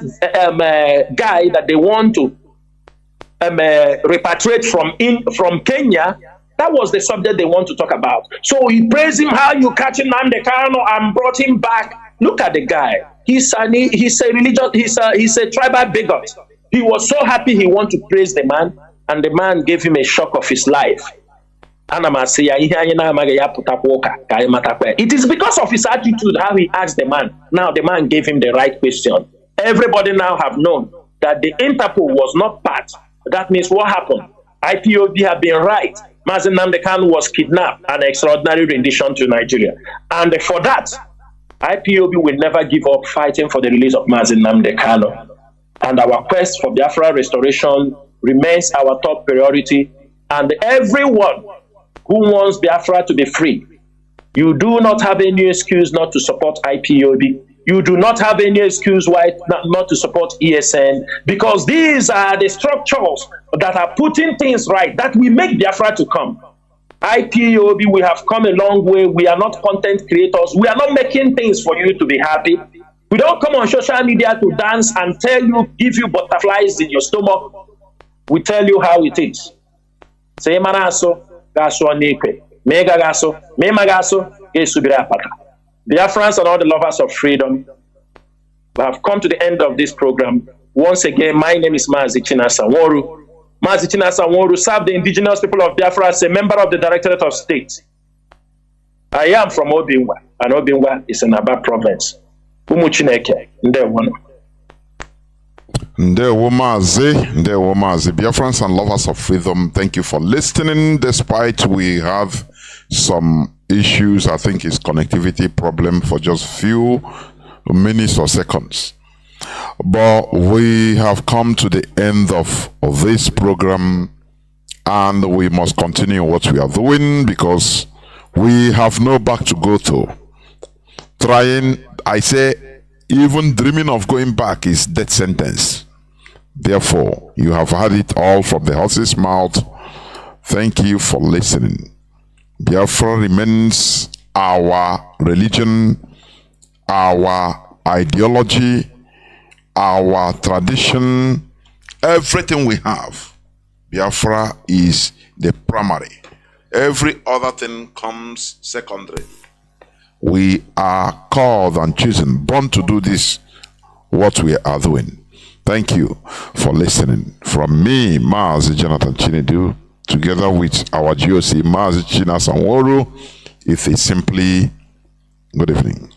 B: guy that they want to repatriate from Kenya. That was the subject they want to talk about. So he praised him, how you catch Nnamdi Kanu and brought him back. Look at the guy. He's a religious, he's a tribal bigot. He was so happy he wanted to praise the man, and the man gave him a shock of his life. It is because of his attitude, how he asked the man. Now the man gave him the right question. Everybody now have known that the Interpol was not part. That means what happened? IPOB have been right. Mazi Nnamdi Kanu was kidnapped, an extraordinary rendition to Nigeria. And for that, IPOB will never give up fighting for the release of Mazi Nnamdi Kanu. And our quest for Biafra restoration remains our top priority. And everyone who wants Biafra to be free, you do not have any excuse not to support IPOB. You do not have any excuse why not to support ESN, because these are the structures that are putting things right, that will make Biafra to come. IPOB, we have come a long way. We are not content creators. We are not making things for you to be happy. We don't come on social media to dance and tell you, give you butterflies in your stomach. We tell you how it is. Say manaso, gaso nike, mega gaso, me magaso, esubira pata. Biafrans and all the lovers of freedom, we have come to the end of this program. Once again, my name is Mazi Chinasa Nworu. Mazi Chinasa Nworu served the indigenous people of Biafra as a member of the Directorate of State. I am from Obinwa, and Obinwa is in Aba province. Umuchineke, Ndewono.
A: Ndewo Mazi. Biafrans and lovers of freedom, thank you for listening. Despite we have some issues, I think it's connectivity problem for just few minutes or seconds. But we have come to the end of this program, and we must continue what we are doing because we have no back to go to. Even dreaming of going back is death sentence. Therefore, you have had it all from the horse's mouth. Thank you for listening. Biafra remains our religion, our ideology, our tradition, everything we have. Biafra is the primary. Every other thing comes secondary. We are called and chosen, born to do this, what we are doing. Thank you for listening. From me, Mazi Chinedu, together with our GOC, Mazi Chinasa Nworu, it is simply good evening.